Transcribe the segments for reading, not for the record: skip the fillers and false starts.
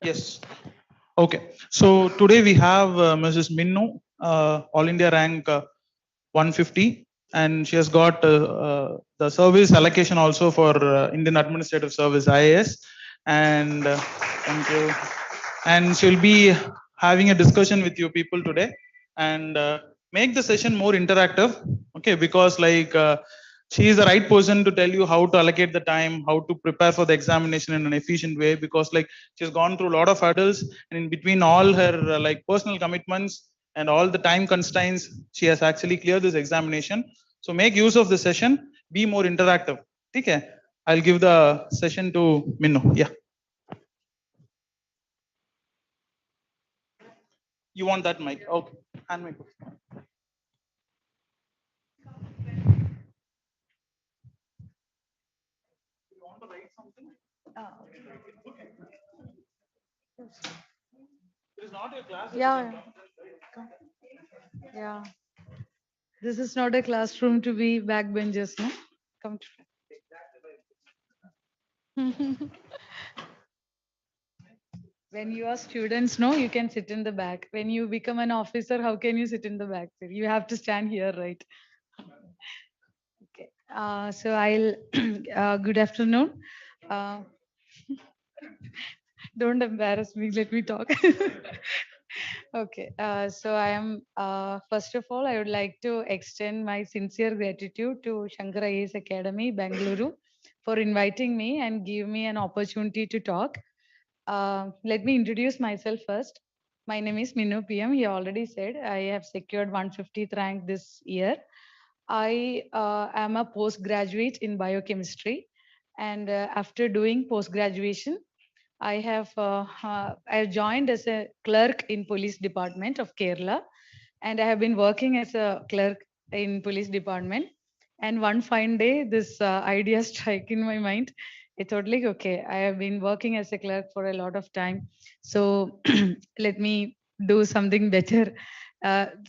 Yes. Okay. So today we have Mrs. Minnu, All India rank 150, and she has got the service allocation also for Indian Administrative Service IAS. And thank you. And she will be having a discussion with you people today, and make the session more interactive. Okay, because like she is the right person to tell you how to allocate the time, how to prepare for the examination in an efficient way, because like she's gone through a lot of hurdles, and in between all her like personal commitments and all the time constraints, she has actually cleared this examination. So make use of the session, be more interactive. Okay, I'll give the session to Minnu. Yeah. You want that mic? Okay. Hand mic. You want to write something? It is not your class. Yeah. Yeah. This is not a classroom to be backbenchers, no? Come to. When you are students, no, you can sit in the back. When you become an officer, how can you sit in the back? You have to stand here, right? Okay. So I'll. Good afternoon. Uh, don't embarrass me. Let me talk. Okay. So I am. First of all, I would like to extend my sincere gratitude to Shankar IAS Academy, Bangalore, for inviting me and give me an opportunity to talk. Let me introduce myself first. My name is MINNU PM. He already said I have secured 150th rank this year. I am a postgraduate in biochemistry, and after doing post graduation, I joined as a clerk in police department of Kerala, and I have been working as a clerk in police department. And one fine day, this idea struck in my mind. I thought like, okay, I have been working as a clerk for a lot of time, so let me do something better.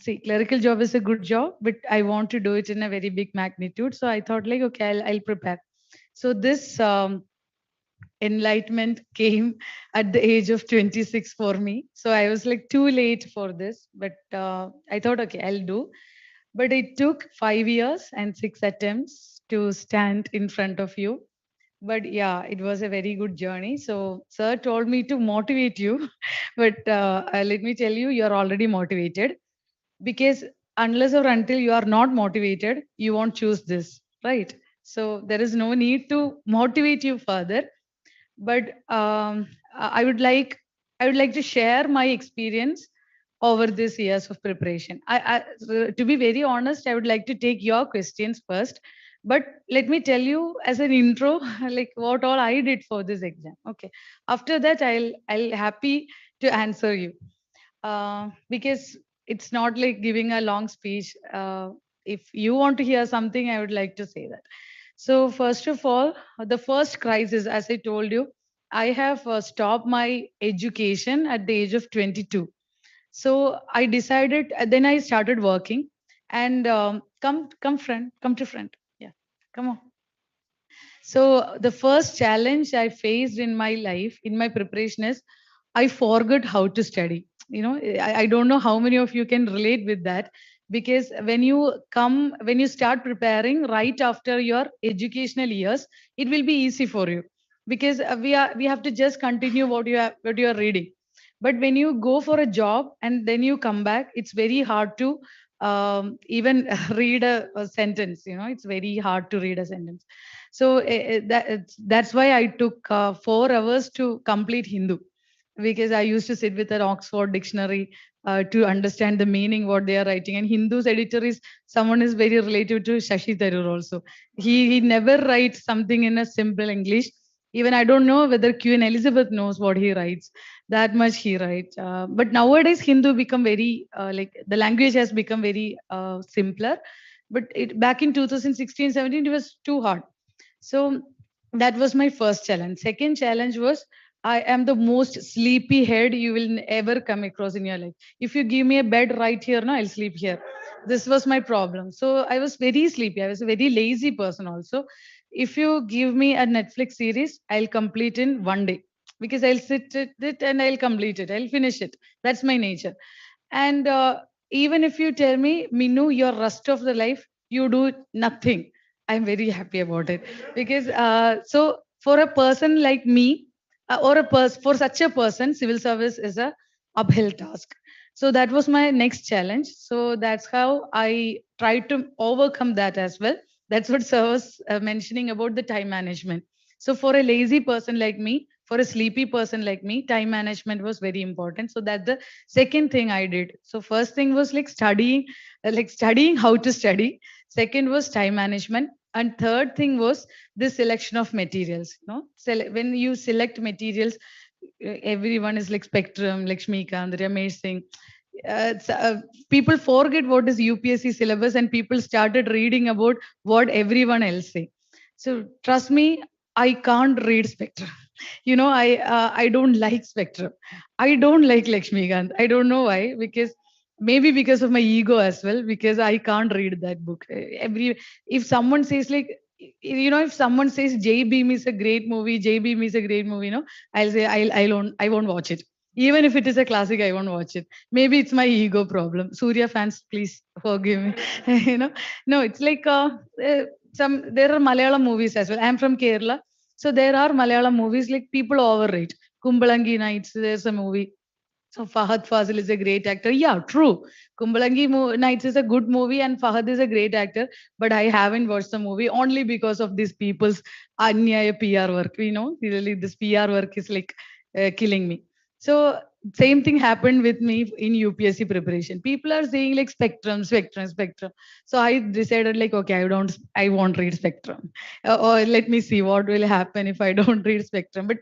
See, clerical job is a good job, but I want to do it in a very big magnitude. So I thought like, okay, I'll prepare. So this enlightenment came at the age of 26 for me. So I was like too late for this, but I thought, okay, I'll do. But it took 5 years and 6 attempts to stand in front of you. But yeah, it was a very good journey. So sir told me to motivate you, but let me tell you, you're already motivated, because unless or until you are not motivated, you won't choose this, right? So there is no need to motivate you further. But I would like to share my experience over these years of preparation. To be very honest, I would like to take your questions first, but let me tell you as an intro, like what all I did for this exam. Okay, after that I'll happy to answer you, because it's not like giving a long speech. If you want to hear something, I would like to say that. So first of all, the first crisis, as I told you, I have stopped my education at the age of 22. So I decided. Then I started working, and come to front. Yeah, come on. So the first challenge I faced in my life, in my preparation, is I forgot how to study. I don't know how many of you can relate with that, because when you start preparing right after your educational years, it will be easy for you, because we have to just continue what you are reading. But when you go for a job and then you come back, it's very hard to even read a sentence. It's very hard to read a sentence. So that's why I took 4 hours to complete Hindu, because I used to sit with an Oxford dictionary to understand the meaning what they are writing. And Hindu's editor is someone is very related to Shashi Tharoor also. He never writes something in a simple English. Even I don't know whether Queen Elizabeth knows what he writes. That much he writes. But nowadays Hindu become very like the language has become very simpler. But back in 2016-17 it was too hard. So that was my first challenge. Second challenge was I am the most sleepy head you will ever come across in your life. If you give me a bed right here, no, I'll sleep here. This was my problem. So I was very sleepy. I was a very lazy person also. If you give me a Netflix series, I'll complete in one day. because I'll sit at it and I'll complete it. I'll finish it. That's my nature. And even if you tell me, Minu, your rest of the life, you do nothing, I'm very happy about it. Because so for a person like me, for such a person, civil service is a uphill task. So that was my next challenge. So that's how I tried to overcome that as well. That's what Sir was mentioning about the time management. So for a lazy person like me, for a sleepy person like me, time management was very important. So that's the second thing I did. So first thing was like studying how to study. Second was time management. And third thing was the selection of materials. When you select materials, everyone is like Spectrum, Lakshmikant, Ramesh Singh. People forget what is UPSC syllabus and people started reading about what everyone else say. So trust me, I can't read Spectrum. I don't like Spectrum. I don't like Lakshmikant. I don't know why, because maybe because of my ego as well, because I can't read that book. Every If someone says like, if someone says J Beam is a great movie, J Beam is a great movie, I'll say I won't watch it. Even if it is a classic, I won't watch it. Maybe it's my ego problem. Surya fans, please forgive me. No, it's like there are Malayalam movies as well. I'm from Kerala, so there are Malayalam movies like people overrate. Kumbalangi Nights, there's a movie. So Fahad Fazil is a great actor. Yeah, true. Nights is a good movie and Fahad is a great actor. But I haven't watched the movie only because of these people's Anyaya PR work. Really this PR work is like killing me. So same thing happened with me in UPSC preparation. People are saying like Spectrum, Spectrum, Spectrum. So I decided like, okay, I won't read Spectrum. Or let me see what will happen if I don't read Spectrum. But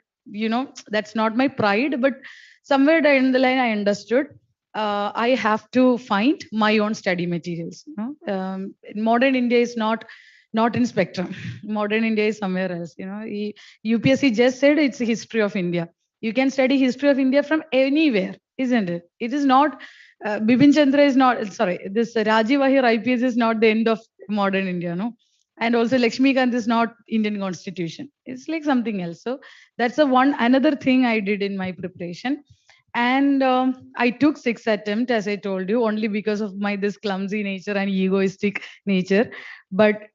that's not my pride, but somewhere down the line I understood I have to find my own study materials. Modern India is not in Spectrum. Modern India is somewhere else. UPSC just said it's a history of India. You can study history of India from anywhere, isn't it? It is not Bipin Chandra is not, sorry, this Rajiv Ahir IPS is not the end of modern India, no? And also Lakshmikant is not Indian constitution. It's like something else. So that's the one another thing I did in my preparation. And I took 6 attempts, as I told you, only because of my this clumsy nature and egoistic nature. But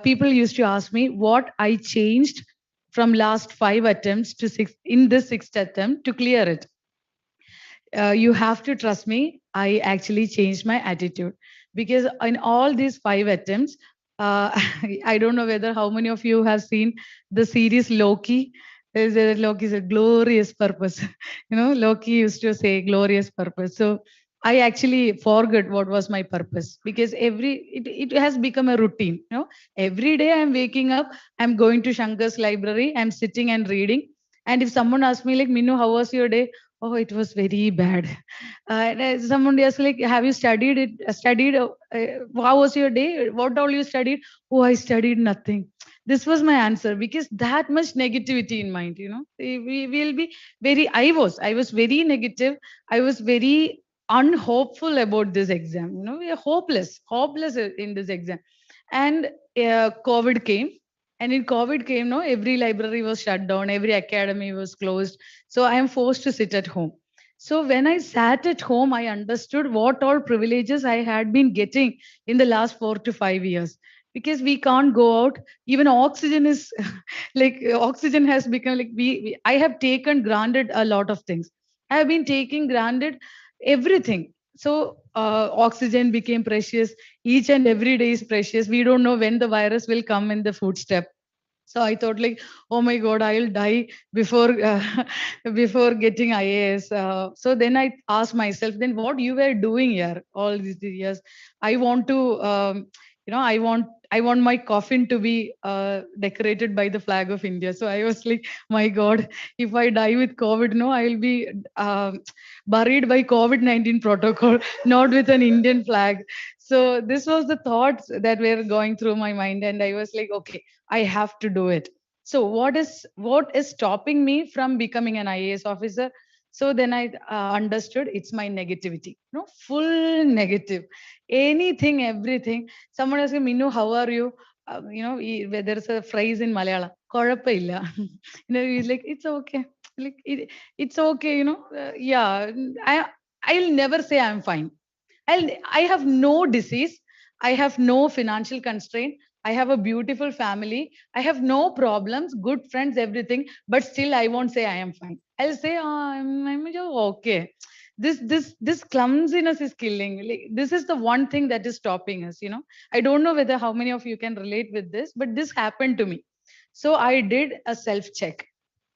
people used to ask me what I changed from last 5 attempts to six in this sixth attempt to clear it. You have to trust me. I actually changed my attitude, because in all these 5 attempts, I don't know whether how many of you have seen the series Loki. Loki is a glorious purpose. Loki used to say glorious purpose. So I actually forgot what was my purpose, because it has become a routine. Every day I'm waking up, I'm going to Shankar's library, I'm sitting and reading. And if someone asks me like, Minu, how was your day? Oh, it was very bad. And someone else like, have you studied it? Studied? How was your day? What all you studied? Oh, I studied nothing. This was my answer, because that much negativity in mind. We will be I was very negative. I was very unhopeful about this exam. We are hopeless in this exam. And COVID came. And in COVID came, no, every library was shut down, every academy was closed. So I am forced to sit at home. So when I sat at home, I understood what all privileges I had been getting in the last 4 to 5 years. Because we can't go out. Even oxygen is like oxygen has become like I have taken granted a lot of things. I have been taking granted everything. So oxygen became precious. Each and every day is precious. We don't know when the virus will come in the footstep. So I thought like, oh my God, I'll die before before getting IAS. So then I asked myself, then what you were doing here all these years? I want to, I want my coffin to be decorated by the flag of India. So I was like, my God, if I die with COVID, no, I'll be buried by COVID-19 protocol, not with an Indian flag. So this was the thoughts that were going through my mind, and I was like, okay, I have to do it. So what is stopping me from becoming an IAS officer? So then I understood it's my negativity. Full negative. Anything, everything. Someone asked me, Minu, how are you? There's a phrase in Malayalam, "കൊഴപ്പമില്ല." He's like, it's okay. like it's okay, yeah, I'll never say I'm fine. I have no disease. I have no financial constraint. I have a beautiful family. I have no problems, good friends, everything. But still, I won't say I am fine. I'll say, oh, I'm just okay. This clumsiness is killing. Like, this is the one thing that is stopping us. I don't know whether how many of you can relate with this, but this happened to me. So I did a self check.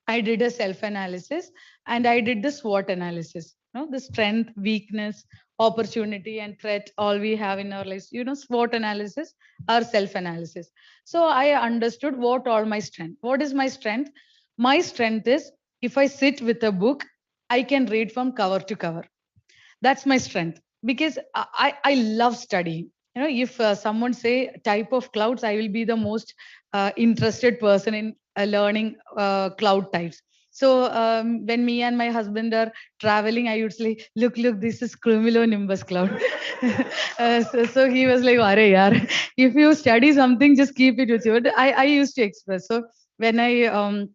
I did a self analysis and I did the SWOT analysis. The strength, weakness, opportunity, and threat, all we have in our lives. SWOT analysis or self analysis. So I understood what all my strength. What is my strength? My strength is if I sit with a book, I can read from cover to cover. That's my strength because I love studying. If someone say type of clouds, I will be the most interested person in learning cloud types. So when me and my husband are traveling, I would say, look, this is cumulonimbus cloud. So he was like, "Arey yaar, if you study something, just keep it with you." But I used to express. So when I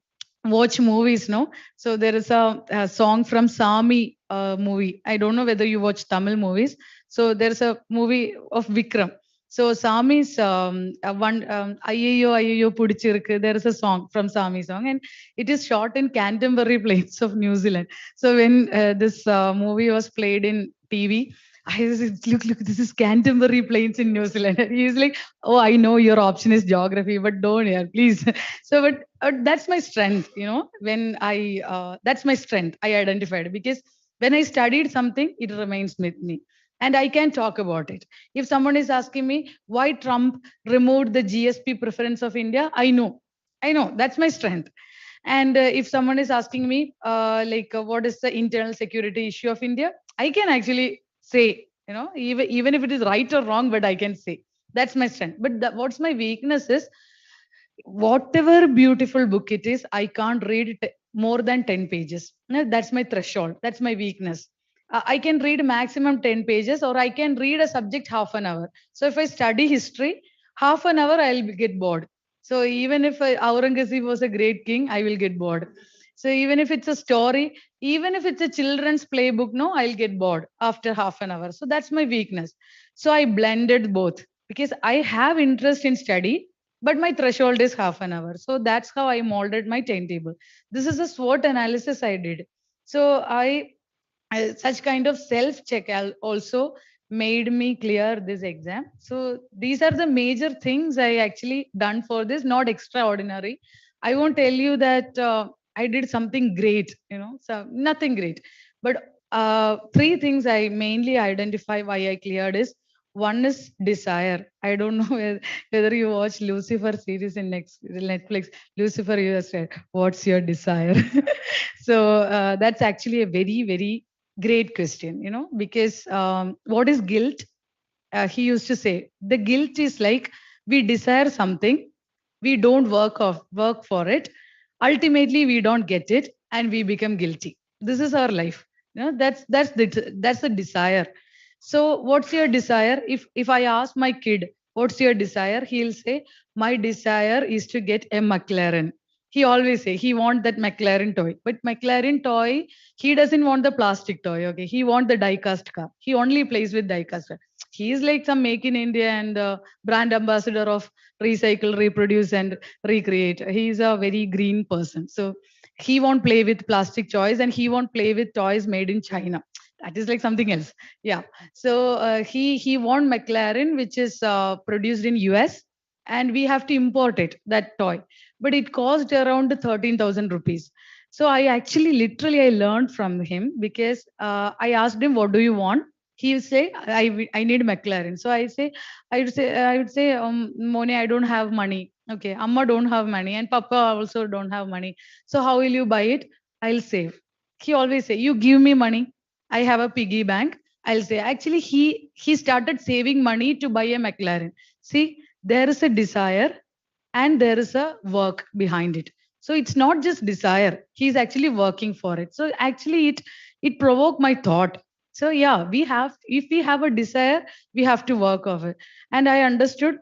watch movies, no, so there is a song from Sami movie. I don't know whether you watch Tamil movies. So there's a movie of Vikram. So Sami's one Ayyo Ayyo Pudichirukku. There is a song from Sami song, and it is shot in Canterbury Plains of New Zealand. So when this movie was played in TV, I was like, look, this is Canterbury Plains in New Zealand. He's like, oh, I know your option is geography, but don't, yeah, please. So, but that's my strength, when that's my strength. I identified because when I studied something, it remains with me and I can talk about it. If someone is asking me why Trump removed the GSP preference of India, I know that's my strength. And if someone is asking me, what is the internal security issue of India, I can actually say, even if it is right or wrong, but I can say that's my strength. But what's my weakness is whatever beautiful book it is, I can't read it more than 10 pages. No, that's my threshold. That's my weakness. I can read maximum 10 pages, or I can read a subject half an hour. So if I study history, half an hour, I'll get bored. So even if Aurangzeb was a great king, I will get bored. So even if it's a story, even if it's a children's playbook, no, I'll get bored after half an hour. So that's my weakness. So I blended both because I have interest in study, but my threshold is half an hour. So that's how I molded my timetable. This is a SWOT analysis I did. So such kind of self check also made me clear this exam. So these are the major things I actually done for this, not extraordinary. I won't tell you that I did something great, so nothing great. But three things I mainly identify why I cleared is one is desire. I don't know whether you watch Lucifer series in Netflix. Lucifer, you said, what's your desire? So that's actually a very, very great question, because what is guilt? He used to say the guilt is like we desire something, we don't work for it, ultimately we don't get it, and we become guilty. This is our life. That's the desire. So what's your desire? If I ask my kid what's your desire, he'll say my desire is to get a McLaren. He always say he want that McLaren toy, but McLaren toy, he doesn't want the plastic toy. Okay, he want the die cast car. He only plays with die cast. He is like some make in India and brand ambassador of recycle, reproduce, and recreate. He is a very green person. So he won't play with plastic toys and he won't play with toys made in China. That is like something else. Yeah. So he won McLaren, which is produced in US, and we have to import it, that toy. But it cost around 13,000 rupees. So I actually literally I learned from him because I asked him, what do you want? He would say, I need McLaren. So I would say, Moni, I don't have money. Okay, Amma don't have money, and Papa also don't have money. So how will you buy it? I'll save. He always say, you give me money. I have a piggy bank. I'll say. Actually, he started saving money to buy a McLaren. See, there is a desire and there is a work behind it. So it's not just desire. He's actually working for it. So actually, it provoked my thought. So yeah, we have if we have a desire, we have to work of it. And I understood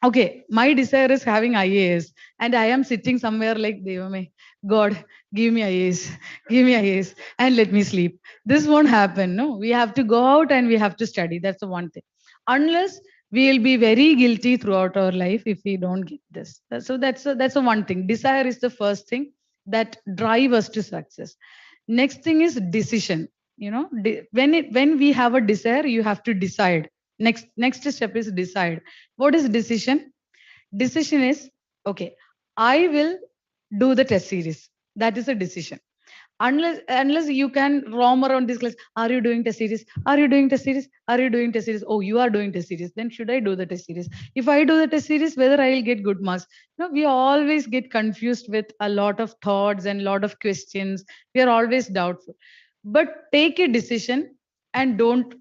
okay, my desire is having IAS, and I am sitting somewhere like, Devame, God, give me IAS, give me IAS, and let me sleep. This won't happen. No, we have to go out and we have to study. That's the one thing. Unless we will be very guilty throughout our life if we don't get this. So that's the one thing. Desire is the first thing that drive us to success. Next thing is decision. When we have a desire, you have to decide. Next step is decide. What is decision? Decision is, okay, I will do the test series. That is a decision. Unless you can roam around this class, are you doing test series? Are you doing test series? Are you doing test series? Oh, you are doing test series. Then should I do the test series? If I do the test series, whether I will get good marks? No, we always get confused with a lot of thoughts and lot of questions. We are always doubtful. But take a decision and don't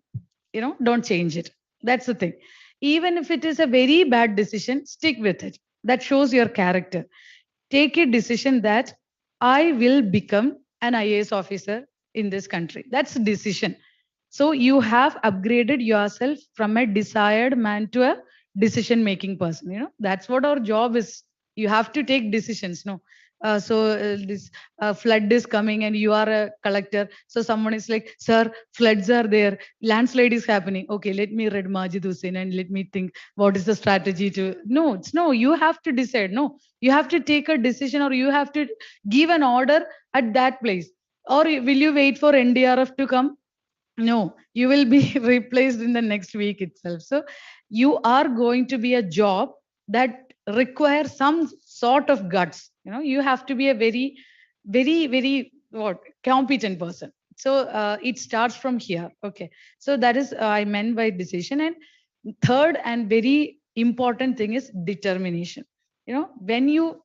change it. That's the thing. Even if it is a very bad decision, stick with it. That shows your character. Take a decision that I will become an IAS officer in this country. That's a decision. So you have upgraded yourself from a desired man to a decision making person. That's what our job is. You have to take decisions. No, this flood is coming and you are a collector. So someone is like, sir, floods are there, landslide is happening. Okay, let me read Majid Hussain and let me think what is the strategy to. No, it's no. You have to decide. No, you have to take a decision, or you have to give an order at that place. Or will you wait for NDRF to come? No, you will be replaced in the next week itself. So you are going to be a job that requires some sort of guts. You have to be a very, very, very what competent person. So it starts from here. Okay. So that is I meant by decision. And third and very important thing is determination. When you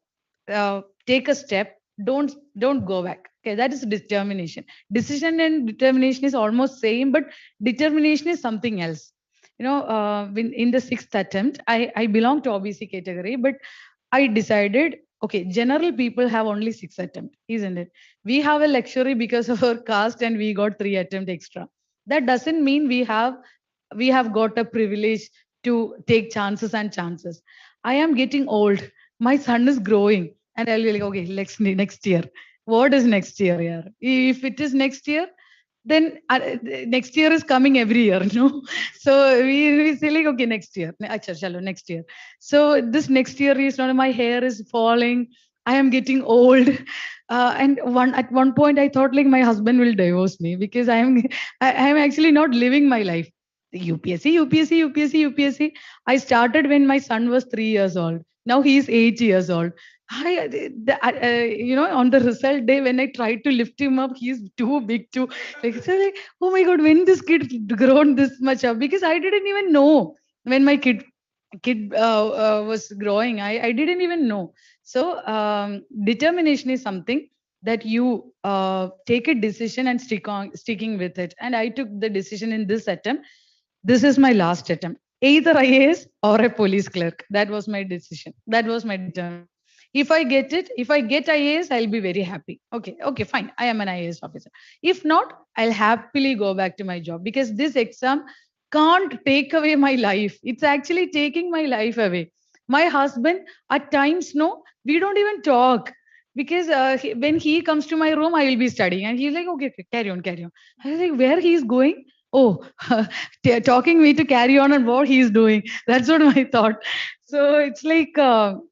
take a step, don't go back. Okay, that is determination. Decision and determination is almost same, but determination is something else. In the sixth attempt, I belong to OBC category, but I decided, okay, general people have only 6 attempts, isn't it? We have a luxury because of our caste, and we got 3 attempts extra. That doesn't mean we have got a privilege to take chances and chances. I am getting old. My son is growing, and I'll be like, okay, next year. What is next year? Yeah. If it is next year, then next year is coming every year, no? So we say like, okay, next year. Acha, chalo, next year. So this next year is not, my hair is falling. I am getting old. And at one point I thought like my husband will divorce me because I am actually not living my life. UPSC, UPSC, UPSC, UPSC. I started when my son was 3 years old. Now he is 8 years old. On the result day when I tried to lift him up, he's too big to like, oh my god, when this kid grown this much up? Because I didn't even know when my kid was growing. I didn't even know. So determination is something that you take a decision and sticking with it. And I took the decision in this attempt. This is my last attempt. Either IAS or a police clerk. That was my decision. That was my determination. If I get IAS, I'll be very happy. Okay, fine. I am an IAS officer. If not, I'll happily go back to my job, because this exam can't take away my life. It's actually taking my life away. My husband, at times, no, we don't even talk, because when he comes to my room, I will be studying, and he's like, okay, carry on, carry on. I was like, where he's going? Oh, talking me to carry on what he's doing. That's what I thought. So it's like,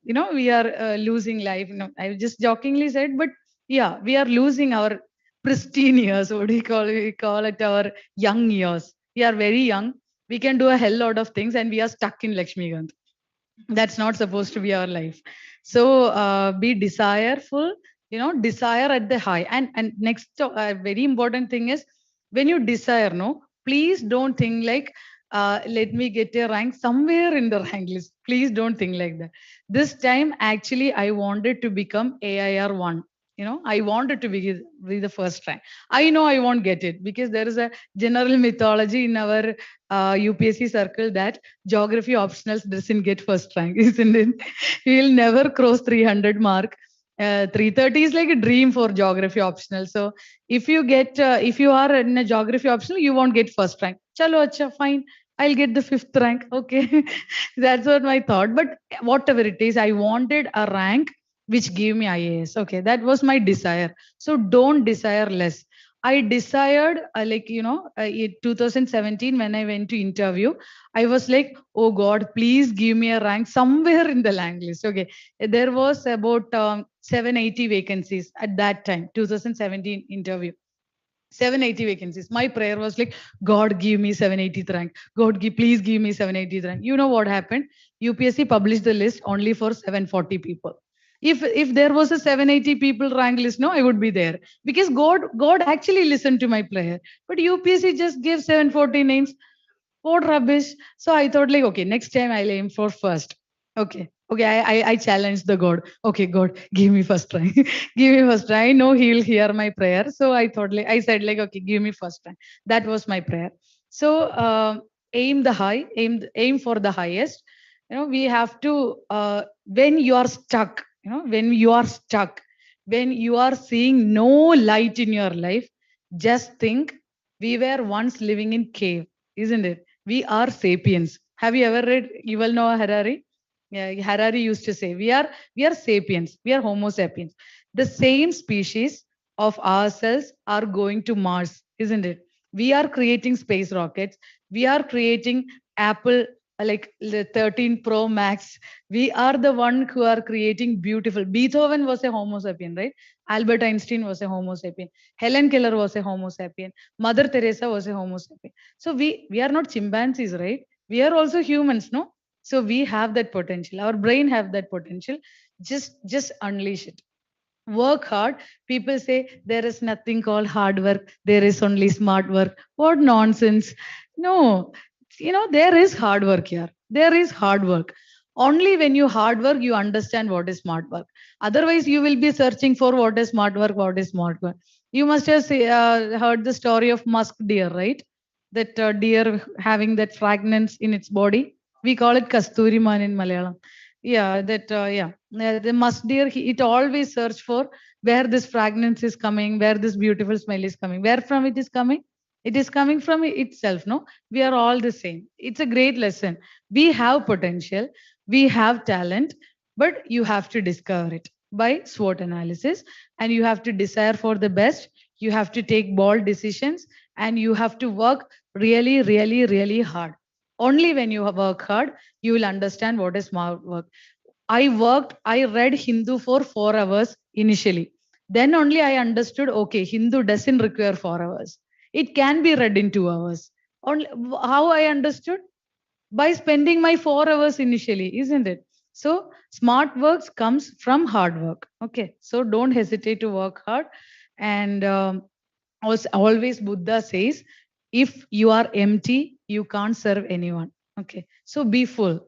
we are losing life. I just jokingly said, but yeah, we are losing our pristine years. What do you call it? We call it our young years. We are very young. We can do a hell lot of things, and we are stuck in Lakshmigant. That's not supposed to be our life. So be desireful. Desire at the high. And next, very important thing is, when you desire, no, please don't think like, let me get a rank somewhere in the rank list. Please don't think like that. This time, actually, I wanted to become AIR 1. I wanted to be the first rank. I know I won't get it, because there is a general mythology in our UPSC circle that geography optionals doesn't get first rank, isn't it? We will never cross 300 mark. 330 is like a dream for geography optional. So if you are in a geography optional, you won't get first rank. Chalo, acha, fine. I'll get the 5th rank. Okay. That's what my thought. But whatever it is, I wanted a rank which gave me IAS. Okay. That was my desire. So don't desire less. I desired, in 2017, when I went to interview, I was like, oh God, please give me a rank somewhere in the rank list. Okay. There was about 780 vacancies at that time, 2017 interview. 780 vacancies. My prayer was like, God, give me 780th rank. God, please give me 780th rank. You know what happened? UPSC published the list only for 740 people. If there was a 780 people rank list, no, I would be there, because God actually listened to my prayer. But UPSC just gave 740 names. What rubbish. So I thought like, okay, next time I'll aim for first. Okay, I challenged the God. Okay, God, give me first try. Give me first try. I know He'll hear my prayer. So I thought like, I said like, okay, give me first try. That was my prayer. So aim the high, aim for the highest. We have to, when you are stuck, when you are stuck, when you are seeing no light in your life, just think, we were once living in cave, isn't it? We are sapiens. Have you ever read Yuval Noah Harari? Yeah, Harari used to say, we are sapiens. We are Homo sapiens. The same species of ourselves are going to Mars, isn't it? We are creating space rockets. We are creating Apple, like the 13 Pro Max. We are the one who are creating beautiful. Beethoven was a Homo sapien, right? Albert Einstein was a Homo sapien. Helen Keller was a Homo sapien. Mother Teresa was a Homo sapien. So we are not chimpanzees, right? We are also humans, no? So we have that potential. Our brain have that potential. Just unleash it. Work hard. People say there is nothing called hard work. There is only smart work. What nonsense. No, there is hard work here. There is hard work. Only when you hard work, you understand what is smart work. Otherwise, you will be searching for what is smart work, what is smart work. You must have heard the story of musk deer, right? That deer having that fragrance in its body. We call it kasturi man in Malayalam. Yeah, that yeah. The musk deer, it always search for where this fragrance is coming, where this beautiful smell is coming, where from it is coming. It is coming from itself. No, we are all the same. It's a great lesson. We have potential, we have talent, but you have to discover it by SWOT analysis, and you have to desire for the best. You have to take bold decisions, and you have to work really, really, really hard. Only when you work hard, you will understand what is smart work. I read Hindu for 4 hours initially. Then only I understood, okay, Hindu doesn't require 4 hours. It can be read in 2 hours. Only, how I understood? By spending my 4 hours initially, isn't it? So smart works comes from hard work. Okay. So don't hesitate to work hard. And always Buddha says, if you are empty, you can't serve anyone. Okay. So be full.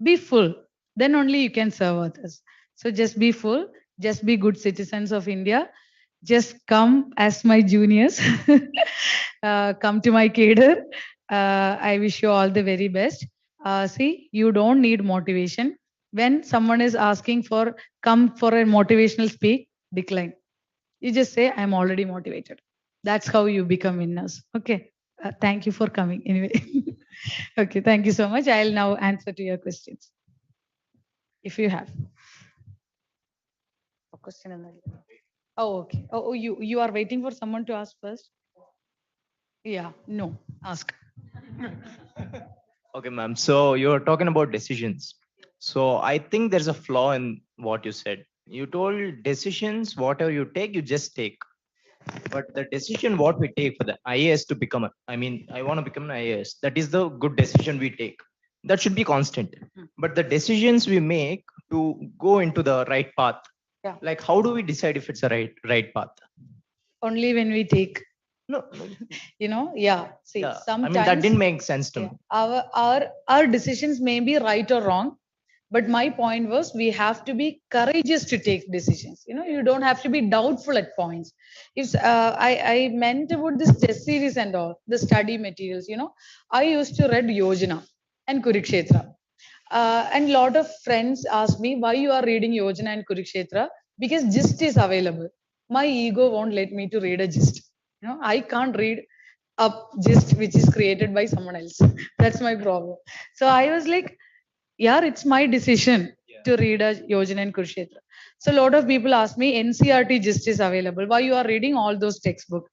Be full. Then only you can serve others. So just be full. Just be good citizens of India. Just come as my juniors. Come to my cadre. I wish you all the very best. See, you don't need motivation. When someone is asking for come for a motivational speak, decline. You just say, I'm already motivated. That's how you become winners. Okay. Thank you for coming anyway. Okay. Thank you so much. I'll now answer to your questions if you have a question. Oh, okay. Oh, you are waiting for someone to ask first? Yeah. No. Ask. Okay, ma'am. So you're talking about decisions. So I think there's a flaw in what you said. You told decisions, whatever you take, you just take. But the decision what we take for the IAS to become I want to become an IAS. That is the good decision we take. That should be constant. But the decisions we make to go into the right path, Yeah. like how do we decide if it's a right path? Only when we take. No, Yeah. See, yeah. sometimes That didn't make sense to me. Our decisions may be right or wrong, but my point was we have to be courageous to take decisions. You don't have to be doubtful at points. If I meant about this test series and all the study materials, I used to read Yojana and Kurukshetra. And a lot of friends ask me why you are reading Yojana and Kurukshetra, because gist is available. My ego won't let me to read a gist. I can't read. up gist which is created by someone else. That's my problem. So I was like, yeah, it's my decision to read a Yojana and Kurukshetra. So a lot of people ask me, NCRT gist is available. Why you are reading all those textbook?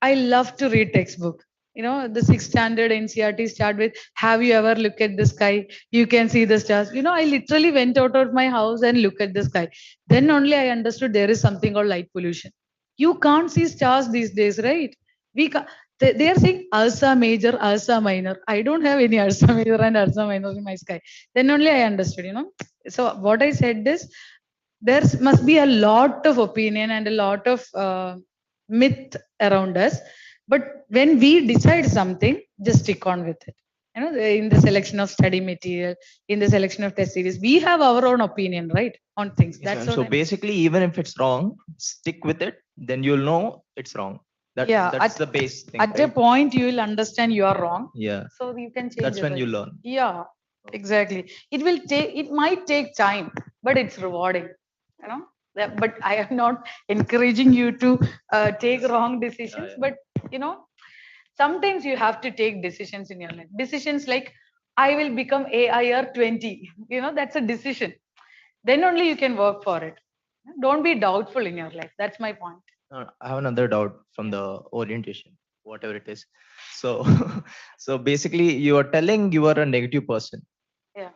I love to read textbook. You know, the sixth standard NCRT start with, have you ever looked at the sky? You can see the stars. You know, I literally went out of my house and looked at the sky. Then only I understood there is something called light pollution. You can't see stars these days, right? We ca they are saying Ursa major, Ursa minor. I don't have any Ursa major and Ursa minor in my sky. Then only I understood, you know. So what I said is there must be a lot of opinion and a lot of myth around us. But when we decide something, just stick on with it. You know, in the selection of study material, in the selection of test series, we have our own opinion, right, on things. Yes, That's ma'am. what So I mean. basically, even if it's wrong, stick with it. Then you'll know it's wrong. Yeah, That's the base thing, at a right? point you will understand you are wrong. Yeah, So you can change that's it, when you right? learn. Yeah, exactly. It might take time, but it's rewarding, you know. But I am not encouraging you to take wrong decisions, yeah. but you know, sometimes you have to take decisions in your life. Decisions like, I will become AIR 20. You know, that's a decision. Then only you can work for it. Don't be doubtful in your life. That's my point. I have another doubt from Yeah. the orientation, whatever it is. So, so basically, you are telling you are a negative person Yeah.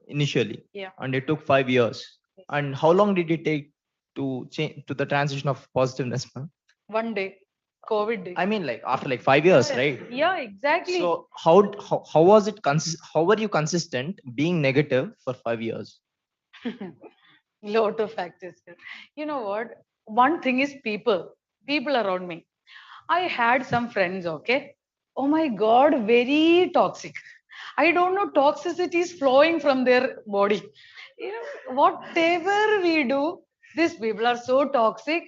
initially, Yeah. and it took 5 years. Yes. And how long did it take to change to the transition of positiveness, ma'am? One day, COVID day. I mean, like after like 5 years, Yeah, right? yeah, exactly. So how was it how were you consistent being negative for 5 years? Lot of factors here. You know what? One thing is people around me. I had some friends, okay? Oh my God, very toxic. I don't know, toxicity is flowing from their body. You know, whatever we do, these people are so toxic,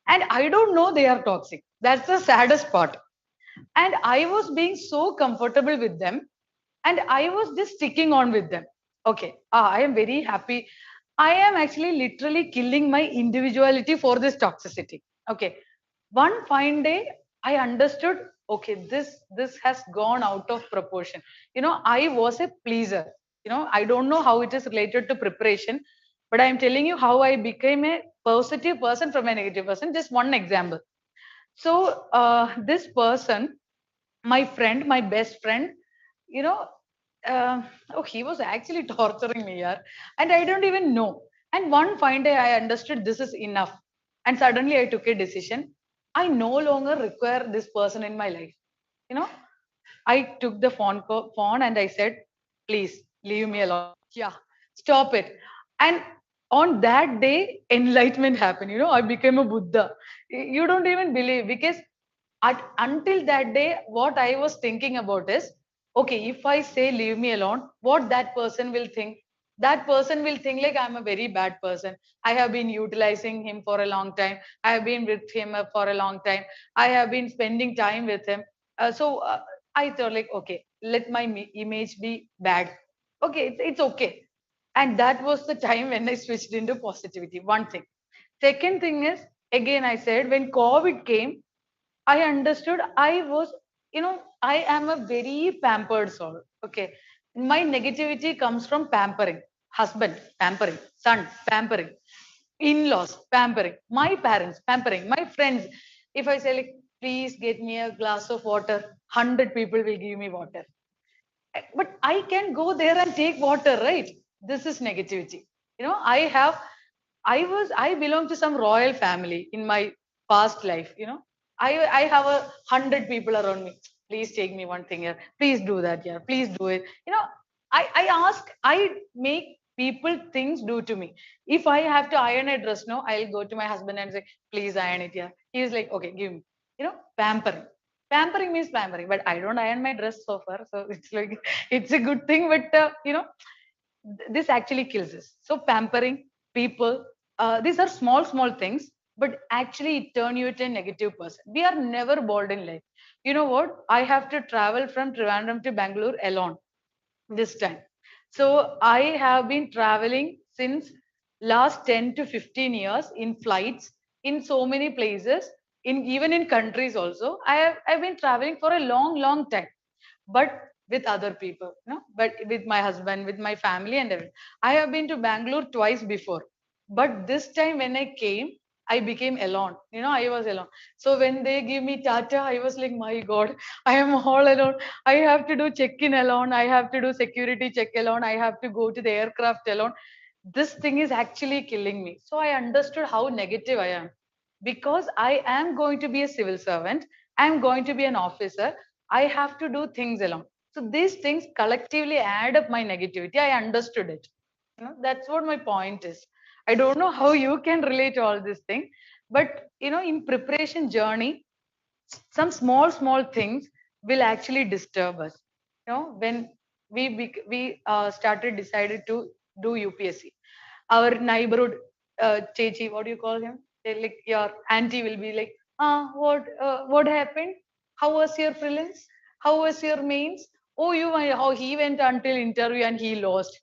and I don't know they are toxic. That's the saddest part. And I was being so comfortable with them, and I was just sticking on with them. Okay, I am very happy. I am actually literally killing my individuality for this toxicity. Okay, one fine day I understood. Okay, this has gone out of proportion. You know, I was a pleaser. You know, I don't know how it is related to preparation, but I am telling you how I became a positive person from a negative person. Just one example. So this person, my friend, my best friend, you know, oh, he was actually torturing me, yeah, and I don't even know. And one fine day, I understood this is enough, and suddenly I took a decision. I no longer require this person in my life. You know, I took the phone and I said, please leave me alone. Yeah, stop it. And on that day, enlightenment happened. You know, I became a Buddha. You don't even believe, because until that day, what I was thinking about is, okay, if I say leave me alone, what that person will think? That person will think like I'm a very bad person. I have been utilizing him for a long time. I have been with him for a long time. I have been spending time with him. So I thought like, okay, let my image be bad. Okay, it's okay. And that was the time when I switched into positivity. One thing. Second thing is, again, I said when COVID came, I understood I was, you know, I am a very pampered soul. Okay. My negativity comes from pampering. Husband, pampering. Son, pampering. In laws, pampering. My parents, pampering. My friends. If I say, like, please get me a glass of water, 100 people will give me water. But I can go there and take water, right? This is negativity. You know, I belong to some royal family in my past life. You know, I have 100 people around me. Please take me one thing here. Please do that here. Please do it. You know, I make people things do to me. If I have to iron a dress, no, I'll go to my husband and say, please iron it here. He's like, okay, give me. You know, pampering. Pampering means pampering, but I don't iron my dress so far, so it's like it's a good thing. But you know, this actually kills us. So pampering people, these are small things, but actually it turn you into a negative person. We are never bold in life. You know what? I have to travel from Trivandrum to Bangalore alone this time. So I have been traveling since last 10 to 15 years in flights in so many places. even in countries also. I've been traveling for a long time, but with other people, but with my husband, with my family and everything. I have been to Bangalore twice before, but this time when I came, I became alone. I was alone. So when they give me Tata, I was like, my God, I am all alone. I have to do check-in alone. I have to do security check alone. I have to go to the aircraft alone. This thing is actually killing me. So I understood how negative I am, because I am going to be a civil servant. I'm going to be an officer. I have to do things alone. So these things collectively add up my negativity. I understood it. That's what my point is. I don't know how you can relate to all this thing, but in preparation journey, some small things will actually disturb us. When we started decided to do UPSC, our neighborhood chechi, what do you call him? Like your auntie will be like, what happened? How was your prelims? How was your mains? Oh, how he went until interview and he lost.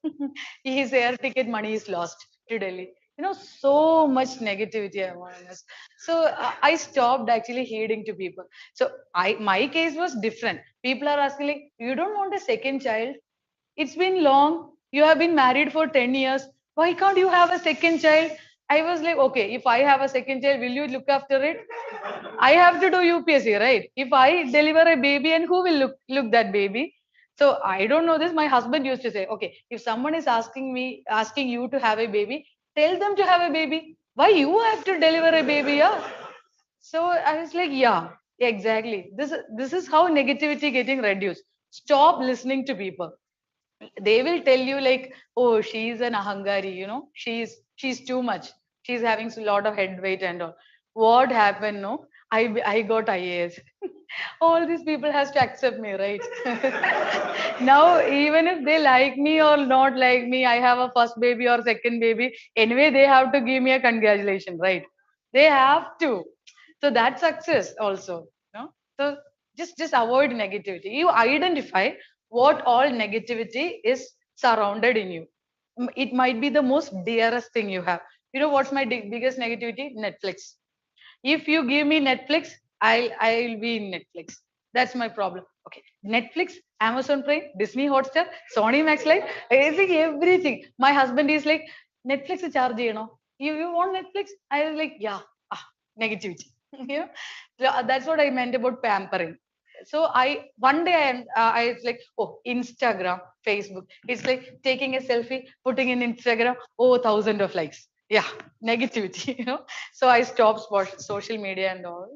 His air ticket money is lost to Delhi. So much negativity among us. So I stopped actually heeding to people. So my case was different. People are asking like, you don't want a second child? It's been long. You have been married for 10 years. Why can't you have a second child? I was like, okay, if I have a second child, will you look after it? I have to do UPSC, right? If I deliver a baby, and who will look that baby? So I don't know this. My husband used to say, okay, if someone is asking you to have a baby, tell them to have a baby. Why you have to deliver a baby? Yeah. So I was like, yeah, exactly. This is how negativity getting reduced. Stop listening to people. They will tell you like, oh, she's an ahangari, she's too much. She's having a lot of head weight and all. What happened? No, I got IAS. All these people has to accept me, right? Now, even if they like me or not like me, I have a first baby or second baby. Anyway, they have to give me a congratulation, right? They have to. So that's success also. So just avoid negativity. You identify what all negativity is surrounded in you. It might be the most dearest thing you have. What's my biggest negativity? Netflix. If you give me Netflix, I'll be in Netflix. That's my problem. Okay, Netflix, Amazon Prime, Disney Hotstar, Sony Max Live, everything. My husband is like, Netflix charge, you want Netflix? I was like, yeah, negativity. That's what I meant about pampering. So one day I was like, oh, Instagram, Facebook. It's like taking a selfie, putting in Instagram, oh, thousand of likes. Yeah, negativity. So I stopped social media and all.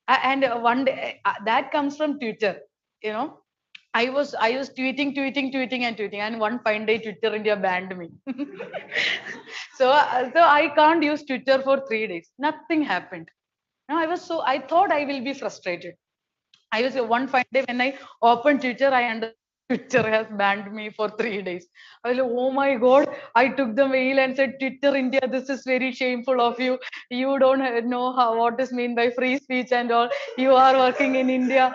And one day that comes from Twitter. You know, I was tweeting, and one fine day Twitter India banned me. So I can't use Twitter for 3 days. Nothing happened. No, I thought I will be frustrated. I was one fine day when I opened Twitter, I understood Twitter has banned me for 3 days. I was like, oh my God. I took the mail and said, Twitter India, this is very shameful of you. You don't know what is mean by free speech and all. You are working in India.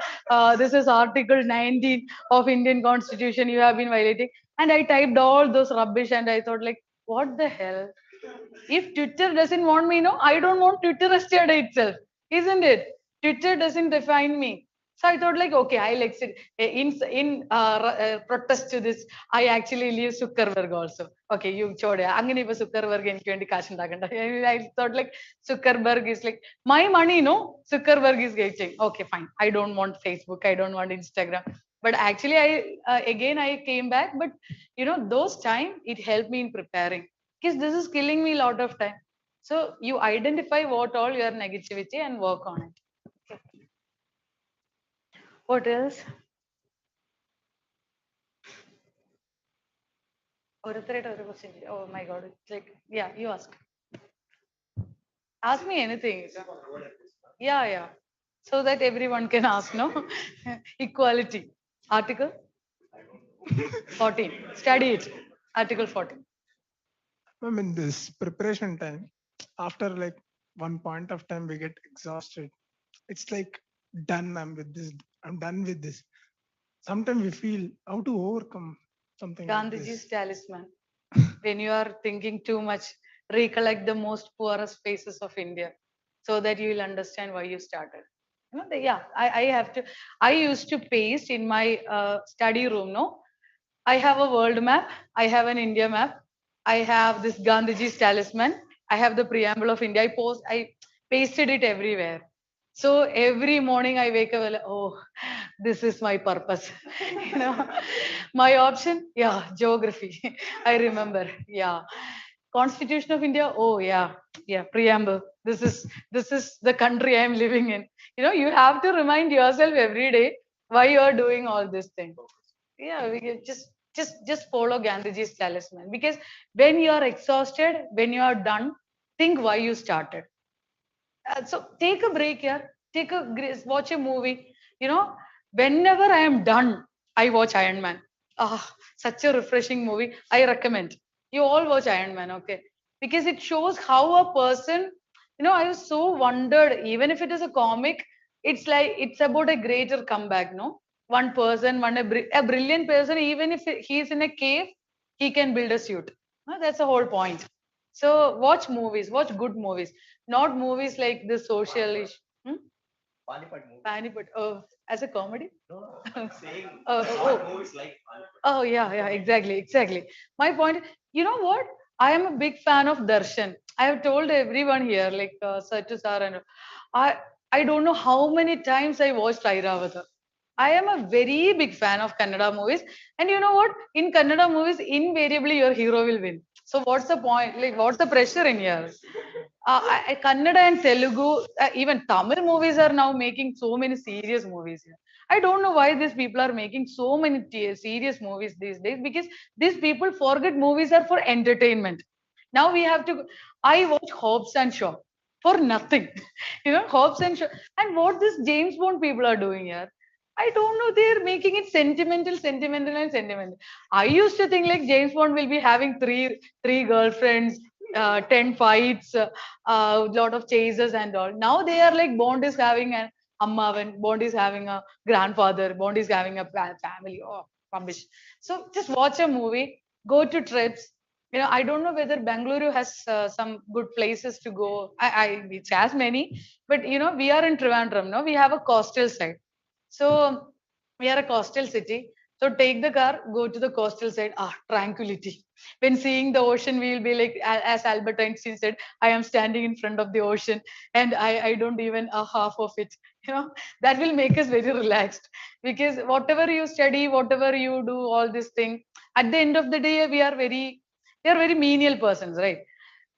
This is Article 19 of Indian Constitution. You have been violating. And I typed all those rubbish and I thought like, what the hell? If Twitter doesn't want me, I don't want Twitter yesterday itself, isn't it? Twitter doesn't define me. So I thought like, okay, I'll exit protest to this. I actually leave Zuckerberg also. Okay, you chode. Angane ipo Zuckerberg enakku vendi cash undakanda. I thought like Zuckerberg is like my money, no? Zuckerberg is getting. Okay, fine. I don't want Facebook. I don't want Instagram. But actually, I came back. But those time it helped me in preparing, because this is killing me a lot of time. So you identify what all your negativity and work on it. What else? ഒരു question. Oh my God. It's like, yeah, you ask. Ask me anything. Yeah, yeah. So that everyone can ask, no? Equality. Article 14. Study it. Article 14. I mean, this preparation time, after like one point of time, we get exhausted. It's like, done, I'm with this, I'm done with this. Sometimes we feel how to overcome something like Gandhiji's this. talisman. When you are thinking too much, recollect the most poorest faces of India. so that you will understand why you started. Yeah, I have to. I used to paste in my study room. No, I have a world map. I have an India map. I have this Gandhiji's talisman. I have the preamble of India. I pasted it everywhere. So every morning I wake up, like, oh, this is my purpose. you know, my option, yeah, geography. I remember, yeah. Constitution of India, oh yeah, yeah, preamble. This is the country I'm living in. You have to remind yourself every day why you are doing all this thing. Yeah, we can just follow Gandhiji's talisman, because when you are exhausted, when you are done, think why you started. So take a break, yeah. Watch a movie. Whenever I am done, I watch Iron Man. Ah, such a refreshing movie. I recommend you all watch Iron Man, okay? Because it shows how a person. I was so wondered. Even if it is a comic, it's about a greater comeback. No, one person, a brilliant person. Even if he is in a cave, he can build a suit. No, that's the whole point. So watch movies, watch good movies, not movies like the socialish. Hmm? Panipat movie. Panipat. Oh, as a comedy? No, no, saying Oh, movies like Panipat. oh, yeah, yeah, exactly, exactly. My point, you know what? I am a big fan of Darshan. I have told everyone here, like Satu sir, and I, I don't know how many times I watched Airavatha. I am a very big fan of Kannada movies, and you know what? In Kannada movies, invariably your hero will win. So what's the point? Like, what's the pressure in here? Kannada and Telugu, even Tamil movies are now making so many serious movies here. I don't know why these people are making so many serious movies these days, because these people forget movies are for entertainment. Now we have to. I watch Hobbs and Shaw for nothing. Hobbs and Shaw. And what these James Bond people are doing here? I don't know. They're making it sentimental, sentimental, and sentimental. I used to think like James Bond will be having three girlfriends, 10 fights, lot of chases and all. Now they are like Bond is having an Ammavan, Bond is having a grandfather, Bond is having a family. Oh, rubbish. So just watch a movie, go to trips. I don't know whether Bangalore has some good places to go. It has many, but we are in Trivandrum. No, we have a coastal side. So we are a coastal city. So take the car, go to the coastal side. Ah, tranquility. When seeing the ocean, we will be like, as Albert Einstein said, I am standing in front of the ocean, and I don't even a half of it. That will make us very relaxed, because whatever you study, whatever you do, all this thing, at the end of the day, we are very menial persons, right?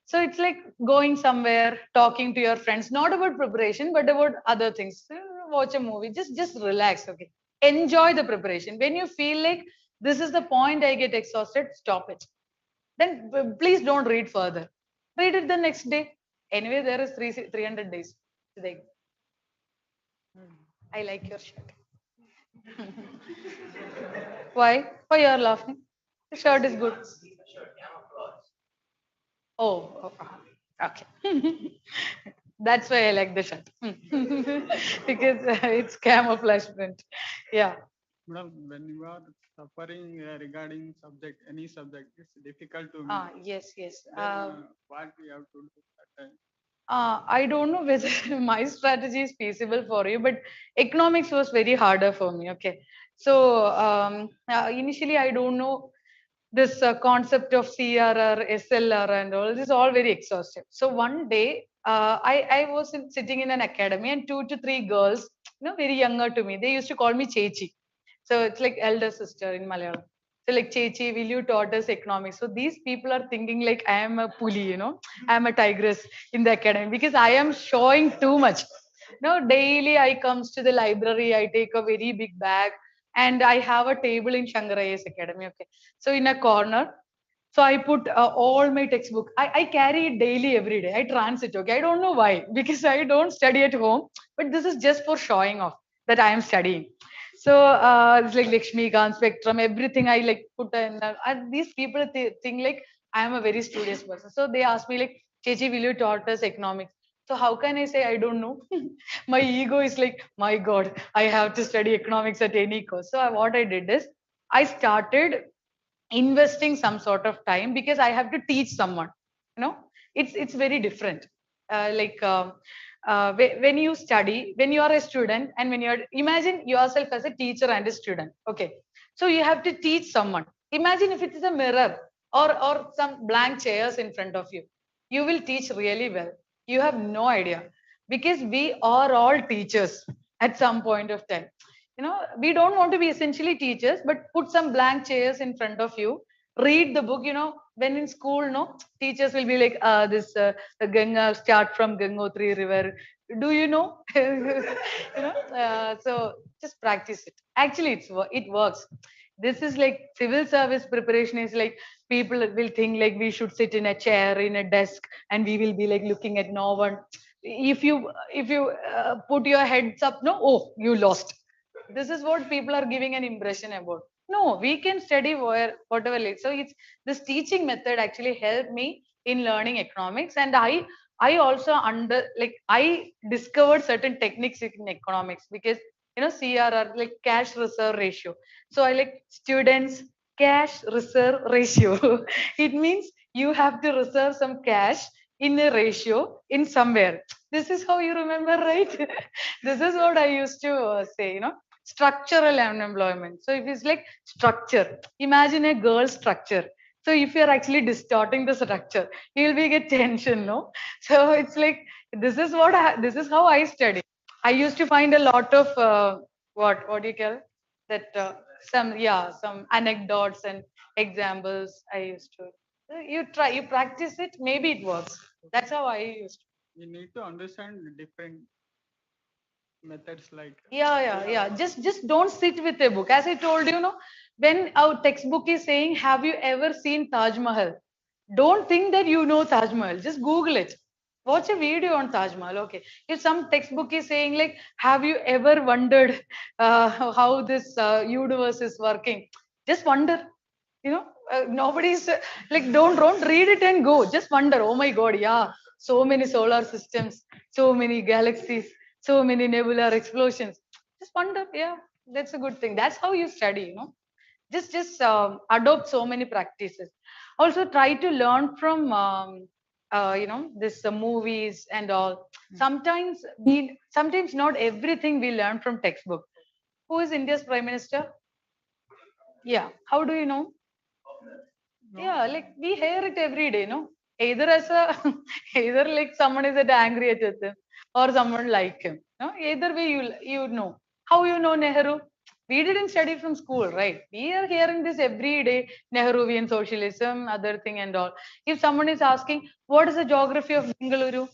So it's like going somewhere, talking to your friends, not about preparation, but about other things. Watch a movie, just relax, okay? Enjoy the preparation. When you feel like this is the point I get exhausted, stop it. Then please don't read further. Read it the next day. Anyway, there is 300 days today. I like your shirt. Why? Why you are laughing? The shirt is good. Oh, okay. That's why I like the shirt. Because it's camouflage print. Yeah. Madam, when you are suffering regarding subject, any subject, it's difficult to Yes, yes. what we have to do that time. I don't know whether my strategy is feasible for you, but economics was very harder for me. Okay. So initially, I don't know this concept of CRR, SLR, and all. This is all very exhaustive. So one day, I was sitting in an academy, and 2 to 3 girls, very younger to me, they used to call me Chechi. So it's like elder sister in Malayalam. So like Chechi, will you taught us economics? So these people are thinking like I am a puli, I am a tigress in the academy, because I am showing too much. Daily I comes to the library, I take a very big bag, and I have a table in Shankar IAS Academy. Okay. So in a corner, so I put all my textbook. I carry it daily every day. I transit. Okay. I don't know why, because I don't study at home, but this is just for showing off that I am studying. So it's like Lakshmi Khan Spectrum, everything I like put in. And these people think like I am a very studious person. So they ask me like, Chechi, will you taught us economics? So how can I say I don't know? My ego is like, my God, I have to study economics at any cost. So what I did is I started investing some sort of time, because I have to teach someone. You know, it's very different. Like when you study, when you are a student, and when you're, imagine yourself as a teacher and a student. Okay. So you have to teach someone. Imagine if it is a mirror or some blank chairs in front of you. You will teach really well. You have no idea because we are all teachers at some point of time. We don't want to be essentially teachers, but put some blank chairs in front of you, read the book. When in school, no, teachers will be like, this the Ganga start from Gangotri river. Do you know? So just practice it. Actually, it works. This is like civil service preparation is like people will think like we should sit in a chair in a desk and we will be like looking at no one. If you put your heads up, no, oh, you lost. This is what people are giving an impression about. No, we can study whatever. So it's this teaching method actually helped me in learning economics, and I also I discovered certain techniques in economics because CRR, like cash reserve ratio. So I like students cash reserve ratio. It means you have to reserve some cash in a ratio in somewhere. This is how you remember, right? This is what I used to say. Structural unemployment. So if it's like structure, imagine a girl structure. So if you're actually distorting the structure, you'll be get tension, no? So it's like this is how I study. I used to find a lot of what do you call that some anecdotes and examples I used to. You practice it, maybe it works. That's how I used to. We need to understand different methods like Yeah. Just don't sit with a book. As I told you, when our textbook is saying, "Have you ever seen Taj Mahal?" Don't think that you know Taj Mahal. Just Google it. Watch a video on Taj Mahal. Okay. If some textbook is saying like, "Have you ever wondered how this universe is working?" Just wonder. Nobody's like, don't read it and go. Just wonder. Oh my God, yeah. So many solar systems, so many galaxies, so many nebular explosions. Just wonder. Yeah, that's a good thing. That's how you study. Just adopt so many practices. Also try to learn from this movies and all. Sometimes not everything we learn from textbook. Who is India's prime minister? Yeah, how do you know? Yeah, like we hear it every day, no? Either as a either like someone is at angry at him or someone like him. No, either way you know. How you know Nehru? We didn't study from school, right? We are hearing this every day, Nehruvian socialism, other thing and all. If someone is asking, what is the geography of Bengaluru?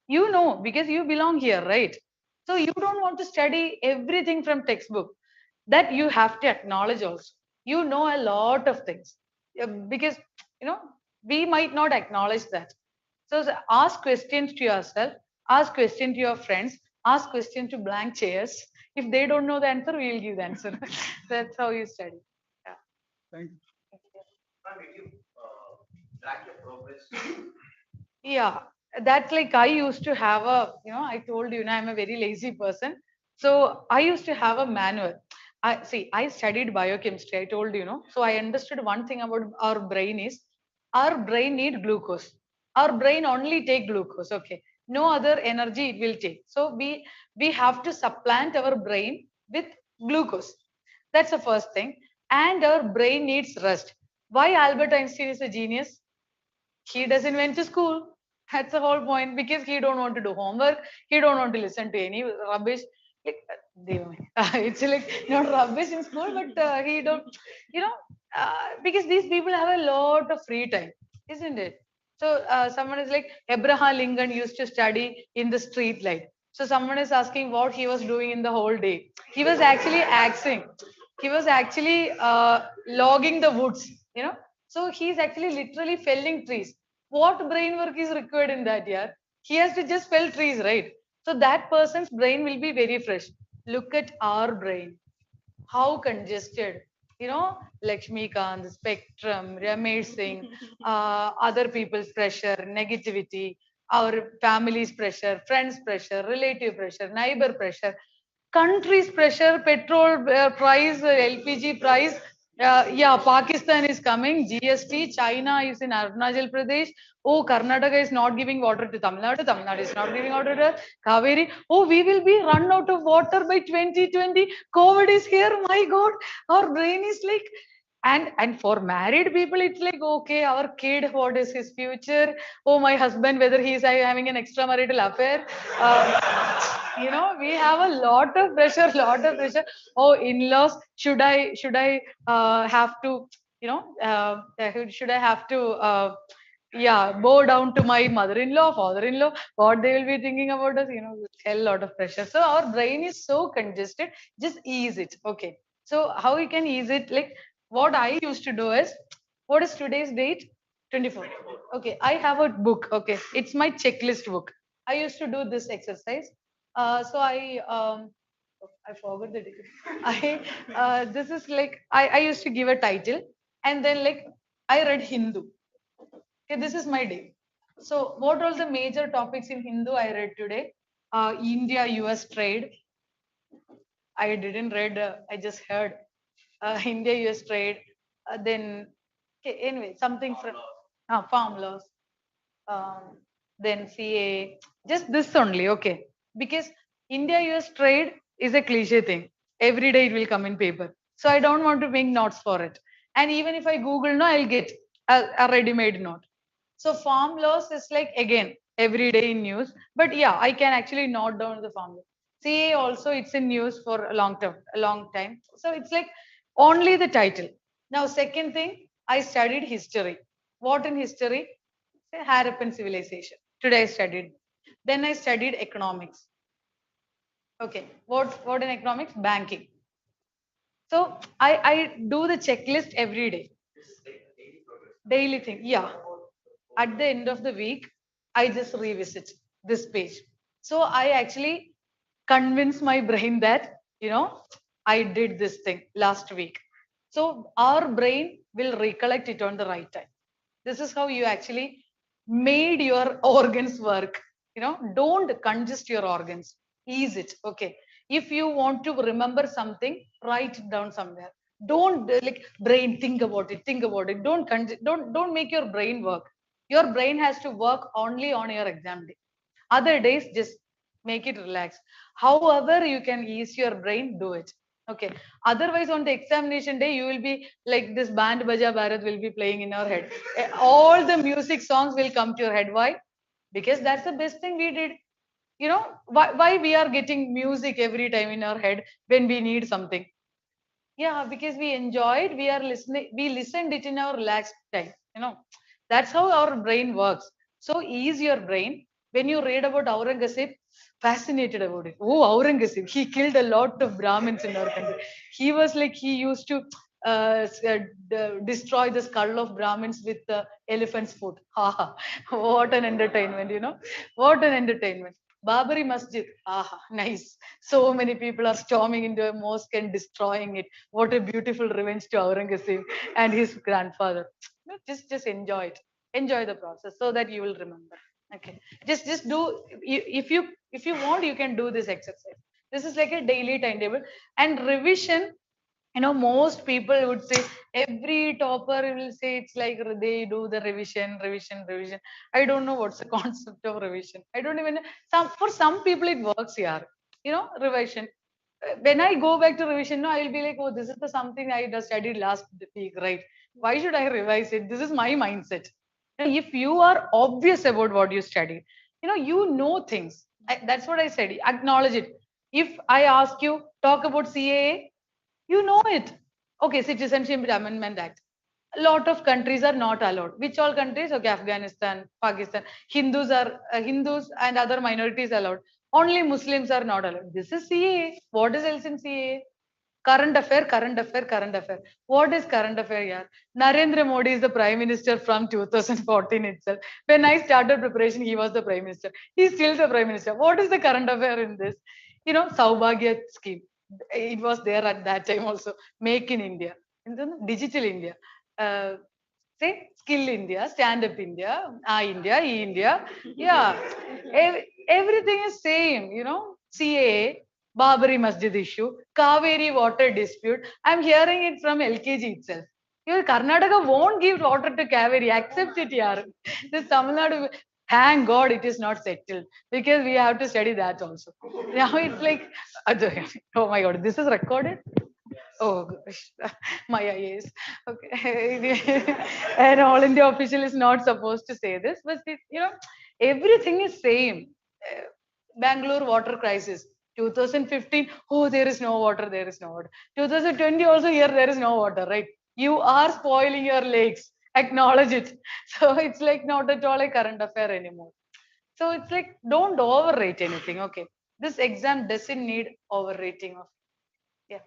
You know, because you belong here, right? So you don't want to study everything from textbook. That you have to acknowledge also. You know a lot of things. Because you know we might not acknowledge that. So ask questions to yourself, ask questions to your friends, ask questions to blank chairs. If they don't know the answer, we'll give the answer. That's how you study. Yeah. thank you. Yeah, that's like I used to have I told you, I'm a very lazy person. So I used to have a manual. I studied biochemistry. I told so I understood one thing about our brain is our brain need glucose. Our brain only take glucose. Okay, no other energy it will take. So we have to supplant our brain with glucose. That's the first thing. And our brain needs rest. Why Albert Einstein is a genius? He doesn't went to school. That's the whole point, because he don't want to do homework. He don't want to listen to any rubbish. Like, it's like not rubbish in school, but he don't, because these people have a lot of free time, isn't it? So someone is like Abraham Lincoln used to study in the street light. So someone is asking what he was doing in the whole day. He was actually axing. He was actually logging the woods. So he's actually literally felling trees. What brain work is required in that year? He has to just fell trees, right? So that person's brain will be very fresh. Look at our brain, how congested. Lakshmi Kant, Spectrum, Ramesh Singh, other people's pressure, negativity, our family's pressure, friends' pressure, relative pressure, neighbor pressure, country's pressure, petrol price, LPG price. Yeah, Pakistan is coming. GST. China is in Arunachal Pradesh. Oh, Karnataka is not giving water to Tamil Nadu. Tamil Nadu is not giving water to Kaveri. Oh, we will be run out of water by 2020. COVID is here. My God, our brain is like, and for married people, it's like, okay, our kid, what is his future? Oh, my husband, whether he is having an extramarital affair. We have a lot of pressure, Oh, in-laws, should I have to, should I have to, yeah, bow down to my mother-in-law, father-in-law, what they will be thinking about us, hell lot of pressure. So our brain is so congested, just ease it. Okay, so how we can ease it? Like, what I used to do is, what is today's date? 24. Okay, I have a book. Okay, it's my checklist book. I used to do this exercise. So I forgot the date. This is like, I used to give a title, and then like I read Hindu. Okay, this is my day. So what are the major topics in Hindu I read today? India US trade. I didn't read. I just heard India US trade. Then okay, anyway, something from farm laws. Um, then CA. Just this only. Okay, because India US trade is a cliche thing. Every day it will come in paper. So I don't want to make notes for it. And even if I Google, no, I'll get a ready-made note. So farm laws is like, again, every day in news. But yeah, I can actually note down the farm law. CA also, it's in news for a long time. So it's like only the title. Now, second thing, I studied history. What in history? Say Harappan civilization. Today I studied. Then I studied economics. Okay, what in economics? Banking. So I do the checklist every day. Daily thing. Yeah. At the end of the week, I just revisit this page. So I actually convince my brain that, I did this thing last week. So our brain will recollect it on the right time. This is how you actually made your organs work. Don't congest your organs. Ease it. Okay. If you want to remember something, write it down somewhere. Don't like brain think about it. Think about it. Don't make your brain work. Your brain has to work only on your exam day. Other days, just make it relax. However, you can ease your brain, do it. Okay. Otherwise, on the examination day, you will be like this band Baja Bharat will be playing in our head. All the music songs will come to your head. Why? Because that's the best thing we did. Why we are getting music every time in our head when we need something? Yeah, because we enjoyed, we are listening, we listened it in our relaxed time. That's how our brain works. So ease your brain. When you read about Aurangzeb, fascinated about it. Oh, Aurangzeb, he killed a lot of Brahmins in our country. He was like, he used to destroy the skull of Brahmins with the elephant's foot. Ha, what an entertainment, What an entertainment. Babari Masjid. Ah, nice. So many people are storming into a mosque and destroying it. What a beautiful revenge to Aurangzeb and his grandfather. Just enjoy it. Enjoy the process so that you will remember. Okay. Just do, if you want, you can do this exercise. This is like a daily timetable. And revision, most people would say, every topper will say it's like they do the revision. I don't know what's the concept of revision. I don't even know. For some people it works, yeah. Revision. When I go back to revision, no, I'll be like, oh, this is the something I just studied last week, right? Why should I revise it? This is my mindset. If you are obvious about what you studied, you know things. That's what I said. Acknowledge it. If I ask you, talk about CAA, you know it. Okay, Citizenship Amendment Act. A lot of countries are not allowed. Which all countries? Okay, Afghanistan, Pakistan. Hindus and other minorities allowed. Only Muslims are not allowed. This is CAA. What is else in CAA? Current affair. What is current affair? Yeah. Narendra Modi is the prime minister from 2014 itself. When I started preparation, he was the prime minister. He's still the prime minister. What is the current affair in this? Saubhagya scheme. It was there at that time also. Make in India, and then digital India. Uh, Say skill India, stand up India, India, India. Yeah, everything is same. CAA. Babari Masjid issue, Kaveri water dispute. I'm hearing it from LKG itself. Your Karnataka won't give water to Kaveri. Accept it, yaar. This Tamil Nadu, thank God it is not settled because we have to study that also. Now it's like, oh my God, this is recorded. Oh gosh, my IAS. Okay, and All India official is not supposed to say this, but everything is same. Uh, Bangalore water crisis. 2015, oh, there is no water, there is no water. 2020 also, here there is no water, right? You are spoiling your lakes. Acknowledge it. So it's like not at all a current affair anymore. So it's like don't overrate anything. Okay, this exam doesn't need overrating of. Yeah.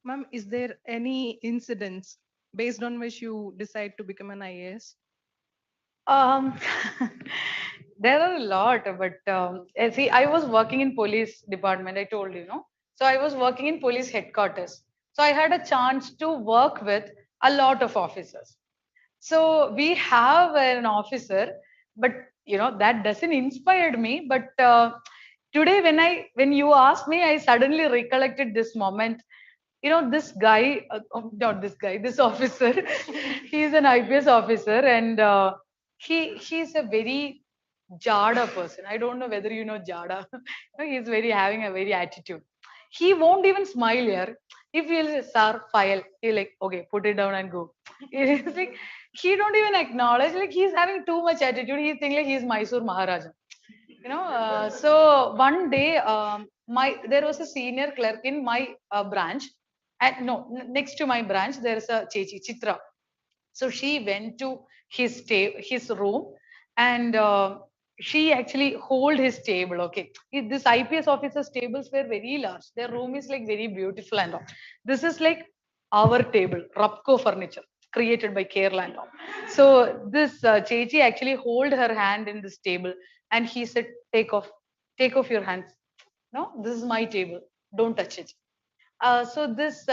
Ma'am, is there any incidents based on which you decide to become an IAS? Um, there are a lot, but see, I was working in police department. I told you, no. So I was working in police headquarters. So I had a chance to work with a lot of officers. So we have an officer, but that doesn't inspired me. But today, when you asked me, I suddenly recollected this moment. This guy, not this guy, this officer, he's an IPS officer, and he's a very Jada person. I don't know whether you know Jada. He's very having a very attitude. He won't even smile here. If he'll say, sir, file, he'll like, okay, put it down and go. It's like he don't even acknowledge, like he's having too much attitude. He think like he's Mysore Maharaja. So one day, there was a senior clerk in my branch, and no, next to my branch, there's a Chechi Chitra. So she went to his room, and she actually hold his table. Okay, this IPS officer's tables were very large. Their room is like very beautiful and all. This is like our table, Rapco furniture, created by Kerala and all. So this Chechi actually hold her hand in this table, and he said, take off your hands. No, this is my table. Don't touch it. So this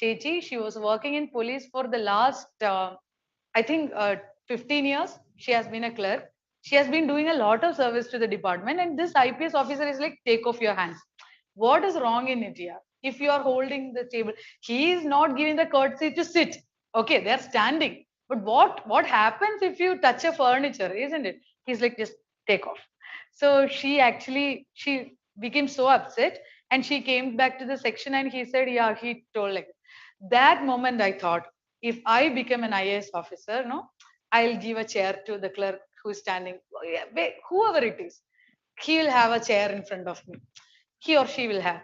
Chechi, she was working in police for the last I think 15 years. She has been a clerk. She has been doing a lot of service to the department, and this IPS officer is like, take off your hands. What is wrong in India? If you are holding the table, he is not giving the courtesy to sit. Okay, they are standing. But what happens if you touch a furniture, isn't it? He's like, just take off. So she became so upset, and she came back to the section, and he said, yeah, he told like that moment I thought, if I become an IAS officer, no, I'll give a chair to the clerk who's standing, whoever it is, he will have a chair in front of me. He or she will have,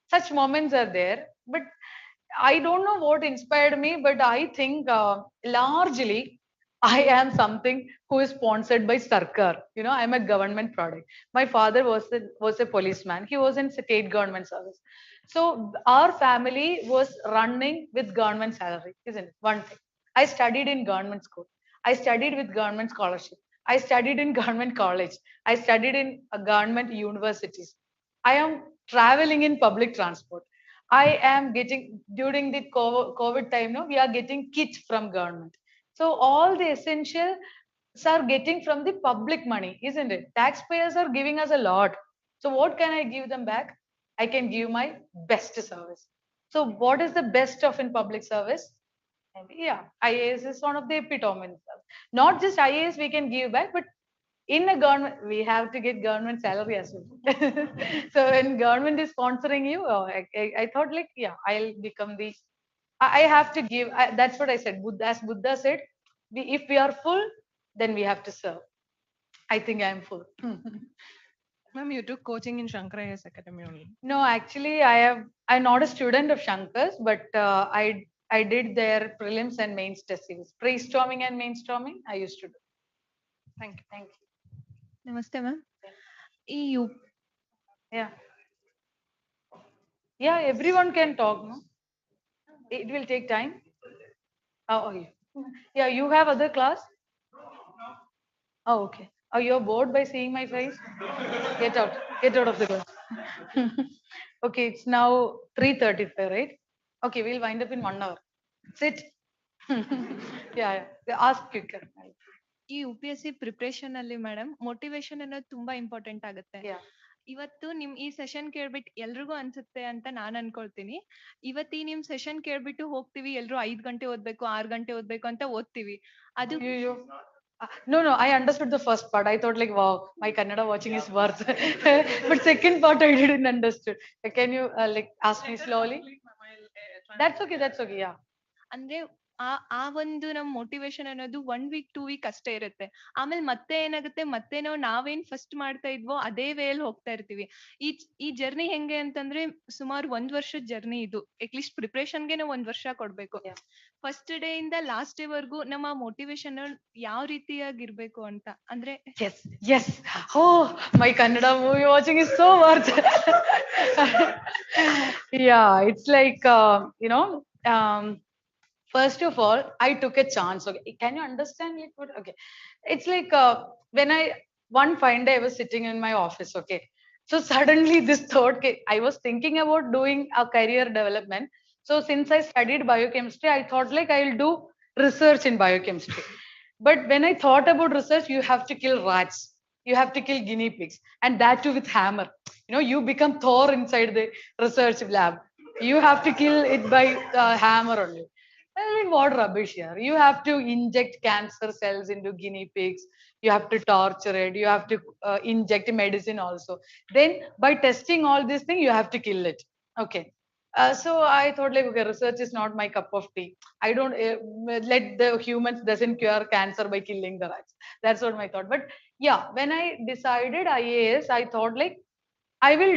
such moments are there. But I don't know what inspired me, but I think largely I am something who is sponsored by Sarkar. I'm a government product. My father was a policeman. He was in state government service. So our family was running with government salary, isn't it? One thing. I studied in government school. I studied with government scholarship. I studied in government college. I studied in government universities. I am traveling in public transport. I am getting during the COVID time. No, we are getting kits from government. So all the essentials are getting from the public money, isn't it? Taxpayers are giving us a lot. So what can I give them back? I can give my best service. So what is the best of in public service? And yeah, IAS is one of the epitome. Not just IAS we can give back, but in a government, we have to get government salary as well. So when government is sponsoring you, I thought like, yeah, I'll become the, I have to give, that's what I said. As Buddha said, if we are full, then we have to serve. I think I'm full. Ma'am, you took coaching in Shankar IAS Academy only. No, actually, I'm not a student of Shankar's, but I did their prelims and mains test series. Pre-storming and mainstorming, I used to do. Thank you. Thank you. Namaste, ma'am. EU. Yeah. Yeah, everyone can talk, no? It will take time. Oh, yeah. Yeah, you have other class? Oh, okay. Oh, you're bored by seeing my face? Get out. Get out of the class. Okay, it's now 3:35, right? Okay, we'll wind up in 1 hour. Sit. Yeah. Ask quicker. ಈ UPSC preparation ಅಲ್ಲಿ madam motivation ಅನ್ನೋದು ತುಂಬಾ important ಆಗುತ್ತೆ. Yeah. ಇವತ್ತು ನಿಮ್ ಈ session ಕೇಳ್ಬಿಟ್ಟು ಎಲ್ರಿಗೂ ಅನ್ಸುತ್ತೆ ಅಂತ ನಾನ್ ಅನ್ಕೊಳ್ತೀನಿ. ಇವತ್ತು ಈ ನಿಮ್ ಸೆಷನ್ ಕೇಳ್ಬಿಟ್ಟು ಹೋಗ್ತೀವಿ, ಎಲ್ರು 5 ಗಂಟೆ ಓದ್ಬೇಕು 6 ಗಂಟೆ ಓದ್ಬೇಕು ಅಂತ ಓದ್ತೀವಿ. ಅದು No, I understood the first part. I thought like, wow, my Kannada watching is worth. But second part I didn't understood. Can you like ask me slowly? That's okay. That's okay. Yeah. ಅಂದ್ರೆ ಆ ಒಂದು ನಮ್ motivation ಅನ್ನೋದು 1 weak 2 weak ಅಷ್ಟೇ ಇರುತ್ತೆ. ಆಮೇಲೆ ಮತ್ತೆ ಏನಾಗುತ್ತೆ, ಮತ್ತೆ ನಾವೇನ್ ಫಸ್ಟ್ ಮಾಡ್ತಾ ಇದ್ವೋ ಅದೇ ವೇಲ್ ಹೋಗ್ತಾ ಇರ್ತೀವಿ. ಈ ಜರ್ನಿ ಹೆಂಗೆ ಅಂತಂದ್ರೆ ಸುಮಾರು 1 ವರ್ಷದ ಜರ್ನಿ ಇದು. ಅಟ್ಲೀಸ್ಟ್ ಪ್ರಿಪರೇಷನ್ಗೆ ನಾವು 1 ವರ್ಷ ಕೊಡ್ಬೇಕು. ಫಸ್ಟ್ ಡೇ ಇಂದ ಲಾಸ್ಟ್ ಡೇ ವರ್ಗೂ ನಮ್ಮ ಮೋಟಿವೇಶನ್ ಯಾವ ರೀತಿಯಾಗಿರ್ಬೇಕು ಅಂತ ಅಂದ್ರೆ. Yes. Oh, my Kannada movie watching is so worth. Yeah, it's like first of all, I took a chance. Okay, can you understand? Like what? Okay, it's like when one fine day I was sitting in my office. Okay, so suddenly this thought came. I was thinking about doing a career development. So since I studied biochemistry, I thought like I will do research in biochemistry. But when I thought about research, you have to kill rats, you have to kill guinea pigs, and that too with hammer. You become Thor inside the research lab. You have to kill it by hammer only. I mean, what rubbish here. You have to inject cancer cells into guinea pigs. You have to torture it. You have to inject medicine also. Then by testing all these things, you have to kill it. Okay. So I thought like, okay, research is not my cup of tea. I don't let the humans doesn't cure cancer by killing the rats. That's what my thought. But yeah, when I decided IAS, I thought like, I will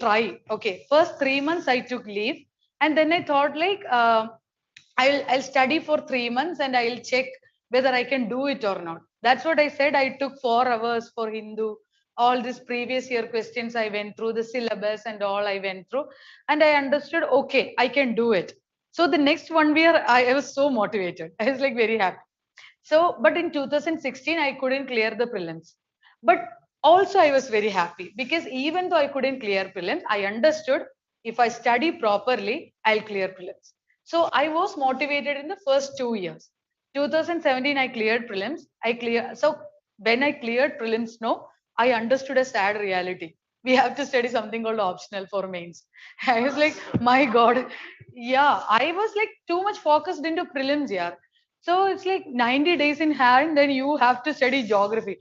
try. Okay, first 3 months I took leave, and then I thought like, I'll study for 3 months and I'll check whether I can do it or not. That's what I said. I took 4 hours for Hindu. All these previous year questions I went through, the syllabus and all I went through, and I understood. Okay, I can do it. So the next 1 year, I was so motivated. I was like very happy. So, but in 2016, I couldn't clear the prelims. But also, I was very happy because even though I couldn't clear prelims, I understood if I study properly, I'll clear prelims. So I was motivated in the first 2 years. 2017, I cleared prelims. So when I cleared prelims, no, I understood a sad reality. We have to study something called optional for mains. I was like, my God, yeah, I was like too much focused into prelims, yeah. So it's like 90 days in hand, then you have to study geography,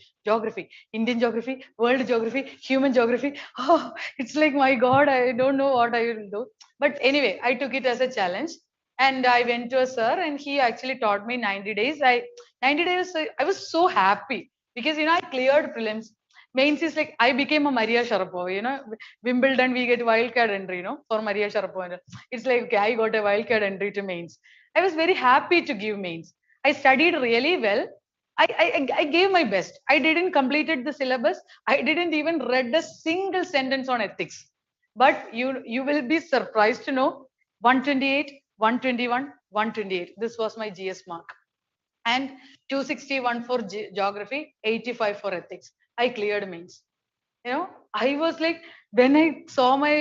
Indian geography, world geography, human geography. Oh, it's like, my God, I don't know what I will do. But anyway, I took it as a challenge and I went to a sir and he actually taught me 90 days. 90 days, I was so happy because, I cleared prelims. Mains is like, I became a Maria Sharapova, Wimbledon, we get wildcard entry, for Maria Sharapova. It's like, okay, I got a wildcard entry to mains. I was very happy to give mains. I studied really well. I gave my best. I didn't completed the syllabus. I didn't even read a single sentence on ethics. But you will be surprised to know 128, 121, 128. This was my GS mark. And 261 for geography, 85 for ethics. I cleared mains. I was like, when I saw my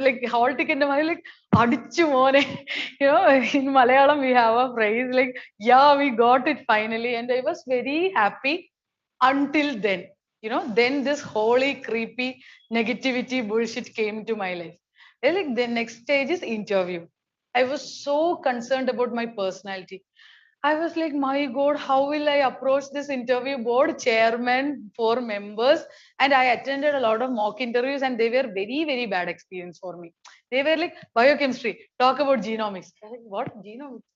like hall ticket, I was like, "Adichu more." In Malayalam we have a phrase like, "Yeah, we got it finally," and I was very happy until then. Then this holy creepy negativity bullshit came to my life. Like the next stage is interview. I was so concerned about my personality. I was like, my God, how will I approach this interview board? Chairman, 4 members, and I attended a lot of mock interviews, and they were very, very bad experience for me. They were like biochemistry, talk about genomics. I was like, what genomics?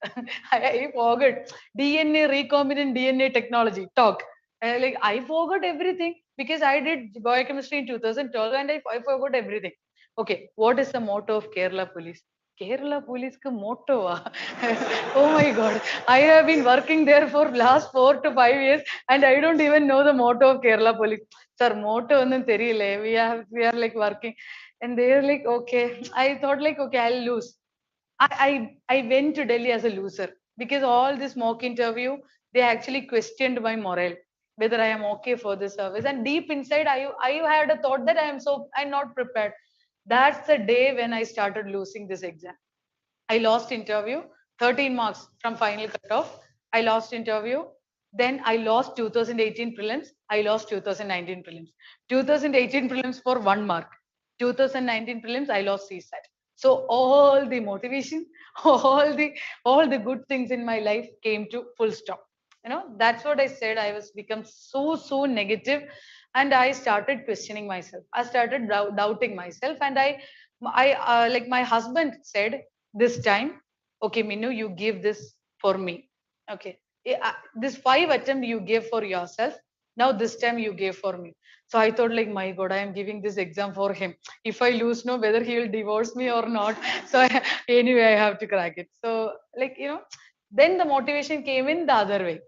I forgot DNA, recombinant DNA technology, talk. I forgot everything because I did biochemistry in 2012, and I forgot everything. Okay, what is the motto of Kerala Police? Kerala Police ka motto. Oh my God. I have been working there for last 4 to 5 years and I don't even know the motto of Kerala Police. Sir, motto onnu theriyale. We are like working. And they are like, okay. I thought like, okay, I'll lose. I went to Delhi as a loser because all this mock interview, they actually questioned my morale, whether I am okay for this service. And deep inside, I had a thought that I'm not prepared. That's the day when I started losing this exam. I lost interview, 13 marks from final cutoff. I lost interview. Then I lost 2018 prelims. I lost 2019 prelims. 2018 prelims for 1 mark. 2019 prelims, I lost CSAT. So all the motivation, all the all the good things in my life came to full stop. That's what I said. I was become so negative, and I started questioning myself. I started doubting myself, and I like my husband said this time, okay, Minnu, you give this for me. Okay, this 5 attempt you gave for yourself. Now this time you gave for me. So I thought like, my God, I am giving this exam for him. If I lose, no, whether he will divorce me or not. So anyway, I have to crack it. So like, then the motivation came in the other way.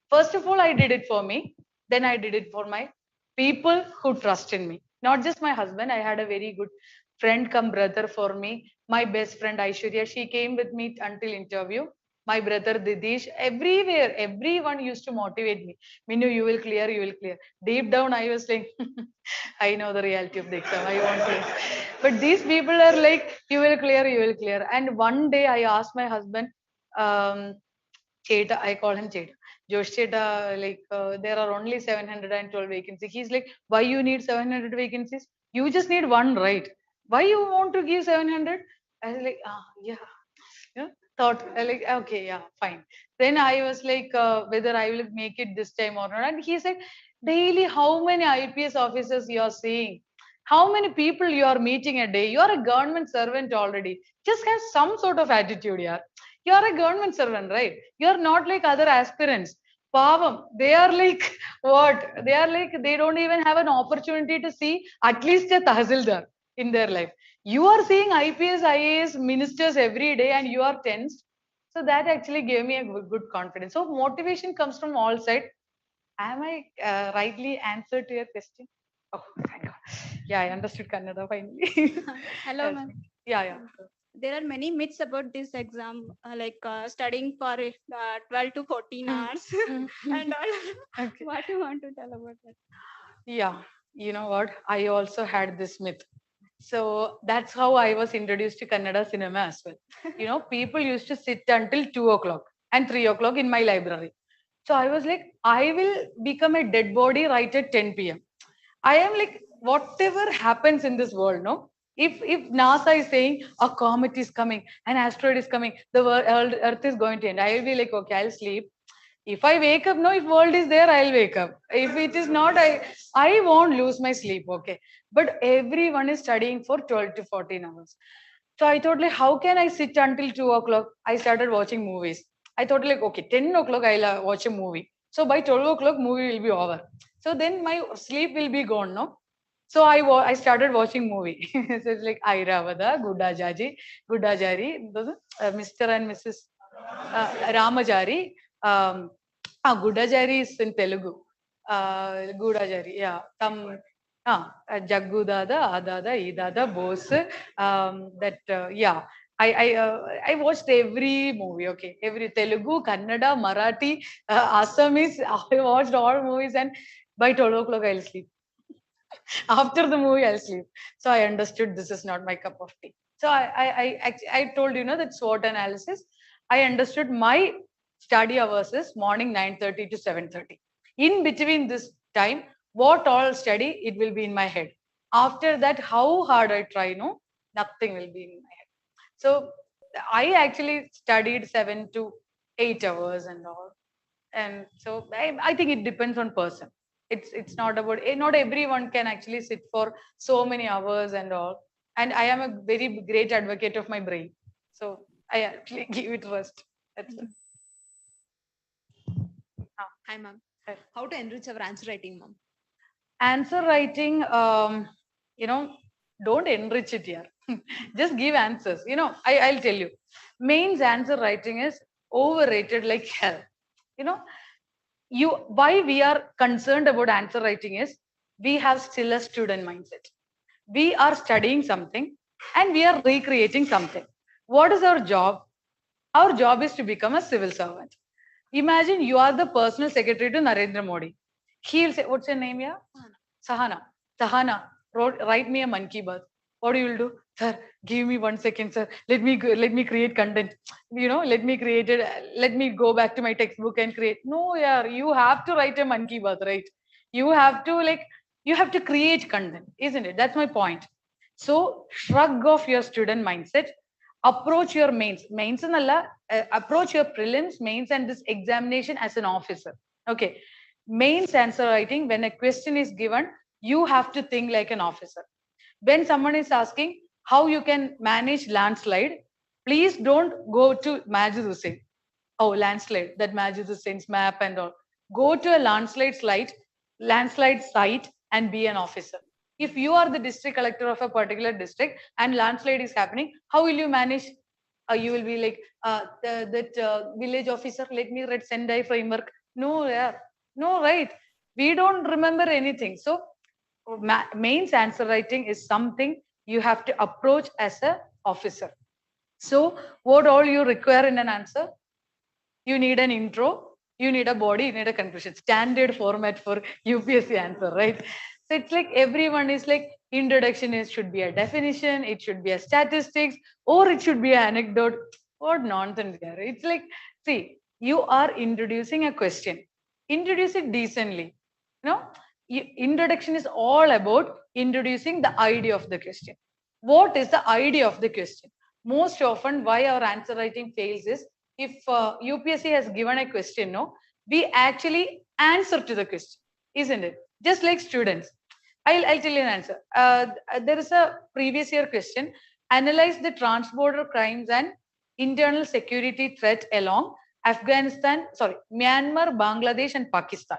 First of all, I did it for me. Then I did it for my people who trust in me. Not just my husband. I had a very good friend come brother for me. My best friend Aishwarya, she came with me until interview. My brother Didish, everywhere, everyone used to motivate me. Minnu, you will clear, you will clear. Deep down, I was like, I know the reality of the exam. I won't clear. But these people are like, you will clear, you will clear. And one day I asked my husband, um, Cheta, I call him Cheta. Josh Cheta, like there are only 712 vacancies. He's like, why you need 700 vacancies? You just need one, right? Why you want to give 700? I was like, yeah. Yeah, thought like, okay, yeah, fine. Then I was like, whether I will make it this time or not. And he said, daily, how many IPS officers you are seeing? How many people you are meeting a day? You are a government servant already. Just have some sort of attitude, yeah. You are a government servant, right? You are not like other aspirants. Pavam, they are like what? They are like they don't even have an opportunity to see at least a tahsildar in their life. You are seeing IPS, IAS ministers every day and you are tensed. So that actually gave me a good confidence. So motivation comes from all sides. Am I rightly answered to your question? Oh, thank God. Yeah, I understood Kannada finally. Hello, Yes. ma'am. Yeah, yeah. There are many myths about this exam, like studying for 12 to 14 hours and all. Okay. What you want to tell about that? Yeah, you know what? I also had this myth. So that's how I was introduced to Kannada cinema as well. People used to sit until 2 o'clock and 3 o'clock in my library. So I was like, I will become a dead body right at 10 p.m. I am like, whatever happens in this world, no? If NASA is saying a comet is coming, an asteroid is coming, the world, Earth is going to end, I will be like, okay, I'll sleep. If I wake up, no, if world is there, I'll wake up. If it is not, I won't lose my sleep. Okay. But everyone is studying for 12 to 14 hours. So I thought like, how can I sit until 2 o'clock? I started watching movies. I thought like, okay, 10 o'clock I'll watch a movie. So by 12 o'clock movie will be over. So then my sleep will be gone, no? So I started watching movie. So it's like Airavada, Gudajari, Mr. and Mrs. Ramajari. Gudajari is in Telugu. Gudajari, yeah. Jaggu Dada, Adada, Idada, Bose. Yeah. I watched every movie, okay. Every Telugu, Kannada, Marathi, Assamese. I watched all movies, and by 12 o'clock I'll sleep. After the movie, I'll sleep. So I understood this is not my cup of tea. So I told that SWOT analysis. I understood my study hours is morning 9:30 to 7:30. In between this time, what all study, it will be in my head. After that, how hard I try, no, nothing will be in my head. So I actually studied 7 to 8 hours and all. And so I think it depends on person. It's not about, not everyone can actually sit for so many hours and all. And I am a very great advocate of my brain. So I actually give it rest. That's it. Hi, ma'am. Hi. How to enrich our answer writing, ma'am? Answer writing, don't enrich it here. Just give answers. I'll tell you. Mains answer writing is overrated like hell. Why we are concerned about answer writing is we have still a student mindset. We are studying something and we are recreating something. What is our job? Our job is to become a civil servant. Imagine you are the personal secretary to Narendra Modi. He'll say, what's your name? Yeah? Sahana. Sahana, write me a monkey bath. What you will do? Sir, give me 1 second, sir. Let me create content. Let me create it. Let me go back to my textbook and create. No, yeah, you have to write a man ki baat, right? You have to you have to create content, isn't it? That's my point. So shrug off your student mindset. Approach your mains and approach your prelims, mains, and this examination as an officer. Okay, mains answer writing. When a question is given, you have to think like an officer. When someone is asking how you can manage landslide, please don't go to Majid Hussain. Oh, landslide, that Majid Hussein's map and all. Go to a landslide site and be an officer. If you are the district collector of a particular district and landslide is happening, how will you manage? You will be like that village officer. Let me read Sendai framework. No, yeah, no, right. We don't remember anything. So mains answer writing is something you have to approach as a officer. So what all you require in an answer? You need an intro, you need a body, you need a conclusion. Standard format for UPSC answer, right? So it's like everyone is like introduction should be a definition, it should be a statistics, or it should be an anecdote. What nonsense here. It's like, see, you are introducing a question. Introduce it decently. Introduction is all about introducing the idea of the question. What is the idea of the question? Most often, why our answer writing fails is if UPSC has given a question, no, we actually answer to the question, isn't it? Just like students. I'll tell you an answer. There is a previous year question. Analyze the transborder crimes and internal security threat along Myanmar, Bangladesh, and Pakistan.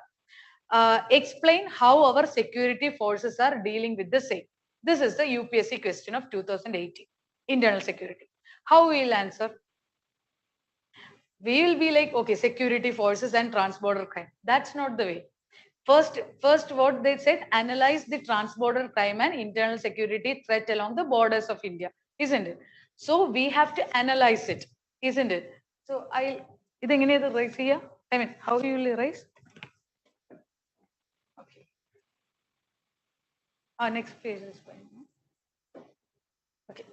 Explain how our security forces are dealing with the same. This is the UPSC question of 2018, internal security. How we will answer? We will be like, okay, security forces and transborder crime. That's not the way. First, what they said, analyze the transborder crime and internal security threat along the borders of India, isn't it? So we have to analyze it, isn't it? So ഇത് എങ്ങനെയാ raise here? I mean, how you will raise? Okay. Next page is fine. Okay.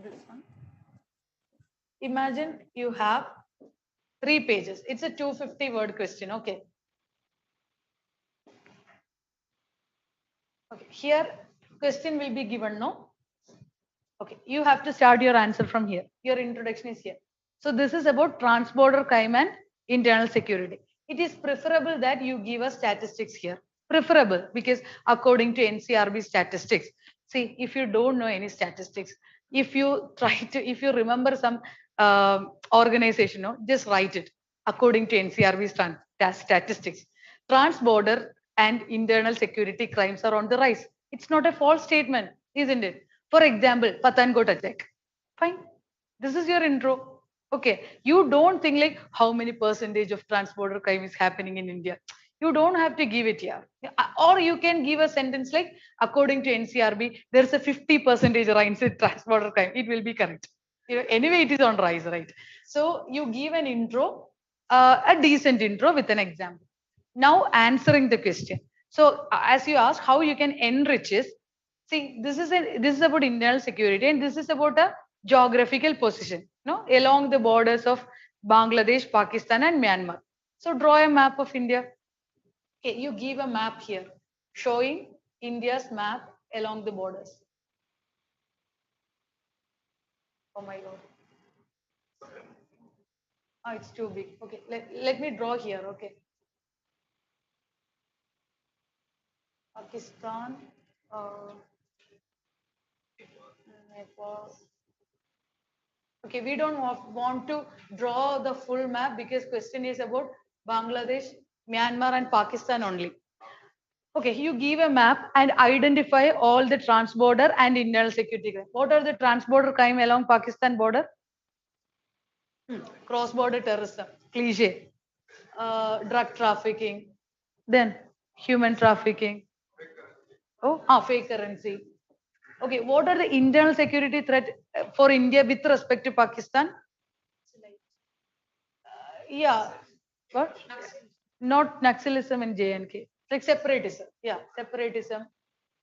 This one. Imagine you have 3 pages. It's a 250 word question. Okay. Okay. Here, question will be given, no? Okay. You have to start your answer from here. Your introduction is here. So this is about transborder crime and internal security. It is preferable that you give us statistics here. Preferable because according to NCRB statistics, see, if you don't know any statistics, if you remember some organization, no, just write it according to NCRB statistics. Transborder and internal security crimes are on the rise. It's not a false statement, isn't it? For example, Pathankot attack. Fine. This is your intro. Okay. You don't think like how many percentage of transborder crime is happening in India. You don't have to give it here. Or you can give a sentence like, according to NCRB, there's a 50% rise in transborder crime. It will be correct. Anyway, it is on rise, right? So you give an intro, a decent intro with an example. Now answering the question. So as you ask, how you can enrich is, see, this is about internal security, and this is about a geographical position, no, along the borders of Bangladesh, Pakistan, and Myanmar. So draw a map of India. Okay, you give a map here showing India's map along the borders. Oh my God. Oh, it's too big. Okay, let me draw here. Okay. Pakistan, Nepal. Okay, we don't want to draw the full map because question is about Bangladesh, Myanmar, and Pakistan only. Okay, you give a map and identify all the transborder and internal security crime. What are the transborder crime along Pakistan border? Cross-border terrorism, cliche, drug trafficking, then human trafficking. Oh, fake currency. Okay, what are the internal security threat for India with respect to Pakistan? Yeah, what? Not Naxalism in JNK, like separatism. Yeah, separatism.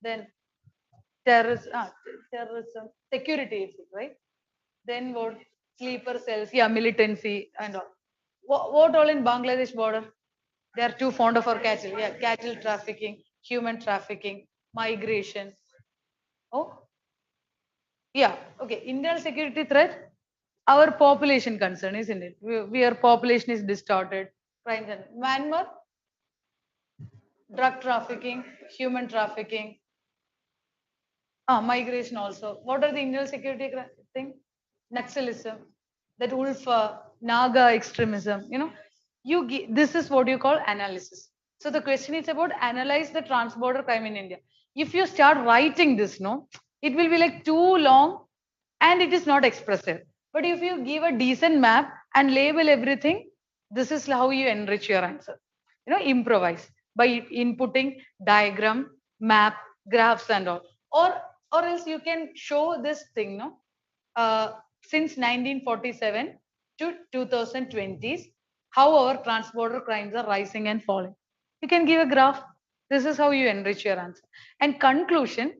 Then terrorism, security is it, right? Then what? Sleeper cells, yeah, militancy and all. What all in Bangladesh border? They are too fond of our cattle. Yeah, cattle trafficking, human trafficking, migration. Oh, yeah. Okay. Internal security threat. Our population concern, isn't it? Our population is distorted. Crimes and Myanmar, drug trafficking, human trafficking, migration also. What are the internal security thing? Naxalism, that wolf, Naga extremism. This is what you call analysis. So the question is about analyze the transborder crime in India. If you start writing this, no, it will be like too long and it is not expressive. But if you give a decent map and label everything, this is how you enrich your answer. Improvise by inputting diagram, map, graphs, and all. Or or else you can show this thing, no? Since 1947 to 2020s, how our transborder crimes are rising and falling. You can give a graph. This is how you enrich your answer. And conclusion,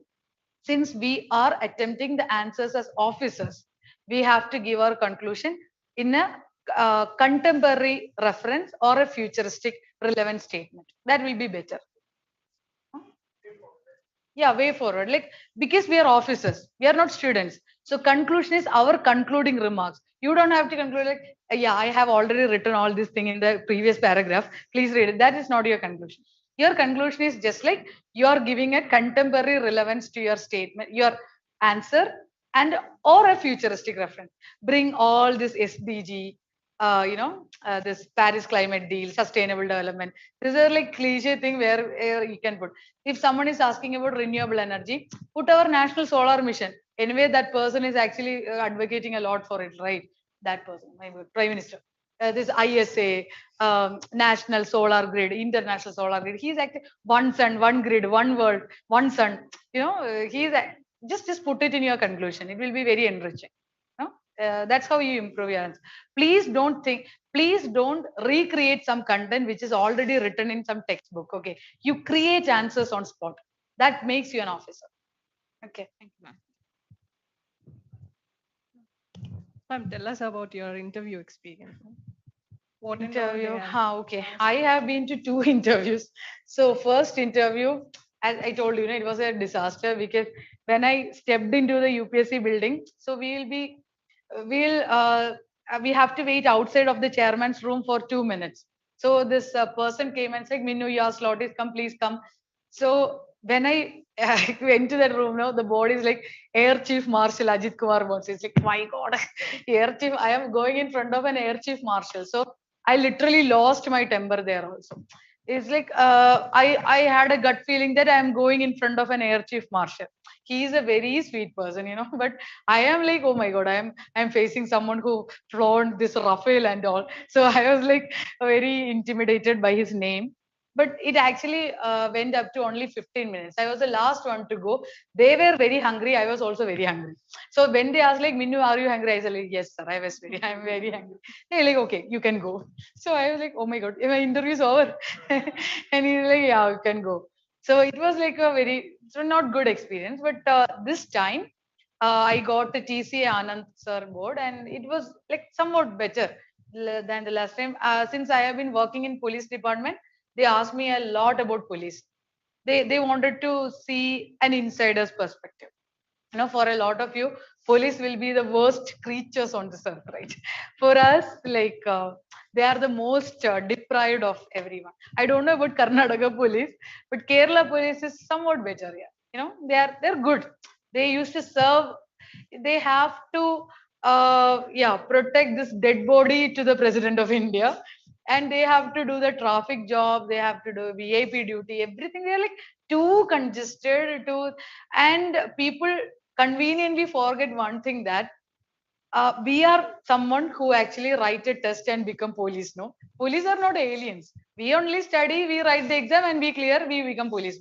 since we are attempting the answers as officers, we have to give our conclusion in a contemporary reference or a futuristic relevant statement. That will be better. Yeah, way forward. Like, because we are officers, we are not students. So conclusion is our concluding remarks. You don't have to conclude like, yeah, I have already written all this thing in the previous paragraph. Please read it. That is not your conclusion. Your conclusion is just like you are giving a contemporary relevance to your statement, your answer, and or a futuristic reference. Bring all this SDG, this Paris climate deal, sustainable development. These are like cliche thing where you can put. If someone is asking about renewable energy, put our national solar mission. Anyway, that person is actually advocating a lot for it, right? That person, my prime minister. This ISA, national solar grid, international solar grid. He's actually one sun, one grid, one world, one sun. He's just put it in your conclusion. It will be very enriching. That's how you improve your answer. Please don't recreate some content which is already written in some textbook. Okay, you create answers on spot. That makes you an officer. Okay, thank you, ma'am. Ma'am, tell us about your interview experience. What interview? Okay, I have been to 2 interviews. So first interview, as I told you, it was a disaster because when I stepped into the UPSC building, so we have to wait outside of the chairman's room for 2 minutes. So this person came and said, Minnu, your slot is come, please come. So when I went to that room, now the board is like Air Chief Marshal Ajit Kumar Bose. It's like, my God, Air Chief, I am going in front of an Air Chief Marshal. So I literally lost my temper there also. It's like I had a gut feeling that I am going in front of an Air Chief Marshal. He is a very sweet person, but I am like, oh my God, I'm facing someone who flaunt this Rafale and all. So I was like very intimidated by his name. But it actually went up to only 15 minutes. I was the last one to go. They were very hungry. I was also very hungry. So when they asked like, Minnu, are you hungry? I said like, yes, sir. I'm very hungry. They're like, okay, you can go. So I was like, oh my God, my interview is over. And he's like, yeah, you can go. So it was like not good experience. But this time, I got the TCA Anand sir board, and it was like somewhat better than the last time. Since I have been working in police department, they asked me a lot about police. They wanted to see an insider's perspective. For a lot of you, police will be the worst creatures on this earth, right? For us, like they are the most deprived of everyone. I don't know about Karnataka police, but Kerala police is somewhat better. Yeah, they're good. They used to serve. They have to protect this dead body to the president of India, and they have to do the traffic job. They have to do VIP duty. Everything. They're like too congested. And people conveniently forget one thing, that we are someone who actually write a test and become police. No, police are not aliens. We only study, we write the exam, and we clear, we become police.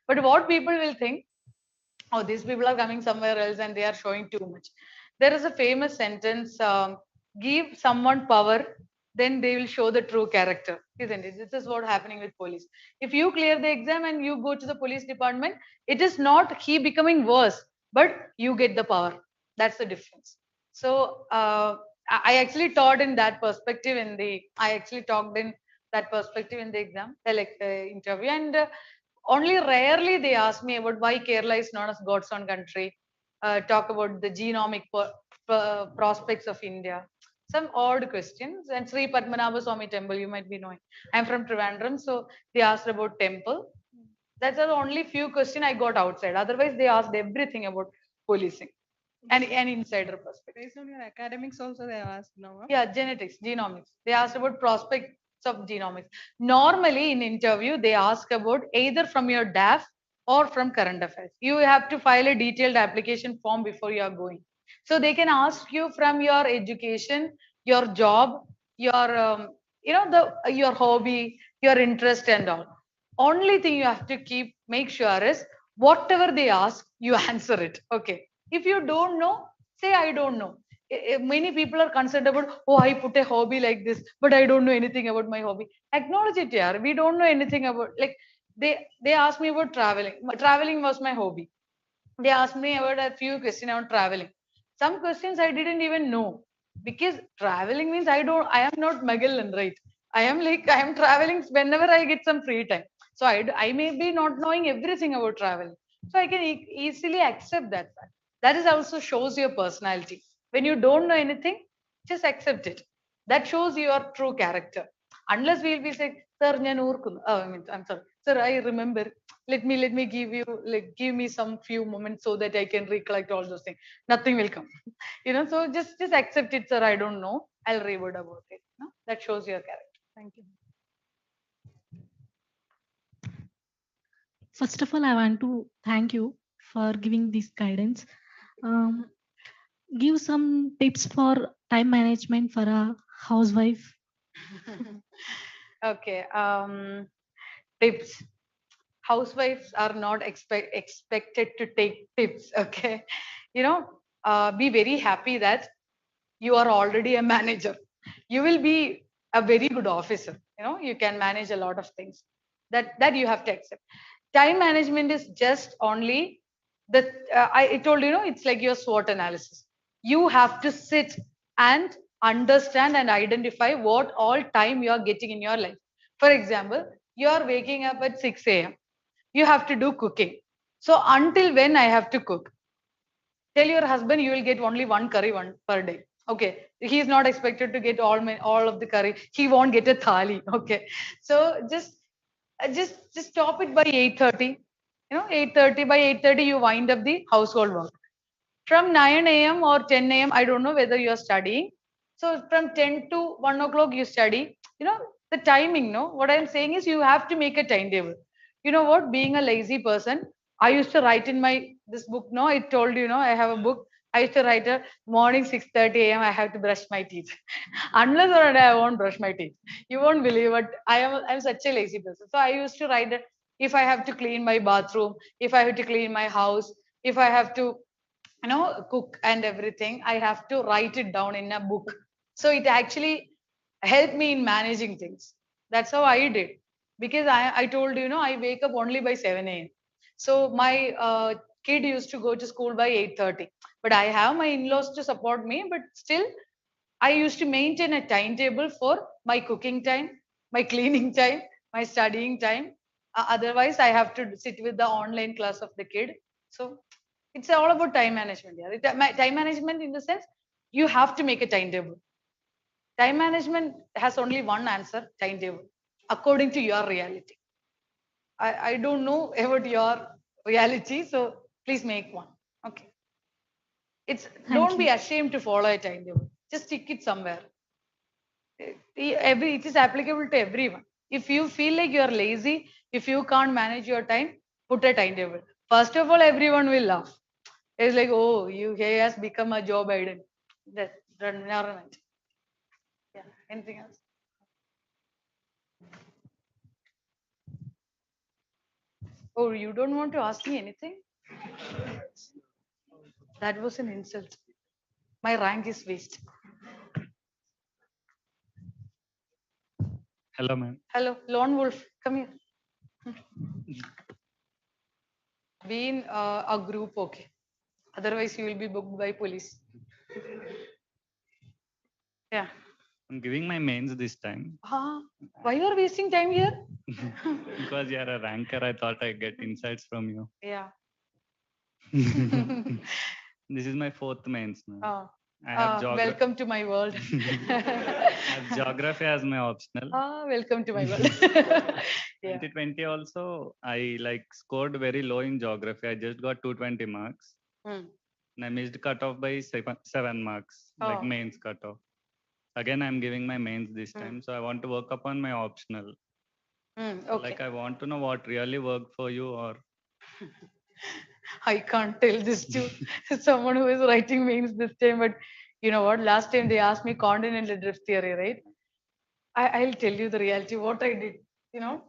But what people will think, oh, these people are coming somewhere else and they are showing too much. There is a famous sentence, give someone power then they will show the true character, isn't it? This is what happening with police. If you clear the exam and you go to the police department, it is not he becoming worse, but you get the power. That's the difference. So I actually taught in that perspective in the. I actually talked in that perspective in the exam, like interview, and only rarely they ask me about why Kerala is known as God's own country. Talk about the genomic prospects of India, some odd questions. And Sri Padmanabha Swami temple, you might be knowing. I'm from Trivandrum, so they asked about temple. That's the only few question I got outside. Otherwise, they asked everything about policing and an insider perspective. Based on your academics also they have asked now. Huh? Yeah, genetics, genomics. They asked about prospects of genomics. Normally in interview, they ask about either from your DAF or from current affairs. You have to file a detailed application form before you are going. So they can ask you from your education, your job, your your hobby, your interest and all. Only thing you have to keep make sure is whatever they ask, you answer it. Okay. If you don't know, say I don't know. Many people are concerned about, oh, I put a hobby like this, but I don't know anything about my hobby. Acknowledge it, yeah. We don't know anything about, like, they asked me about traveling. Traveling was my hobby. They asked me about a few questions on traveling. Some questions I didn't even know, because traveling means I am not Magellan, right? I am traveling whenever I get some free time. So I may be not knowing everything about traveling. So I can easily accept that fact. That is also shows your personality. When you don't know anything, just accept it. That shows your true character. Unless we'll be saying, sir, I'm sorry, sir, I remember. Let me give me some few moments so that I can recollect all those things. Nothing will come. So just accept it, sir. I don't know. I'll reword about it. No? That shows your character. Thank you. First of all, I want to thank you for giving this guidance. Um, give some tips for time management for a housewife. Okay. Tips. Housewives are not expected to take tips. Okay. Be very happy that you are already a manager. You will be a very good officer. You can manage a lot of things. That you have to accept. Time management is just only the. I told it's like your SWOT analysis. You have to sit and understand and identify what all time you are getting in your life. For example, you are waking up at 6 a.m. You have to do cooking. So until when I have to cook? Tell your husband you will get only one curry one per day. Okay, he is not expected to get all of the curry. He won't get a thali. Okay, so just stop it by 8:30. 8:30. By 8:30 you wind up the household work. From 9 a.m. or 10 a.m. I don't know whether you are studying. So from 10 to 1 o'clock you study. The timing. No, what I'm saying is you have to make a timetable. You know what, being a lazy person, I used to write in my this book. No, I told I have a book. I used to write a morning 6:30 a.m. I have to brush my teeth. Unless or until I won't brush my teeth. You won't believe it. I'm such a lazy person. So I used to write that if I have to clean my bathroom, if I have to clean my house, if I have to cook and everything, I have to write it down in a book. So it actually helped me in managing things. That's how I did. Because I told I wake up only by 7 a.m. So my kid used to go to school by 8:30. But I have my in-laws to support me, but still I used to maintain a timetable for my cooking time, my cleaning time, my studying time. Otherwise I have to sit with the online class of the kid. So it's all about time management. Yeah. Time management in the sense you have to make a timetable. Time management has only one answer: timetable, according to your reality. I don't know about your reality, so please make one. Okay. Thank Don't be you. ashamed to follow a timetable. Just stick it somewhere. It is applicable to everyone. If you feel like you are lazy, if you can't manage your time, put a timetable. First of all, everyone will laugh. It's like, oh, he has become a job idol. That never mind. Yeah. Anything else? Oh, you don't want to ask me anything? That was an insult. My rank is waste. Hello, ma'am. Hello, lone wolf, come here. Be in a group, okay. Otherwise, you will be booked by police. Yeah. I'm giving my mains this time. Why you are wasting time here? Because you are a ranker, I thought I'd get insights from you. Yeah. This is my 4th mains now. I have welcome to my world. I have geography as my optional. Welcome to my world. 2020 also, I like scored very low in geography. I just got 220 marks. And I missed cutoff by 7 marks, like mains cutoff. Again, I'm giving my mains this time. So I want to work upon my optional. Okay. Like I want to know what really worked for you, or I can't tell this to someone who is writing mains this time, but you know what? Last time they asked me continental drift theory, right? I'll tell you the reality. What I did, you know,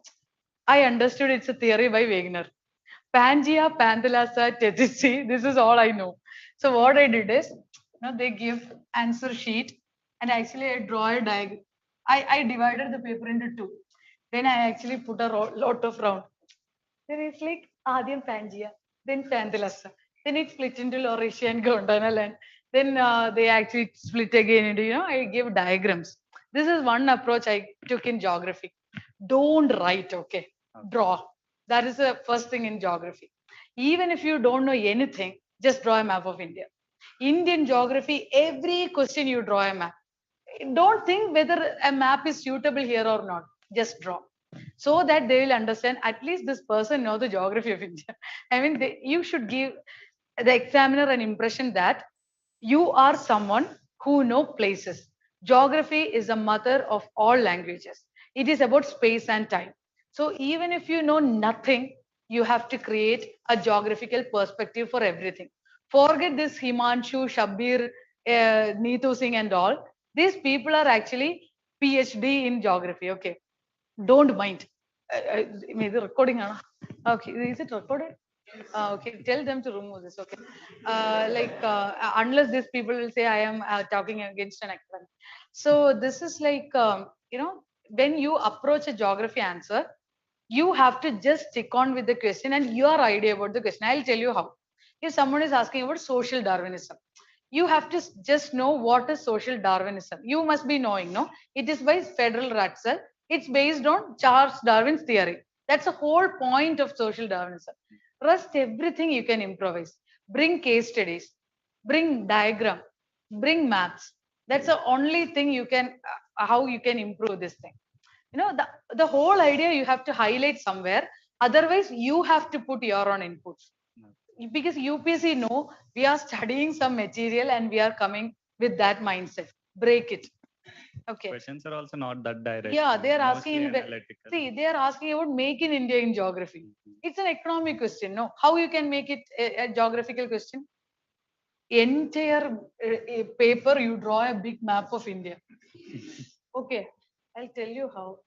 I understood it's a theory by Wegener. Pangea, Panthalassa, Tethys. This is all I know. So what I did is, they give answer sheet, and actually I draw a diagram. I divided the paper into 2. Then I actually put a lot of round. Then it's like Adyam Pangea, then Panthalassa. Then it split into Laurasia and Gondwana land. Then they actually split again into, I give diagrams. This is one approach I took in geography. Don't write, okay? Draw. That is the first thing in geography. Even if you don't know anything, just draw a map of India. Indian geography, every question you draw a map. Don't think whether a map is suitable here or not. Just draw, so that they will understand at least this person know the geography of India. I mean, you should give the examiner an impression that you are someone who know places. Geography is the mother of all languages. It is about space and time. So even if you know nothing, you have to create a geographical perspective for everything. Forget this Himanshu, Shabir, Neetu Singh and all. These people are actually PhD in geography. Okay, don't mind. Maybe recording. Okay, is it recorded? Okay, tell them to remove this. Okay, unless these people will say I am talking against an academic. So this is like when you approach a geography answer, you have to just stick on with the question and your idea about the question. I'll tell you how. If someone is asking about social Darwinism, you have to just know what is social Darwinism. You must be knowing, no? It is by Federal Russell. It's based on Charles Darwin's theory. That's the whole point of social Darwinism. Rest everything you can improvise. Bring case studies, bring diagram, bring maths. That's the only thing you can, how you can improve this thing. The whole idea you have to highlight somewhere. Otherwise, you have to put your own inputs. Because UPSC know we are studying some material and we are coming with that mindset. Break it. Okay. Questions are also not that direct. Yeah, they are asking. Analytical. See, they are asking about make in India in geography. It's an economic question. No, how you can make it a geographical question? Entire paper you draw a big map of India. Okay, I'll tell you how.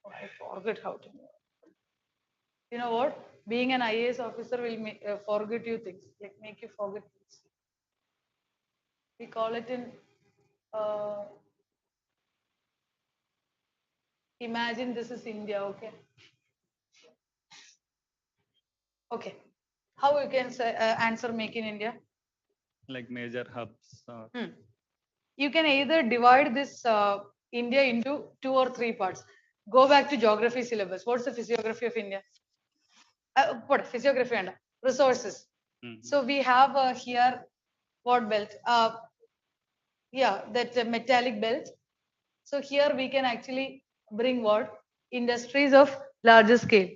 Oh, I forget how to. You know what? Being an IAS officer will forget you things, like make you forget things. We call it in. Imagine this is India, okay? Okay. How you can say, answer make in India? Like major hubs. You can either divide this India into 2 or 3 parts. Go back to geography syllabus. What's the physiography of India? What physiography and resources. So we have here what belt? Yeah, that metallic belt. So here we can actually bring what? Industries of larger scale.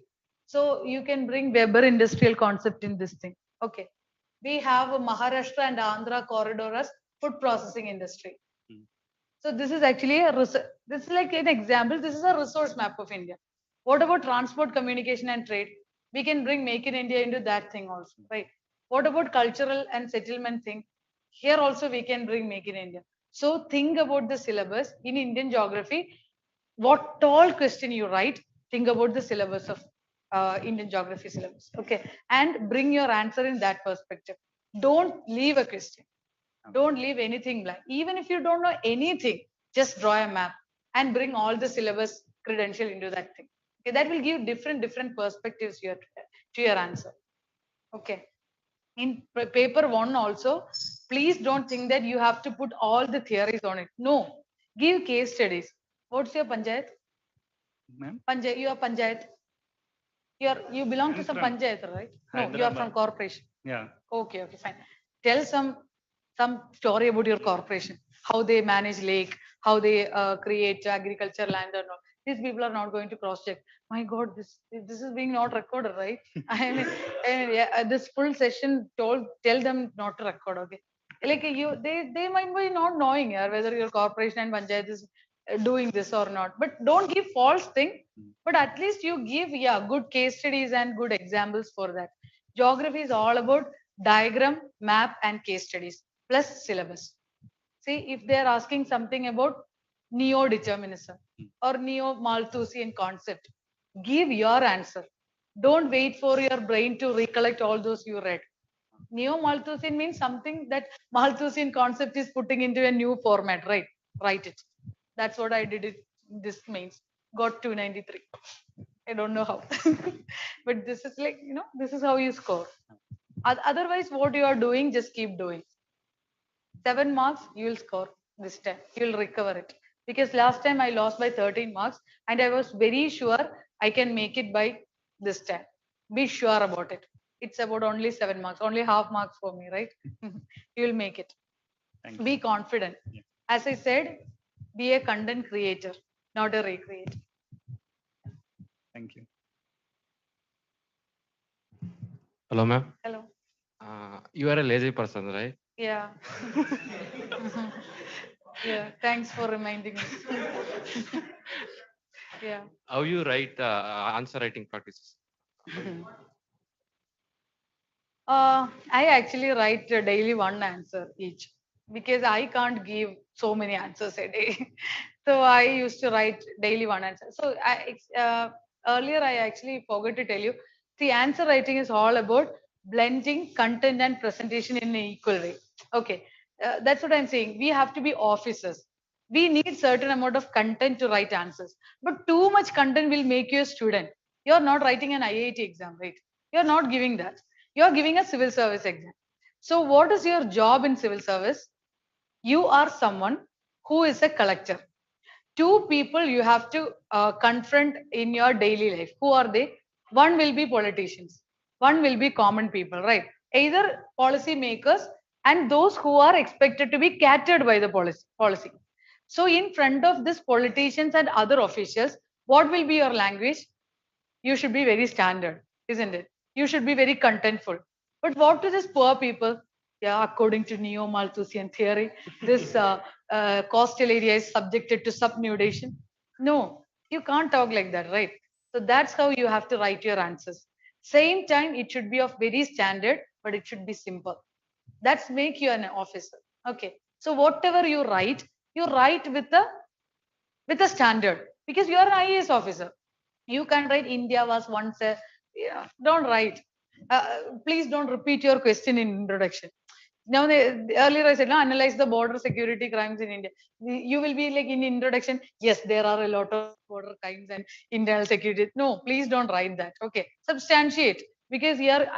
So you can bring Weber industrial concept in this thing. Okay. We have a Maharashtra and Andhra corridor as food processing industry. So this is actually this is like an example. This is a resource map of India. What about transport, communication, and trade? We can bring Make in India into that thing also, right? What about cultural and settlement thing? Here also we can bring Make in India. So think about the syllabus in Indian geography. What all question you write, think about the syllabus of Indian geography syllabus. Okay, and bring your answer in that perspective. Don't leave a question. Don't leave anything blank. Even if you don't know anything, just draw a map and bring all the syllabus credential into that thing. Okay, that will give different perspectives to your answer. Okay. In paper 1 also, please don't think that you have to put all the theories on it. No, give case studies. What's your panchayat? Ma'am? Panchayat, you are panchayat. You belong to some panchayat, right? No, you are from corporation. Yeah. Okay, fine. Tell some story about your corporation, how they manage lake, how they create agriculture land or not. These people are not going to cross check. My God, this is being not recorded, right? I mean, yeah, this full session tell them not to record. Okay, like they might be not knowing whether your corporation and panchayat is doing this or not. But don't give false thing. But at least you give good case studies and good examples for that. Geography is all about diagram, map, and case studies plus syllabus. See, if they are asking something about neo-determinism or neo-Malthusian concept, give your answer. Don't wait for your brain to recollect all those you read. Neo-Malthusian means something that Malthusian concept is putting into a new format, right? Write it. That's what I did. This means got 293. I don't know how, but this is like, this is how you score. Otherwise, what you are doing, just keep doing. 7 marks, you will score this time. You will recover it. Because last time I lost by 13 marks and I was very sure I can make it by this time. Be sure about it. It's about only 7 marks, only half marks for me, right? You will make it. Be confident. Yeah. As I said, be a content creator, not a recreator. Thank you. Hello, ma'am. Hello. You are a lazy person, right? Yeah. Yeah. Thanks for reminding me. Yeah. How you write answer writing practices? I actually write daily one answer each because I can't give so many answers a day. So I used to write daily one answer. So earlier I actually forgot to tell you, the answer writing is all about blending content and presentation in an equal way. Okay, that's what I'm saying. We have to be officers. We need certain amount of content to write answers, but too much content will make you a student. You're not writing an IIT exam, right? You're not giving that. You're giving a civil service exam. So what is your job in civil service? You are someone who is a collector. Two people you have to confront in your daily life. Who are they? One will be politicians. One will be common people, right? Either policy makers and those who are expected to be catered by the policy. So in front of these politicians and other officials, what will be your language? You should be very standard, isn't it? You should be very contentful. But what to these poor people? Yeah, according to neo-Malthusian theory, this coastal area is subjected to subnudation. No, you can't talk like that, right? So that's how you have to write your answers. Same time, it should be of very standard, but it should be simple. That's make you an officer. Okay. So whatever you write with a standard because you are an IAS officer. You can write India was once a, don't write. Please don't repeat your question in introduction. Now, earlier I said, no, analyze the border security crimes in India. You will be like in introduction, yes, there are a lot of border crimes and internal security. No, please don't write that. Okay, substantiate because here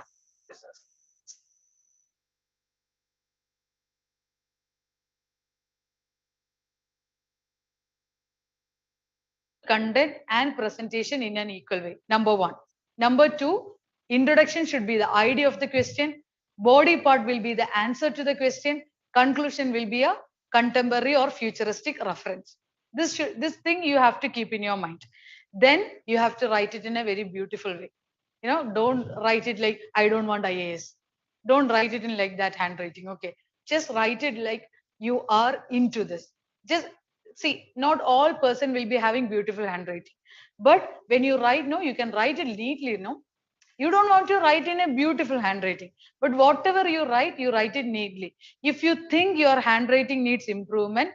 content and presentation in an equal way. Number one. Number two, introduction should be the idea of the question. Body part will be the answer to the question. Conclusion will be a contemporary or futuristic reference. This thing you have to keep in your mind. Then you have to write it in a very beautiful way. Don't write it like I don't want IAS. Don't write it in like that handwriting. Okay, just write it like you are into this. Just see, not all person will be having beautiful handwriting, but when you write, no, you can write it neatly. No, you don't want to write in a beautiful handwriting, but whatever you write it neatly. If you think your handwriting needs improvement,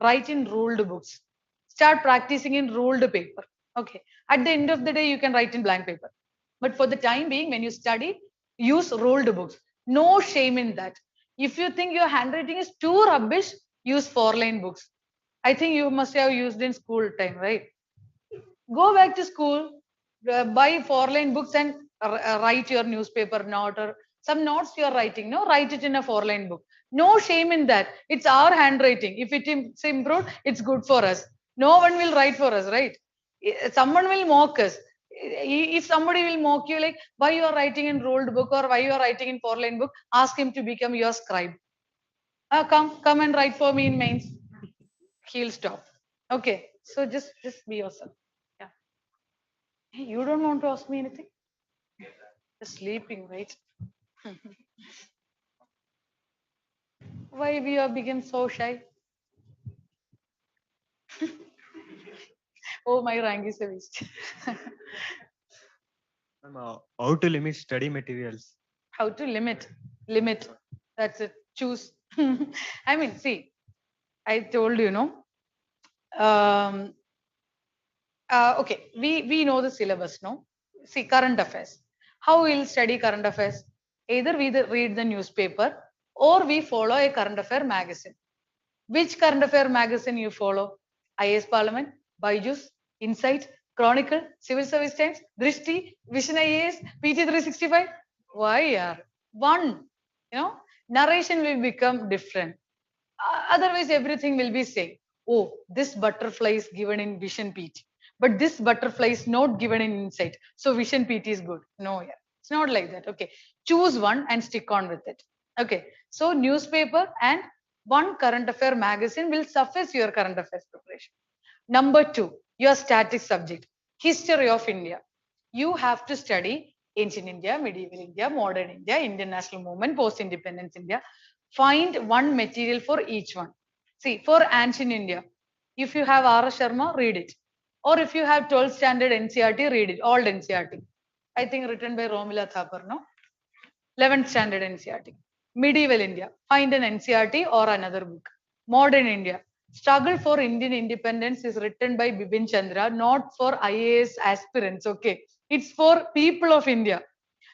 write in ruled books. Start practicing in ruled paper. Okay, at the end of the day you can write in blank paper, but for the time being when you study, use ruled books. No shame in that. If you think your handwriting is too rubbish, use 4-line books. I think you must have used in school time, right? Go back to school, buy 4-line books and write your newspaper note or some notes you are writing. No, write it in a 4-line book. No shame in that. It's our handwriting. If it's improved, it's good for us. No one will write for us, right? Someone will mock us. If somebody will mock you, like why you are writing in ruled book or why you are writing in 4-line book, ask him to become your scribe. Come and write for me in mains. He'll stop. Okay, so just be yourself. Yeah. Hey, you don't want to ask me anything? Just sleeping, right? Why we have become so shy? Oh, my rank is a waste. How to limit study materials? How to limit? Limit. That's it. Choose. I mean, see, I told you, no. Okay, we know the syllabus, no. See, current affairs. How we'll study current affairs? Either we read the newspaper or we follow a current affair magazine. Which current affair magazine you follow? IAS Parliament, Byju's, Insight, Chronicle, Civil Service Times, Drishti, Vision IAS, PT 365. Why, yeah? One, narration will become different. Otherwise, everything will be same. Oh, this butterfly is given in Vision PT, but this butterfly is not given in Insight. So Vision PT is good. No, yeah, it's not like that. Okay, choose one and stick on with it. Okay, so newspaper and one current affair magazine will suffice your current affairs preparation. Number two, your static subject, history of India. You have to study ancient India, medieval India, modern India, Indian national movement, post-independence India. Find one material for each one. See, for ancient India, if you have R. Sharma, read it. Or if you have 12th standard NCRT, read it, old NCRT. I think written by Romila Thapar, no? 11th standard NCRT. Medieval India, find an NCRT or another book. Modern India, Struggle for Indian Independence is written by Bipin Chandra, not for IAS aspirants, okay? It's for people of India.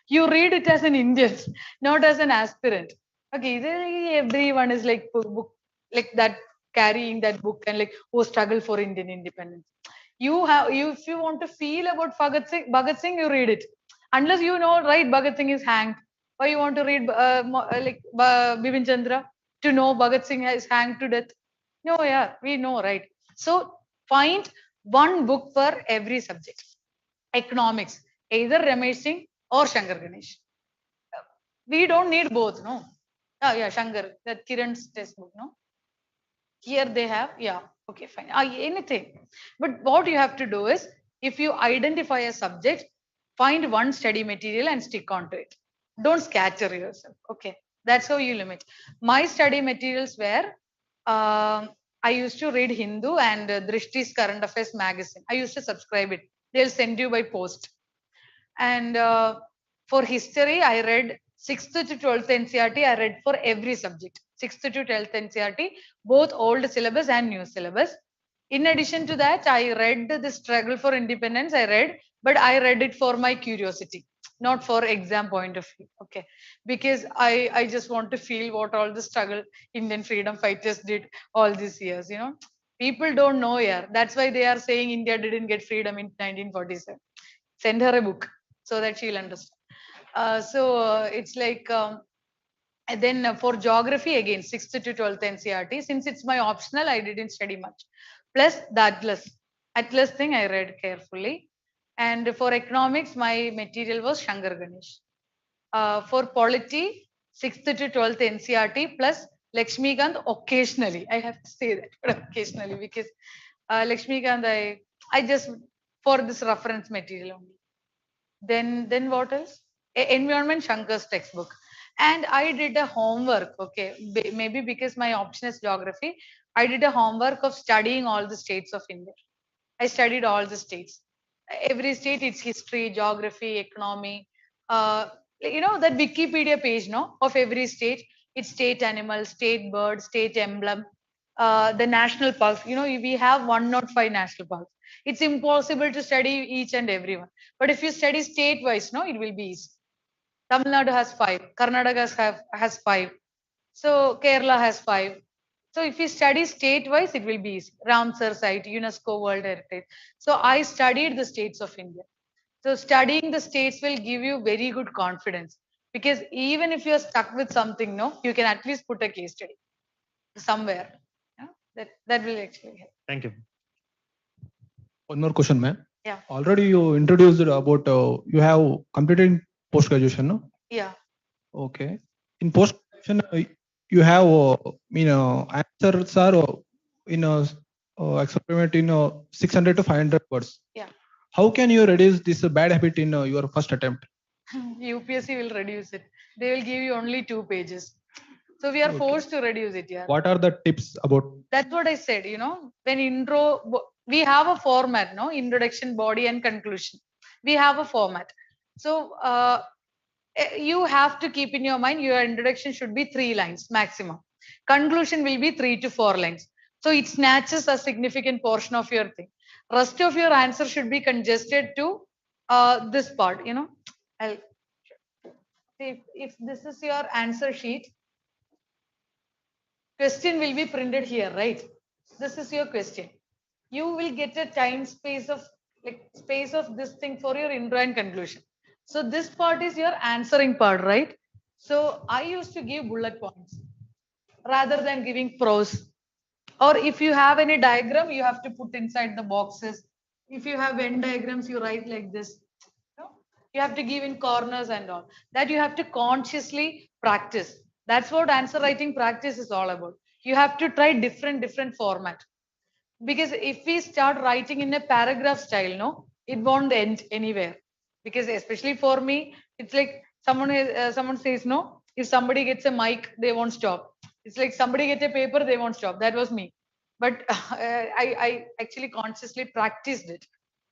You read it as an Indian, not as an aspirant. Okay, everyone is like book, like that, carrying that book and like, oh, struggle for Indian independence. If you want to feel about Bhagat Singh, you read it. Unless you know, right, Bhagat Singh is hanged. Why you want to read Bipin Chandra to know Bhagat Singh is hanged to death? No, yeah, we know, right? So find one book for every subject. Economics, either Ramesh Singh or Shankar Ganesh. We don't need both, no? Oh, yeah, Shankar, that Kiran's textbook, no? Here they have, yeah, okay, fine. Anything. But what you have to do is, if you identify a subject, find one study material and stick on to it. Don't scatter yourself, okay? That's how you limit. My study materials were, I used to read Hindu and Drishti's Current Affairs magazine. I used to subscribe it. They'll send you by post. And for history, I read 6th to 12th NCRT. I read for every subject. 6th to 12th NCRT, both old syllabus and new syllabus. In addition to that, I read the Struggle for Independence. I read, but I read it for my curiosity, not for exam point of view. Okay, because I just want to feel what all the struggle Indian freedom fighters did all these years. People don't know here. That's why they are saying India didn't get freedom in 1947. Send her a book so that she'll understand. It's like, and then for geography again, 6th to 12th NCRT. Since it's my optional, I didn't study much. Plus the Atlas thing I read carefully. And for economics, my material was Shankar Ganesh. For polity, 6th to 12th NCRT plus Lakshmikant occasionally. I have to say that occasionally because Lakshmikant, I just for this reference material only. Then what else? Environment Shankar's textbook. And I did a homework, okay, maybe because my option is geography. I did a homework of studying all the states of India. I studied all the states. Every state, its history, geography, economy. That Wikipedia page, no, of every state, its state animal, state bird, state emblem, the national parks. We have 105 national parks. It's impossible to study each and every one. But if you study state-wise, no, it will be easy. Tamil Nadu has 5, Karnataka has 5, so Kerala has 5. So if you study state-wise, it will be easy. Ramsar site, UNESCO World Heritage. So I studied the states of India. So studying the states will give you very good confidence, because even if you're stuck with something, no, you can at least put a case study somewhere. Yeah? That will actually help. Thank you. One more question, ma'am. Yeah. Already you introduced about you have completed post graduation, no? Yeah. Okay. In post graduation, you have answers are in a experiment in 600 to 500 words. Yeah. How can you reduce this bad habit in your first attempt? UPSC will reduce it. They will give you only 2 pages. So we are forced to reduce it. Yeah. What are the tips about? That's what I said. When we have a format, no? Introduction, body, and conclusion. We have a format. So you have to keep in your mind your introduction should be 3 lines maximum. Conclusion will be 3 to 4 lines. So it snatches a significant portion of your thing. Rest of your answer should be congested to this part. I'll see if this is your answer sheet. Question will be printed here, right? This is your question. You will get a time space of this thing for your intro and conclusion. So this part is your answering part, right? So I used to give bullet points rather than giving prose. Or if you have any diagram, you have to put inside the boxes. If you have Venn diagrams, you write like this. You have to give in corners and all. That you have to consciously practice. That's what answer writing practice is all about. You have to try different format. Because if we start writing in a paragraph style, no, it won't end anywhere. Because especially for me, it's like someone says no. If somebody gets a mic, they won't stop. It's like somebody gets a paper, they won't stop. That was me. But I actually consciously practiced it.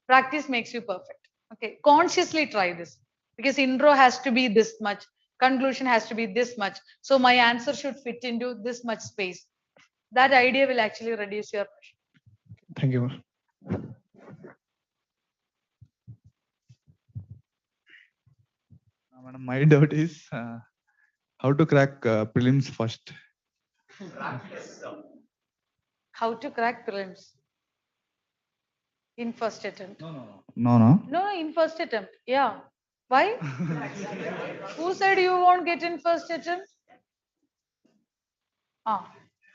Practice makes you perfect. Okay, consciously try this, because intro has to be this much, conclusion has to be this much. So my answer should fit into this much space. That idea will actually reduce your pressure. Thank you. Madam, my doubt is how to crack prelims first. How to crack prelims in first attempt? No. In first attempt. Yeah. Why? Who said you won't get in first attempt?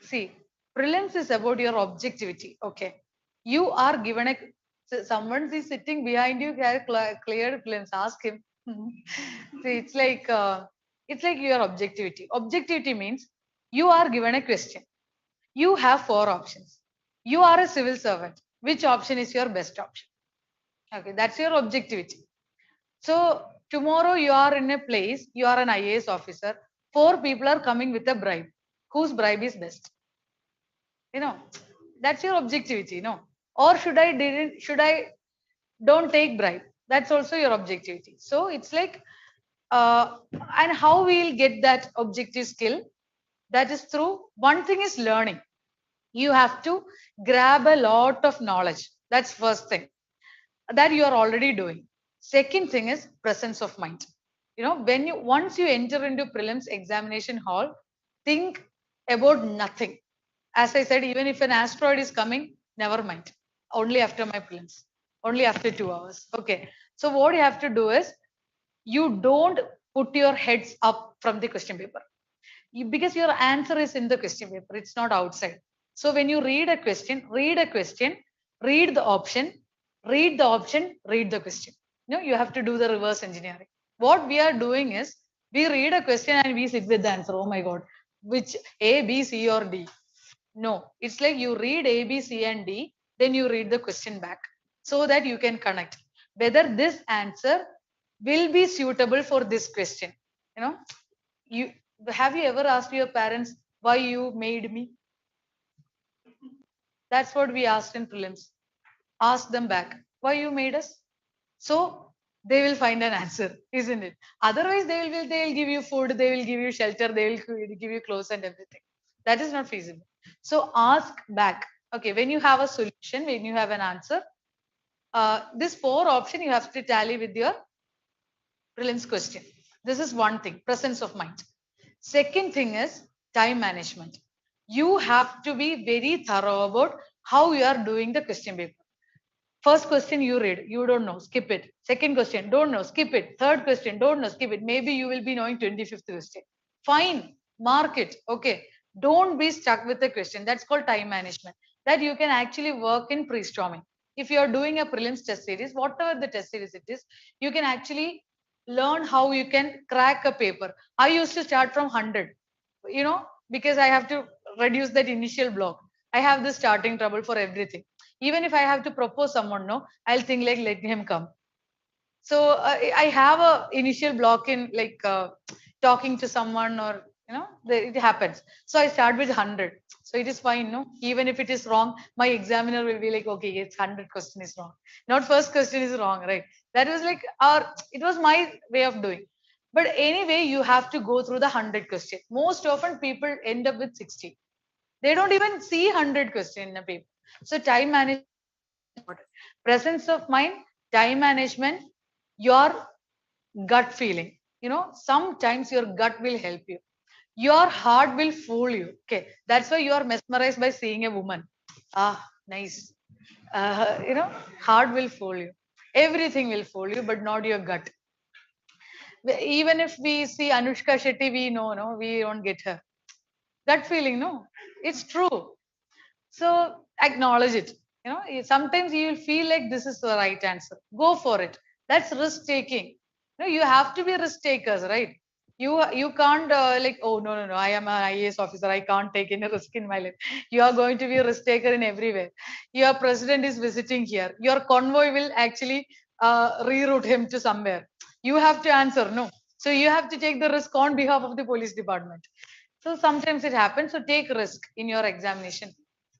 See, prelims is about your objectivity. Okay. You are given someone is sitting behind you, cleared prelims. Ask him. See, it's like your objectivity. Objectivity means you are given a question. You have 4 options. You are a civil servant. Which option is your best option? Okay, that's your objectivity. So tomorrow you are in a place, you are an IAS officer. 4 people are coming with a bribe. Whose bribe is best? That's your objectivity, Or should I don't take bribe? That's also your objectivity. So it's like, and how we'll get that objective skill? That is through, one thing is learning. You have to grab a lot of knowledge. That's first thing that you are already doing. Second thing is presence of mind. Once you enter into prelims examination hall, think about nothing. As I said, even if an asteroid is coming, never mind. Only after my prelims, only after 2 hours. Okay. So what you have to do is, you don't put your heads up from the question paper. Because your answer is in the question paper, it's not outside. So when you read a question, read the option, read the question. You have to do the reverse engineering. What we are doing is, we read a question and we sit with the answer. Oh my God, which A, B, C or D? No, it's like you read A, B, C and D, then you read the question back, so that you can connect whether this answer will be suitable for this question. Have you ever asked your parents why you made me? That's what we asked in prelims. Ask them back, why you made us? So they will find an answer, isn't it? Otherwise, they will give you food, they will give you shelter, they will give you clothes and everything. That is not feasible. So ask back. Okay, when you have a solution, when you have an answer, this 4 option you have to tally with your prelims question. This is one thing, presence of mind. Second thing is time management. You have to be very thorough about how you are doing the question paper. First question you read, you don't know, skip it. Second question, don't know, skip it. Third question, don't know, skip it. Maybe you will be knowing 25th question. Fine, mark it. Okay. Don't be stuck with the question. That's called time management. That you can actually work in pre-storming. If you are doing a prelims test series, whatever the test series it is, you can actually learn how you can crack a paper. I used to start from 100, because I have to reduce that initial block. I have the starting trouble for everything. Even if I have to propose someone, no, I'll think like let him come. So I have a initial block in like talking to someone, or it happens. So I start with 100. So it is fine, no. Even if it is wrong, my examiner will be like, okay, it's 100 question is wrong. Not first question is wrong, right? That was like it was my way of doing. But anyway, you have to go through the 100 question. Most often people end up with 60. They don't even see 100 question in a paper. So time management, presence of mind, time management, your gut feeling. Sometimes your gut will help you. Your heart will fool you. Okay, that's why you are mesmerized by seeing a woman. Ah, nice. Heart will fool you. Everything will fool you, but not your gut. Even if we see Anushka Shetty, we know, no, we don't get her. That feeling, no, it's true. So acknowledge it. Sometimes you will feel like this is the right answer. Go for it. That's risk taking. You have to be risk takers, right? You can't like, oh no, I am an IAS officer. I can't take any risk in my life. You are going to be a risk taker in everywhere. Your president is visiting here. Your convoy will actually reroute him to somewhere. You have to answer no. So you have to take the risk on behalf of the police department. So sometimes it happens. So take risk in your examination.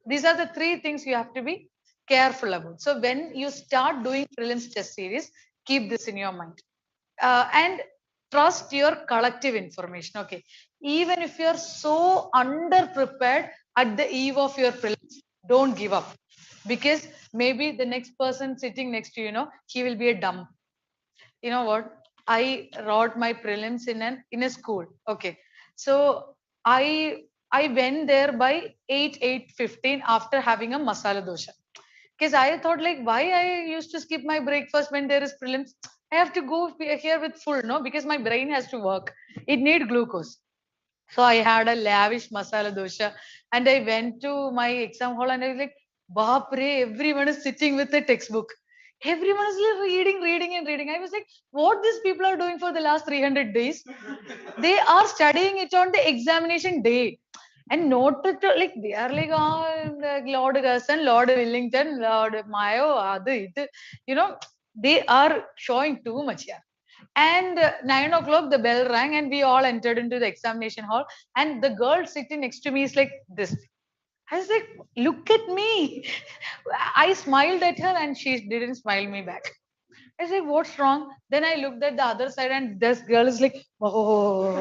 These are the three things you have to be careful about. So when you start doing prelims test series, keep this in your mind. And trust your collective information. Okay. Even if you're so underprepared at the eve of your prelims, don't give up. Because maybe the next person sitting next to you, he will be a dumb. You know what? I wrote my prelims in a school. Okay. So I went there by 8:15 after having a masala dosha. Because I thought like why I used to skip my breakfast when there is prelims. I have to go here with full, no, because my brain has to work. It need glucose. So I had a lavish masala dosha and I went to my exam hall and I was like, Bapre, everyone is sitting with a textbook. Everyone is like reading and reading. I was like, what these people are doing for the last 300 days? They are studying it on the examination day. And not like they are like, oh, Lord Gerson, Lord Wellington, Lord Mayo, they are showing too much here. And 9 o'clock, the bell rang, and we all entered into the examination hall. And the girl sitting next to me is like this. I was like, look at me. I smiled at her, and she didn't smile me back. I said, what's wrong? Then I looked at the other side, and this girl is like, oh.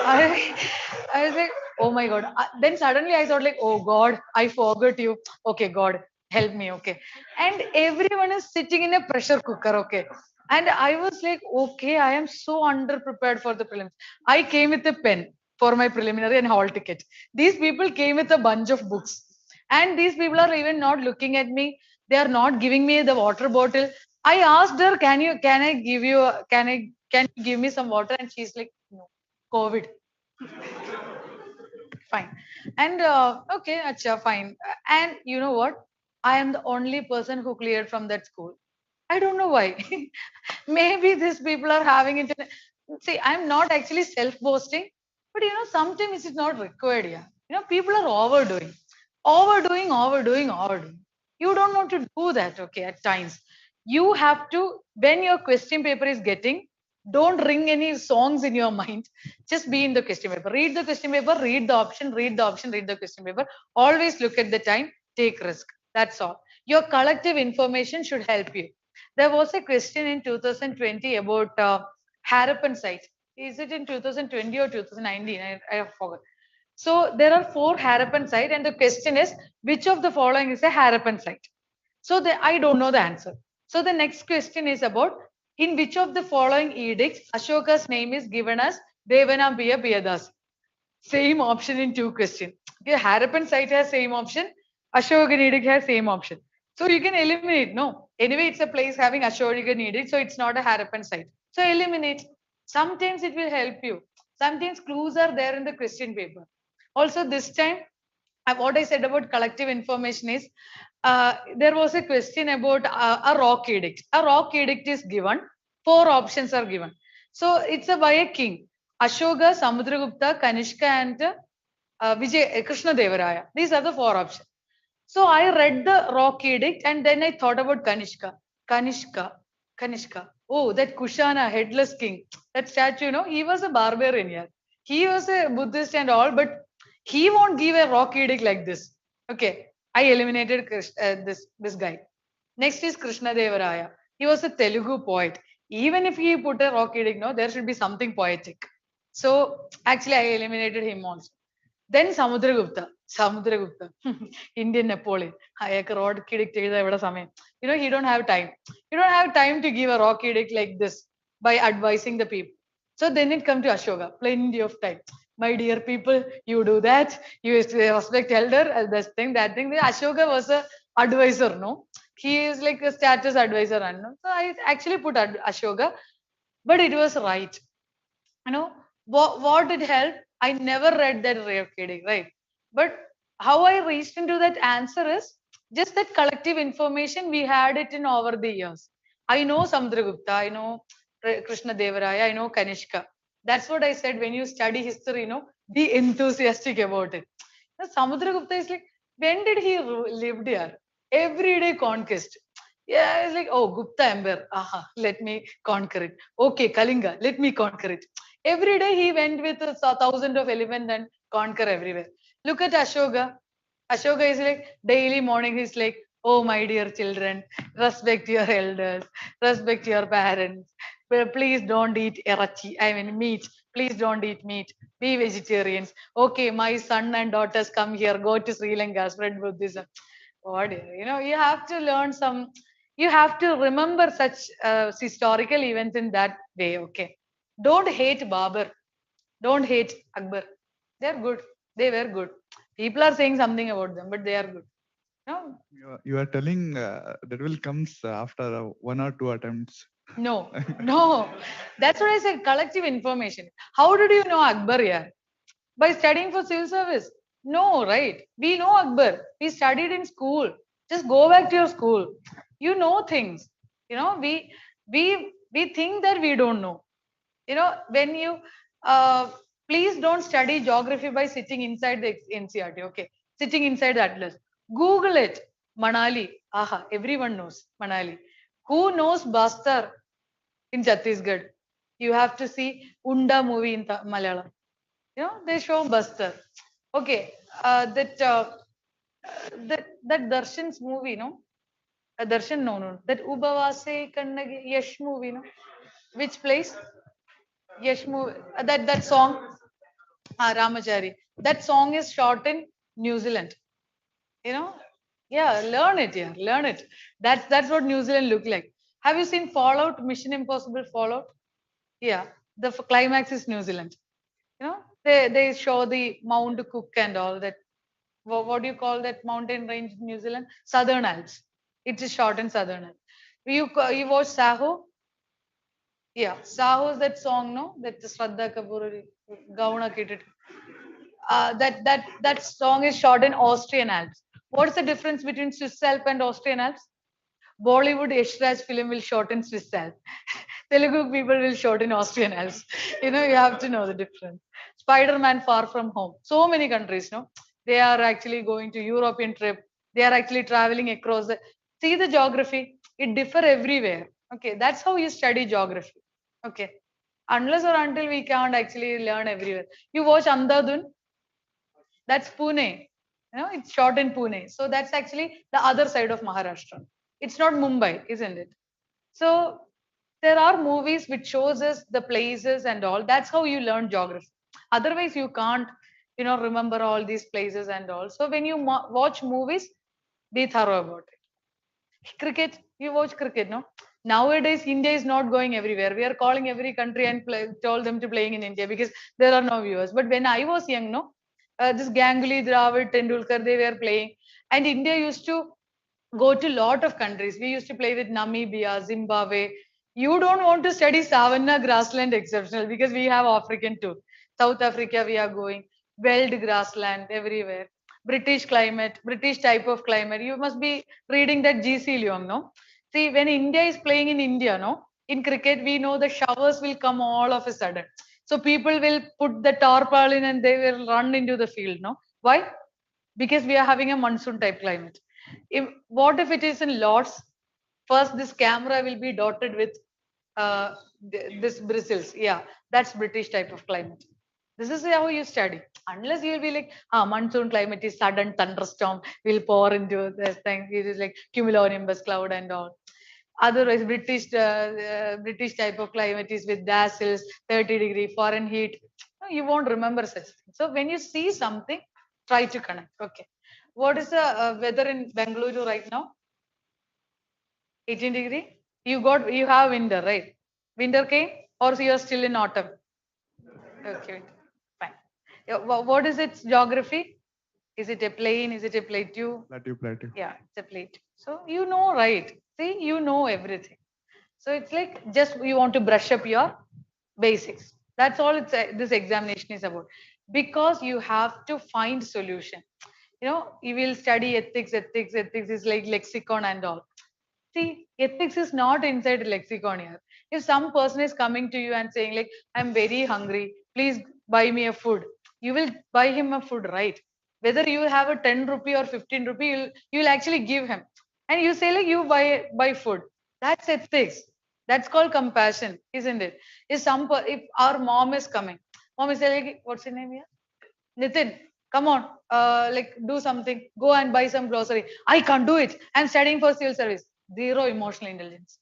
I was like, oh my God. Then suddenly I thought like, oh God, I forgot you. Okay, God, help me. Okay. And everyone is sitting in a pressure cooker. Okay. And I was like, okay, I am so underprepared for the prelims. I came with a pen for my preliminary and hall ticket. These people came with a bunch of books. And these people are even not looking at me. They are not giving me the water bottle. I asked her, can you give me some water? And she's like, no, COVID. Fine. And okay, acha, fine. And you know what? I am the only person who cleared from that school. I don't know why. Maybe these people are having it. See, I'm not actually self-boasting, but sometimes it's not required. Yeah. People are overdoing. You don't want to do that, okay, at times. You have to, when your question paper is getting, don't ring any songs in your mind. Just be in the question paper. Read the question paper, read the option, read the question paper. Always look at the time, take risk. That's all. Your collective information should help you. There was a question in 2020 about Harappan site. Is it in 2020 or 2019? I forgot. So there are 4 Harappan site, and the question is, which of the following is a Harappan site? So I don't know the answer. So the next question is about, in which of the following edicts Ashoka's name is given as Devanampiya Piyadas? Same option in 2 questions. Okay, Harappan site has same option. Ashokanedic has same option. So you can eliminate. No, anyway, it's a place having Ashokanedic, so it's not a Harappan site. So eliminate. Sometimes it will help you. Sometimes clues are there in the question paper. Also, this time, what I said about collective information is there was a question about a rock edict. A rock edict is given. 4 options are given. So it's by a king. Ashoka, Samudragupta, Kanishka, and Krishna Devaraya. These are the 4 options. So I read the rock edict and then I thought about Kanishka. Kanishka. Kanishka. Oh, that Kushana, headless king. That statue, he was a barbarian, yeah. He was a Buddhist and all, but he won't give a rock edict like this. Okay. I eliminated this guy. Next is Krishna Devaraya. He was a Telugu poet. Even if he put a rock edict, no, there should be something poetic. So actually, I eliminated him also. Then Samudragupta. Samudragupta, Indian Napoleon. അയാൾക്ക് rock edict എഴുതാൻ എവിടെ സമയം? He don't have time. You don't have time to give a rock edict like this by advising the people. So then it come to Ashoka. Plenty of time. My dear people, you do that. You respect elder. That thing, that thing. Ashoka was a advisor, no? He is like a status advisor, no? So I actually put Ashoka, but it was right. What did help? I never read that rare kidding, right? But how I reached into that answer is just that collective information we had it in over the years. I know Samudragupta, I know Krishna Devaraya, I know Kanishka. That's what I said. When you study history, be enthusiastic about it. Now, Samudragupta is like, when did he lived here? Everyday conquest. Yeah, it's like, oh, Gupta Empire. Aha, let me conquer it. Okay, Kalinga, let me conquer it. Every day he went with 1,000 of elephants and conquer everywhere. Look at Ashoka. Ashoka is like daily morning. He's like, oh my dear children, respect your elders, respect your parents. Please don't eat erachi. I mean meat. Please don't eat meat. Be vegetarians. Okay, my son and daughters come here. Go to Sri Lanka. Spread Buddhism. What you have to learn some. You have to remember such historical events in that way. Okay. Don't hate Babur. Don't hate Akbar. They're good. They were good. People are saying something about them, but they are good. No? You are telling that will comes after 1 or 2 attempts. No, no. That's what I said. Collective information. How did you know Akbar here? By studying for civil service? No, right? We know Akbar. We studied in school. Just go back to your school. You know things. We think that we don't know. When you please don't study geography by sitting inside the NCRT. Okay, sitting inside the atlas. Google it. Manali. Aha, everyone knows Manali. Who knows Bastar in Chhattisgarh? You have to see Unda movie in Malayalam. They show Bastar. Okay, that Darshan's movie, no? Darshan, no. That Ubavase Kannagi Yash movie, no? Which place? Yash movie. That song, Ramachari. That song is shot in New Zealand. Yeah, learn it. Yeah, learn it. That's what New Zealand look like. Have you seen Fallout? Mission Impossible Fallout. Yeah, the climax is New Zealand. They show the Mount Cook and all that. What do you call that mountain range in New Zealand? Southern Alps. It is shot in Southern Alps. You watch Saho? Yeah, Saho is that song, no? That Shraddha Kapoor Gauna Kitted. That song is shot in Austrian Alps. What's the difference between Swiss Alps and Austrian Alps? Bollywood Yashraj film will shot in Swiss Alps. Telugu people will shot in Austrian Alps. You have to know the difference. Spider-Man Far From Home. So many countries, no? They are actually going to European trip. They are actually traveling across the. See the geography. It differ everywhere. Okay, that's how you study geography. Okay, unless or until we can't actually learn everywhere. You watch Andhadhun. That's Pune. It's shot in Pune. So that's actually the other side of Maharashtra. It's not Mumbai, isn't it? So there are movies which shows us the places and all. That's how you learn geography. Otherwise, you can't, remember all these places and all. So when you watch movies, be thorough about it. Cricket, you watch cricket, no? Nowadays, India is not going everywhere. We are calling every country and told them to playing in India because there are no viewers. But when I was young, no, this Ganguly, Dravid, Tendulkar, they were playing, and India used to go to lot of countries. We used to play with Namibia, Zimbabwe. You don't want to study Savannah grassland exceptional because we have African too. South Africa we are going, wild grassland everywhere. British climate, British type of climate. You must be reading that GC Leong, no? See, when India is playing in India, no, in cricket we know the showers will come all of a sudden. So people will put the tarpaulin and they will run into the field, no? Why? Because we are having a monsoon type climate. What if it is in Lords? First, this camera will be dotted with this bristles. Yeah, that's British type of climate. This is how you study. Unless you'll be like, monsoon climate is sudden thunderstorm will pour into this thing. It is like cumulonimbus cloud and all. Otherwise, British type of climate is with dazzles, 30-degree Fahrenheit. No, you won't remember such things. So when you see something, try to connect. Okay. What is the weather in Bengaluru right now? 18-degree. You have winter, right? Winter came, or you are still in autumn? Okay, fine. Yeah, what is its geography? Is it a plain? Is it a plateau? Plateau. Yeah, it's a plate. So you know, right? See, you know everything. So it's like just you want to brush up your basics. That's all this examination is about. Because you have to find solution. You know, you will study ethics. Ethics is like lexicon and all. See, ethics is not inside lexicon here. If some person is coming to you and saying like, I'm very hungry, please buy me a food. You will buy him a food, right? Whether you have a 10 rupee or 15 rupee, you'll actually give him. And you say like, you buy food. That's ethics. That's called compassion, isn't it? If our mom is coming, mom is saying, like, what's your name here? Nitin, come on, like do something. Go and buy some grocery. I can't do it. I'm studying for civil service. Zero emotional intelligence.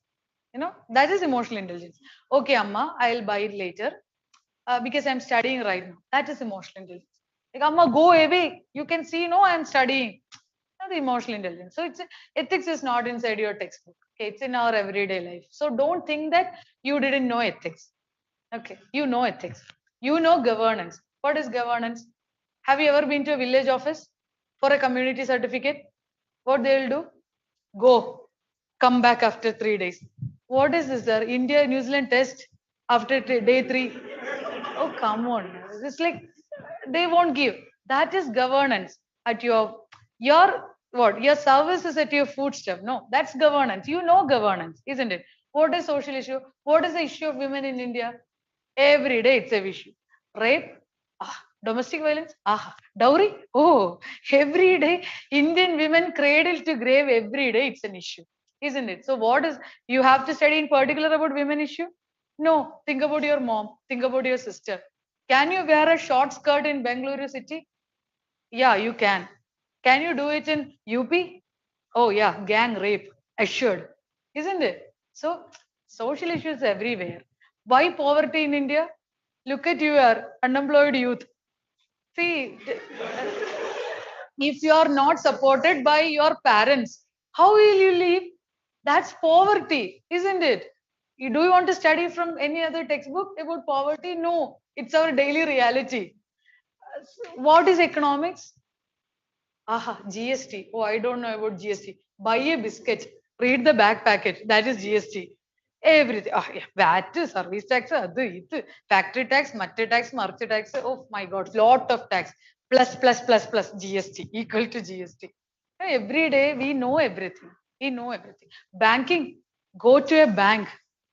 You know, that is emotional intelligence. Okay, Amma, I'll buy it later because I'm studying right now. That is emotional intelligence. Like, Amma, go away. You can see, no, I'm studying. Not emotional intelligence. So ethics is not inside your textbook. Okay, it's in our everyday life. So don't think that you didn't know ethics. Okay, you know ethics. You know governance. What is governance? Have you ever been to a village office for a community certificate? What they will do? Go, come back after 3 days. What is this, sir? India New Zealand test after day 3? Oh, come on. It's like they won't give. That is governance at your what? Your service is at your footstep. No, that's governance. You know governance, isn't it? What is social issue? What is the issue of women in India? Every day it's a issue. Rape? Domestic violence? Dowry? Oh, every day Indian women cradle to grave every day it's an issue, isn't it? So what is, you have to study in particular about women issue? No, think about your mom, think about your sister. Can you wear a short skirt in Bengaluru city? Yeah, you can. Can you do it in UP? Oh yeah, gang rape, assured, isn't it? So social issues everywhere. Why poverty in India? Look at your unemployed youth. See, if you are not supported by your parents, how will you live? That's poverty, isn't it? Do you want to study from any other textbook about poverty? No, it's our daily reality. What is economics? GST. Oh, I don't know about GST. Buy a biscuit, read the back packet. That is GST. Everything. Yeah. VAT, service tax, factory tax, matter tax, market tax. Oh my God, lot of tax. Plus GST equal to GST. Every day we know everything. We know everything. Banking. Go to a bank,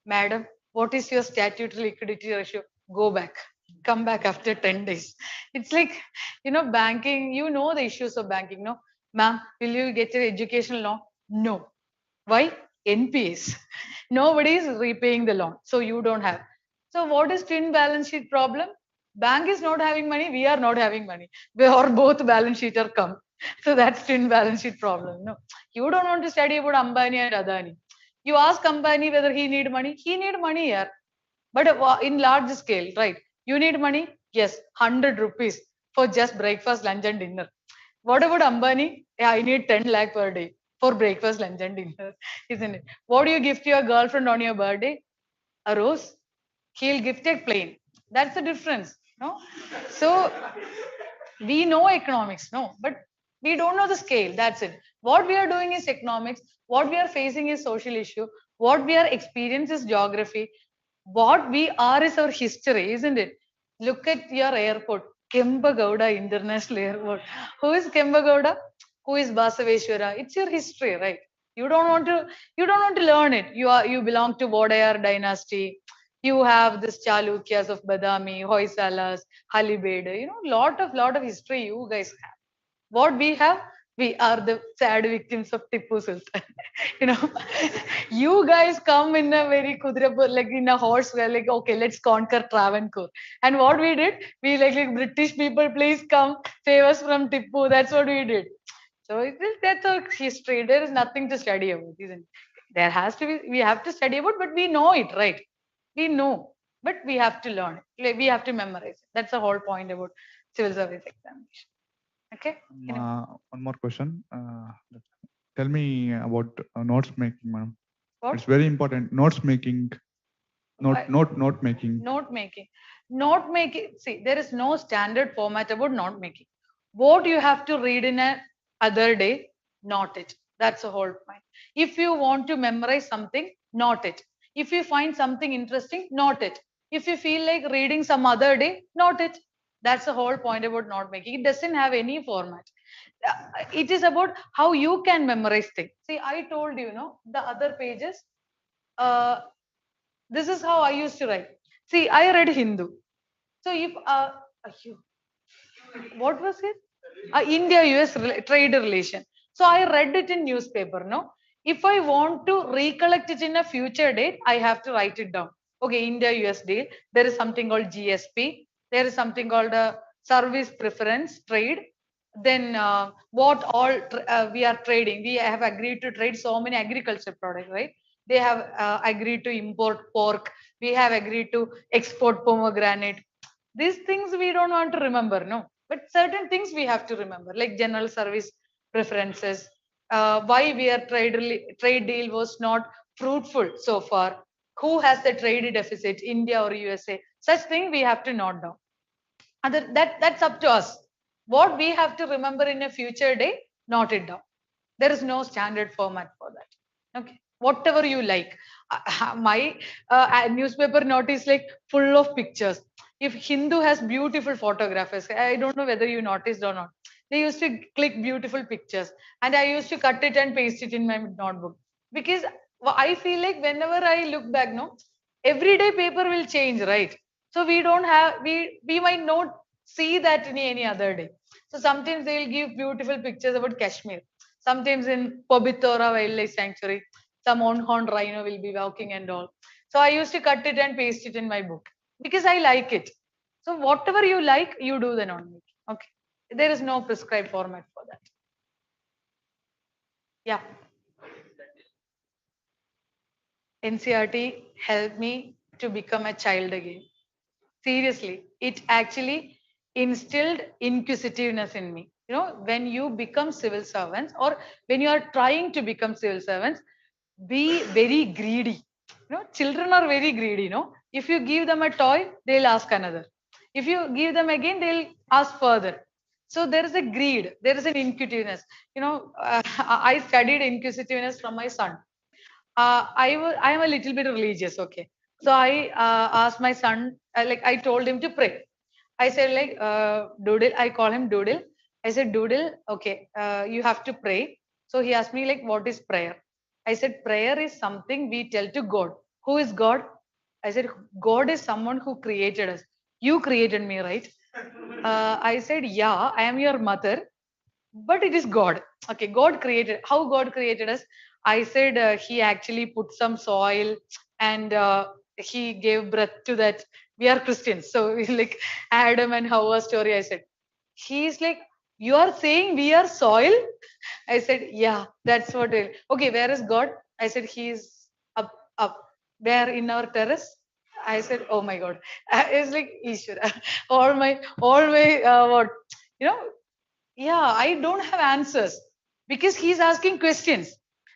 madam. What is your statutory liquidity ratio? Go back. Come back after 10 days. It's like, banking, you know the issues of banking, no? Ma'am, will you get your educational loan? No. Why? NPS. Nobody is repaying the loan. So you don't have. So what is twin balance sheet problem? Bank is not having money. We are not having money. We are both balance sheet are come. So that's twin balance sheet problem. No, you don't want to study about Ambani and Adani. You ask Ambani whether he need money. He need money here. But in large scale, right? You need money? Yes, 100 rupees for just breakfast, lunch and dinner. What about Ambani? Yeah, I need 10 lakh per day. for breakfast, lunch, and dinner, isn't it? What do you gift your girlfriend on your birthday? A rose. He'll gift a plane. That's the difference, no? So we know economics, no, but we don't know the scale. That's it. What we are doing is economics. What we are facing is social issue. What we are experiencing is geography. What we are is our history, isn't it? Look at your airport, Kempagowda International Airport. Who is Kempagowda? Who is Basaveshwara? It's your history, right? You don't want to. You don't want to learn it. You belong to Vodayar dynasty. You have this Chalukyas of Badami, Hoysalas, Halibeda. Lot of history you guys have. What we have, we are the sad victims of Tipu Sultan. you know, you guys come in a very Kudrapur, like in a horse, where like, okay, let's conquer Travancore. And what we did, we like British people, please come save us from Tipu. That's what we did. So that's our history. There is nothing to study about, isn't it? There has to be, we have to study about, but we know it, right? We know, but we have to learn it. Like, we have to memorize it. That's the whole point about civil service examination. Okay. One more question. Tell me about notes making, ma'am. What? It's very important. Notes making. Note making. Note making. Note making. See, there is no standard format about note making. What you have to read in a other day, note it. That's the whole point. If you want to memorize something, note it. If you find something interesting, note it. If you feel like reading some other day, note it. That's the whole point about note making. It doesn't have any format. It is about how you can memorize things. See, I told you, the other pages. This is how I used to write. See, I read Hindu. So if what was it? India-US trade relation. So I read it in newspaper. No, if I want to recollect it in a future date, I have to write it down. Okay, India-US deal. There is something called GSP. There is something called service preference trade. Then what all we are trading? We have agreed to trade so many agriculture products, right? They have agreed to import pork. We have agreed to export pomegranate. These things we don't want to remember, no. But certain things we have to remember, like general service preferences. Why we are trade deal was not fruitful so far. Who has the trade deficit, India or USA? Such thing we have to note down. That's up to us. What we have to remember in a future day, note it down. There is no standard format for that. Okay, whatever you like. My newspaper notice like full of pictures. If Hindu has beautiful photographers, I don't know whether you noticed or not. They used to click beautiful pictures, and I used to cut it and paste it in my notebook, because I feel like whenever I look back, no, everyday paper will change, right? So we don't have, we might not see that in any other day. So sometimes they'll give beautiful pictures about Kashmir. Sometimes in Pobitora Wildlife Sanctuary, some on-horned rhino will be walking and all. So I used to cut it and paste it in my book because I like it. So whatever you like, you do then only. Okay. There is no prescribed format for that. Yeah. NCRT helped me to become a child again. Seriously, it actually instilled inquisitiveness in me. When you become civil servants, or when you are trying to become civil servants, be very greedy. Children are very greedy. If you give them a toy, they'll ask another. If you give them again, they'll ask further. So there is a greed, there is an inquisitiveness. I studied inquisitiveness from my son. I am a little bit religious, okay. So I asked my son, like I told him to pray. I said like, Doodle, I call him Doodle. I said, Doodle, okay, you have to pray. So he asked me like, what is prayer? I said, prayer is something we tell to God. Who is God? I said, God is someone who created us. You created me, right? I said, yeah, I am your mother, but it is God. Okay, God created. How God created us? I said he actually put some soil, and he gave breath to that. We are Christians, so we like Adam and Hawa story. I said, he's like, you are saying we are soil? I said, yeah, that's what it. Okay, where is God? I said, he's up. Where in our terrace? I said, oh my God. It's like Ishvara. All my what, yeah, I don't have answers. because he's asking questions.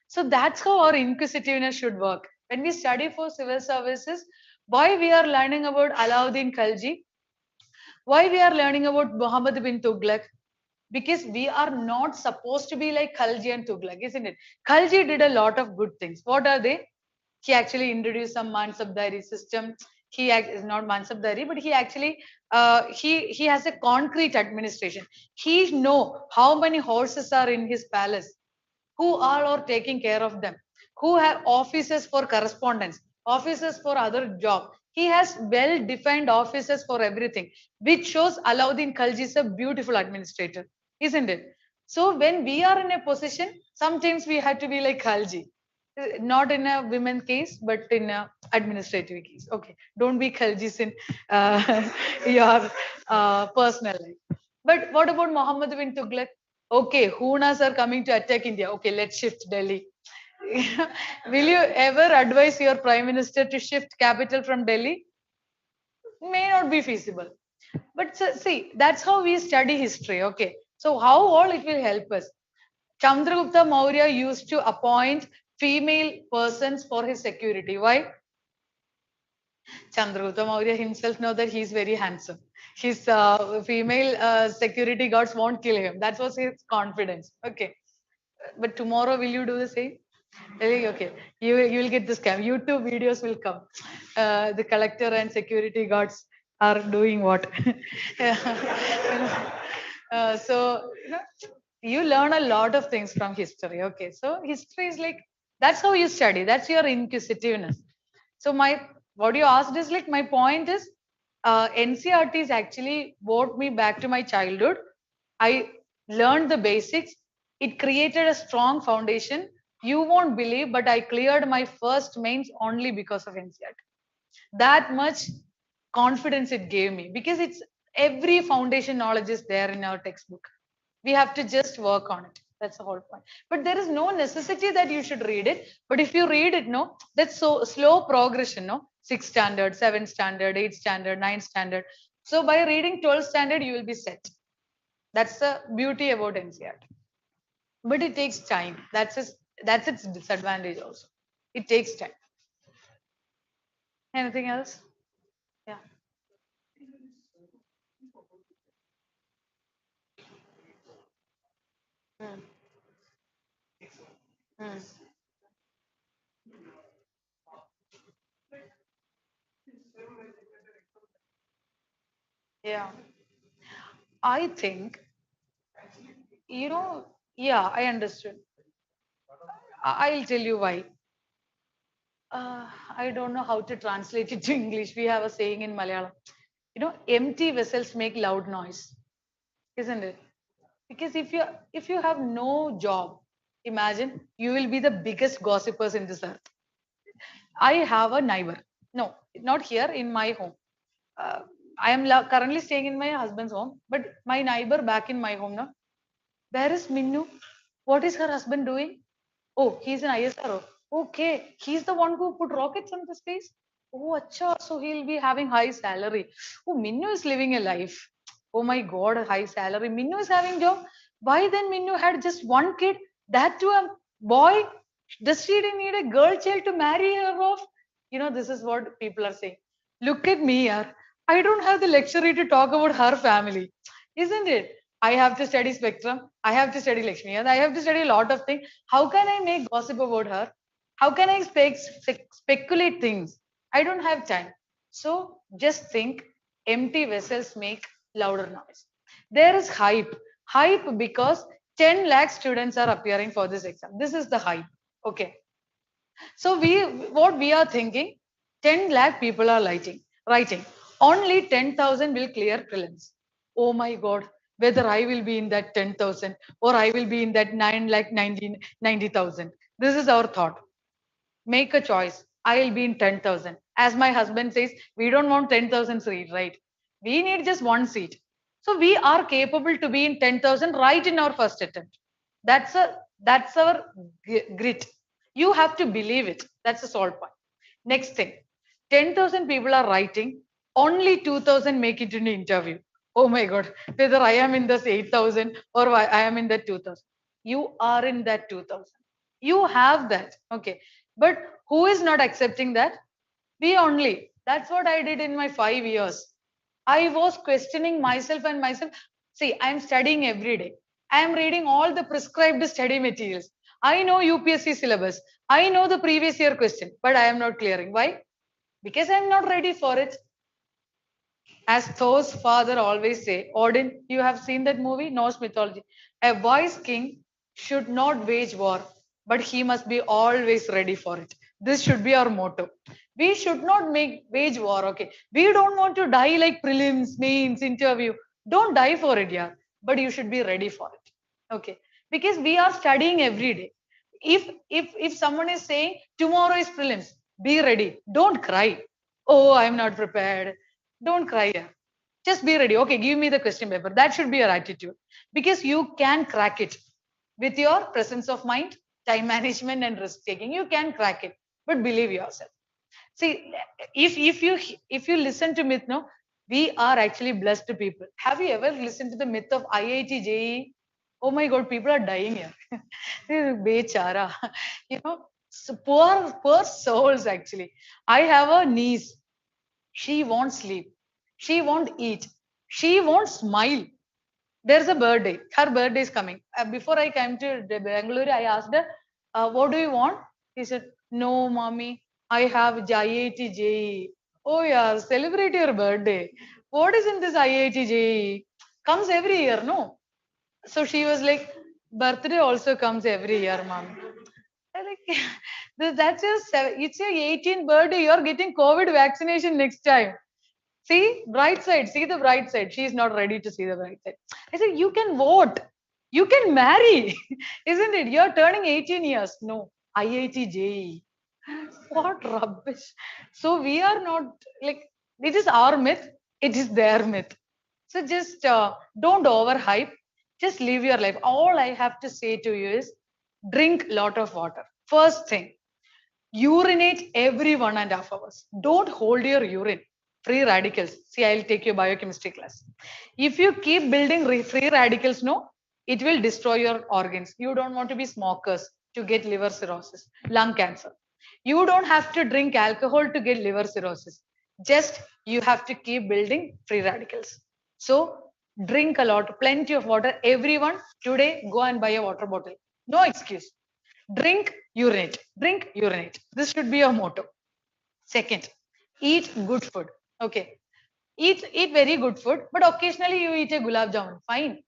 So that's how our inquisitiveness should work. When we study for civil services, why we are learning about Alauddin Khalji, why we are learning about Muhammad bin Tughlaq, because we are not supposed to be like Khalji and Tughlaq, isn't it? Khalji did a lot of good things. What are they? He actually introduced some Mansabdari system. Is not Mansabdari, but he actually he has a concrete administration. He know how many horses are in his palace, who all are taking care of them, who have offices for correspondence, offices for other job. He has well defined offices for everything, which shows Alauddin Khalji is a beautiful administrator, isn't it? So when we are in a position, sometimes we have to be like Khalji. Not in a women case, but in a administrative case. Okay, don't be Khaljis in your personal life. But what about Muhammad bin Tughlaq? Okay, Hunas are coming to attack India. Okay, let's shift Delhi. Will you ever advise your prime minister to shift capital from Delhi? May not be feasible. But see, that's how we study history. Okay, so how all it will help us? Chandragupta Maurya used to appoint female persons for his security. Why? Chandragupta Maurya himself know that he's very handsome. His female security guards won't kill him. That was his confidence. Okay. But tomorrow, will you do the same? Okay, you will get this scam. YouTube videos will come. The collector and security guards are doing what? So you learn a lot of things from history. Okay, so history is like that's how you study. That's your inquisitiveness. So what you asked is like my point is NCRTs actually brought me back to my childhood. I learned the basics. It created a strong foundation. You won't believe, but I cleared my first mains only because of NCRT. That much confidence it gave me because it's every foundation knowledge is there in our textbook. We have to just work on it. That's the whole point. But there is no necessity that you should read it. But if you read it, no, that's so slow progression, no, 6th standard, 7th standard, 8th standard, 9th standard. So by reading 12th standard, you will be set. That's the beauty about NCRT. But it takes time. That's its disadvantage also. It takes time. Anything else? Yeah. Hmm. Hmm. Yeah. I think, yeah, I understood. I'll tell you why. I don't know how to translate it to English. We have a saying in Malayalam. Empty vessels make loud noise, isn't it? Because if you have no job, imagine you will be the biggest gossipers in this earth. I have a neighbor. No, not here in my home. I am currently staying in my husband's home, but my neighbor back in my home now. Where is Minnu? What is her husband doing? Oh, he's an ISRO. Okay, he's the one who put rockets into space. Oh, acha, so he'll be having high salary. Oh, Minnu is living a life. Oh my God, high salary. Minnu is having job. Why then Minnu had just one kid? That to a boy? Does she need a girl child to marry her off? This is what people are saying. Look at me, yaar. I don't have the luxury to talk about her family, isn't it? I have to study spectrum. I have to study Lakshmi. And I have to study a lot of things. How can I make gossip about her? How can I speculate things? I don't have time. So just think empty vessels make louder noise. There is hype. Hype because 10 lakh students are appearing for this exam. This is the hype. Okay. So what we are thinking, 10 lakh people are writing. Only 10,000 will clear prelims. Oh my God, whether I will be in that 10,000 or I will be in that 9 lakh 90,000. This is our thought. Make a choice. I'll be in 10,000. As my husband says, we don't want 10,000 seat, right? We need just one seat. So we are capable to be in 10,000 right in our first attempt. That's our grit. You have to believe it. That's the sole point. Next thing, 10,000 people are writing. Only 2,000 make it in the interview. Oh my God, whether I am in this 8,000 or I am in the 2,000. You are in that 2000. You have that. Okay. But who is not accepting that? We only. That's what I did in my 5 years. I was questioning myself and myself. See, I'm studying every day. I am reading all the prescribed study materials. I know UPSC syllabus. I know the previous year question, but I am not clearing. Why? Because I'm not ready for it. As Thor's father always say, Odin, you have seen that movie, Norse mythology. A wise king should not wage war, but he must be always ready for it. This should be our motto. We should not make wage war. Okay, we don't want to die like prelims, mains, interview. Don't die for it, yeah. But you should be ready for it. Okay, because we are studying every day. If someone is saying tomorrow is prelims, be ready. Don't cry. Oh, I'm not prepared. Don't cry. Yeah. Just be ready. Okay, give me the question paper. That should be your attitude because you can crack it with your presence of mind, time management, and risk taking. You can crack it, but believe yourself. See, if you listen to myth, no, we are actually blessed people. Have you ever listened to the myth of IIT JEE? Oh my God, people are dying here. Bechara, so poor souls actually. I have a niece. She won't sleep. She won't eat. She won't smile. There's a birthday. Her birthday is coming. Before I came to Bangalore, I asked her, what do you want? He said, no, mommy, I have IIT JEE. Oh yeah, celebrate your birthday. What is in this IIT JEE? Comes every year, no? So she was like, birthday also comes every year, mommy. I'm like, that's it's your 18th birthday. You're getting COVID vaccination next time. See, bright side, see the bright side. She's not ready to see the bright side. I said, you can vote. You can marry. Isn't it? You're turning 18 years. No, IIT JEE. What rubbish. So we are not like, it is our myth. It is their myth. So just don't overhype. Just live your life. All I have to say to you is drink lot of water. First thing, urinate every 1.5 hours. Don't hold your urine. Free radicals. See, I'll take your biochemistry class. If you keep building free radicals, no, it will destroy your organs. You don't want to be smokers to get liver cirrhosis, lung cancer. You don't have to drink alcohol to get liver cirrhosis. Just you have to keep building free radicals. So drink a lot, plenty of water. Everyone today go and buy a water bottle. No excuse. Drink, urinate. Drink, urinate. This should be your motto. Second, eat good food. Okay. Eat very good food, but occasionally you eat a gulab jamun. Fine.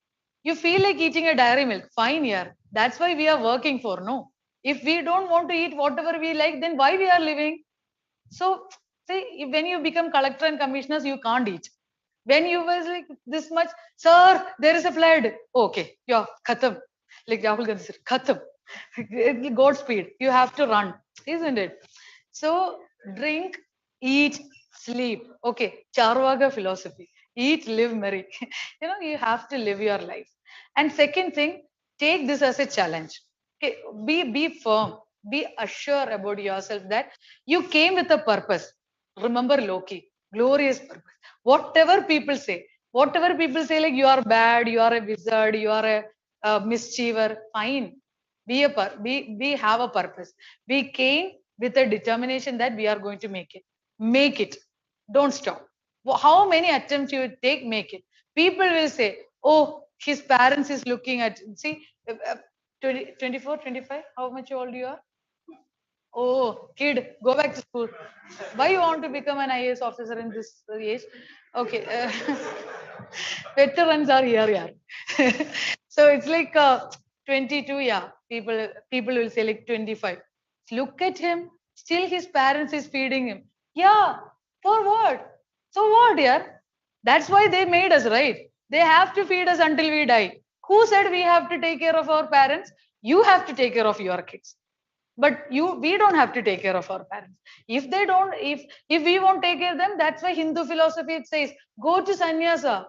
You feel like eating a dairy milk. Fine, yeah. That's why we are working for, no? If we don't want to eat whatever we like, then why we are living? So, see, when you become collector and commissioners, you can't eat. When you was like this much, sir, there is a flood. Okay, yeah, khatam. Like Rahul Gandhi said, khatam. Godspeed. You have to run, isn't it? So drink, eat, sleep. Okay, Charvaga philosophy. Eat, live, marry. You have to live your life. And second thing, take this as a challenge. Okay, be firm. Be assured about yourself that you came with a purpose. Remember Loki, glorious purpose. Whatever people say, like you are bad, you are a wizard, you are a mischiever, fine. We have a purpose. We came with a determination that we are going to make it. Make it. Don't stop. How many attempts you take, make it. People will say, oh, his parents is looking at, see, 24, 25, how much old you are? Oh, kid, go back to school. Why you want to become an IAS officer in this age? Okay. Veterans are here, yeah. So it's like 22, yeah. People will say like 25. Look at him. Still his parents is feeding him. Yeah. For what? So what, yeah? That's why they made us, right? They have to feed us until we die. Who said we have to take care of our parents? You have to take care of your kids. But we don't have to take care of our parents. If they don't, if we won't take care of them, that's why Hindu philosophy it says go to sannyasa.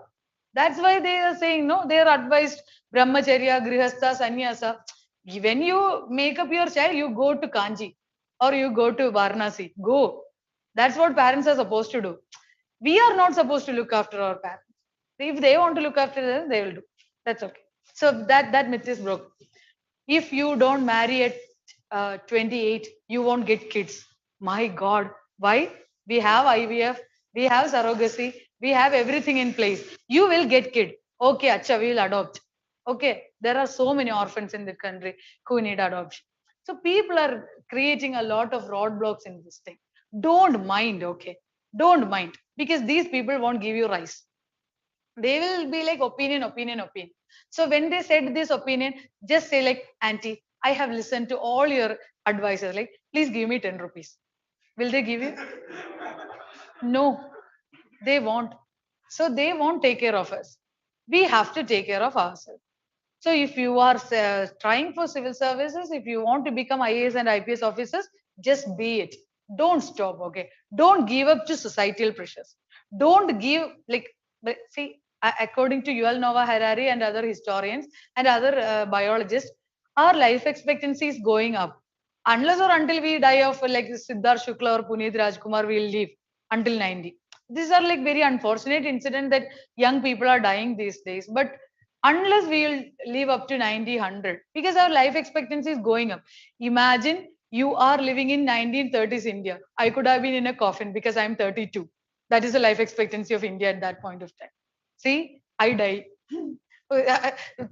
That's why they are saying no, they are advised brahmacharya, grihastha, sannyasa. When you make up your child, you go to Kanji or you go to Varanasi. Go. That's what parents are supposed to do. We are not supposed to look after our parents. If they want to look after them, they will do. That's okay. So that myth is broken. If you don't marry at 28, you won't get kids. My God, why? We have IVF, we have surrogacy, we have everything in place. You will get kid. Okay, acha, we will adopt. Okay, there are so many orphans in the country who need adoption. So people are creating a lot of roadblocks in this thing. Don't mind, okay? Don't mind, because these people won't give you rice. They will be like opinion, opinion, opinion. So when they said this opinion, just say like, auntie, I have listened to all your advices. Like, please give me 10 rupees. Will they give you? No, they won't. So they won't take care of us. We have to take care of ourselves. So if you are trying for civil services, if you want to become IAS and IPS officers, just be it. Don't stop, okay? Don't give up to societal pressures. Don't give, like, see, according to Yuval Noah Harari and other historians and other biologists, our life expectancy is going up. Unless or until we die of like Siddharth Shukla or Puneet Rajkumar, we'll live until 90. These are like very unfortunate incident that young people are dying these days. But unless we will live up to 90, 100, because our life expectancy is going up. Imagine you are living in 1930s India. I could have been in a coffin because I'm 32. That is the life expectancy of India at that point of time. See, I die.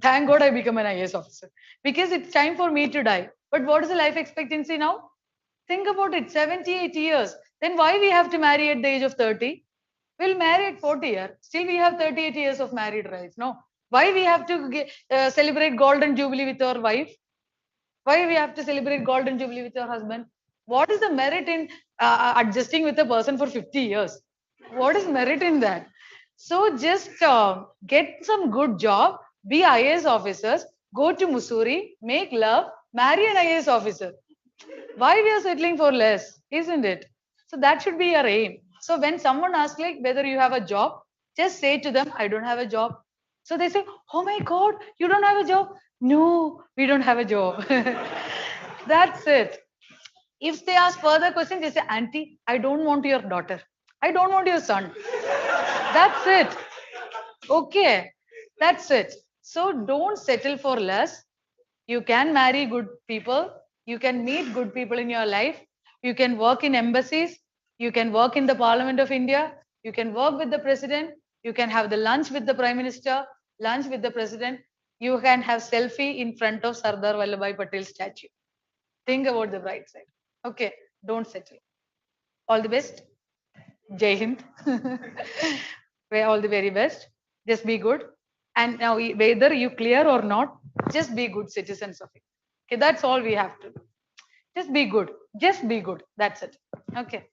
Thank God I become an IAS officer because it's time for me to die. But what is the life expectancy now? Think about it, 78 years. Then why we have to marry at the age of 30? We'll marry at 40 years. Still we have 38 years of married life. No. Why we have to celebrate golden jubilee with our wife? Why we have to celebrate golden jubilee with our husband? What is the merit in adjusting with a person for 50 years? What is merit in that? So just get some good job, be IAS officers, go to Mussoorie, make love, marry an IAS officer. Why we are settling for less, isn't it? So that should be your aim. So when someone asks like whether you have a job, just say to them, I don't have a job. So they say, oh my God, you don't have a job? No, we don't have a job. That's it. If they ask further questions, they say, auntie, I don't want your daughter. I don't want your son. That's it. Okay, that's it. So don't settle for less. You can marry good people. You can meet good people in your life. You can work in embassies. You can work in the Parliament of India. You can work with the president. You can have the lunch with the prime minister, lunch with the president. You can have selfie in front of Sardar Vallabhbhai Patel statue. Think about the bright side. Okay, don't settle. All the best. Jai Hind. All the very best. Just be good. And now, whether you clear or not, just be good citizens of it. Okay, that's all we have to do. Just be good. Just be good. That's it. Okay.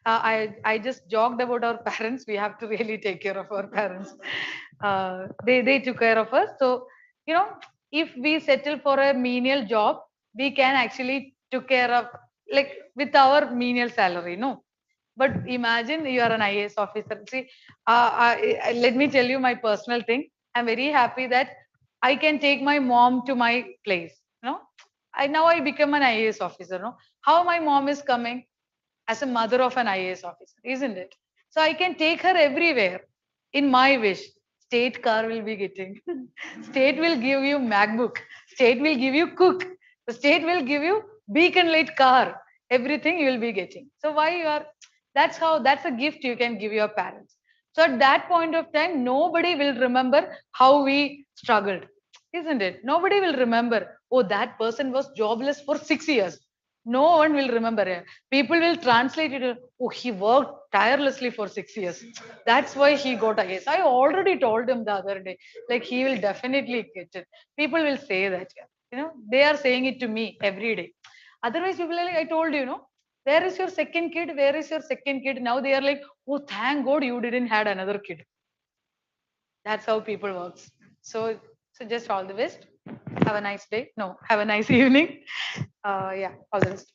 I just joked about our parents. We have to really take care of our parents. They took care of us. So if we settle for a menial job, we can actually took care of like with our menial salary. No, but imagine you are an IAS officer. See, let me tell you my personal thing. I'm very happy that I can take my mom to my place. Now I become an IAS officer. No, how my mom is coming as a mother of an IAS officer, isn't it? So I can take her everywhere in my wish. State car will be getting. State will give you MacBook. State will give you cook. The state will give you beacon light car. Everything you will be getting. So why you are? That's a gift you can give your parents. So at that point of time, nobody will remember how we struggled, isn't it? Nobody will remember. Oh, that person was jobless for 6 years. No one will remember it. People will translate it. Oh, he worked tirelessly for 6 years. That's why he got a yes. I already told him the other day. Like he will definitely get it. People will say that. They are saying it to me every day. Otherwise, people are like, I told you, where is your second kid? Where is your second kid? Now they are like, oh, thank God you didn't had another kid. That's how people works. So just all the best. Have a nice day. No, have a nice evening. Yeah, all the best.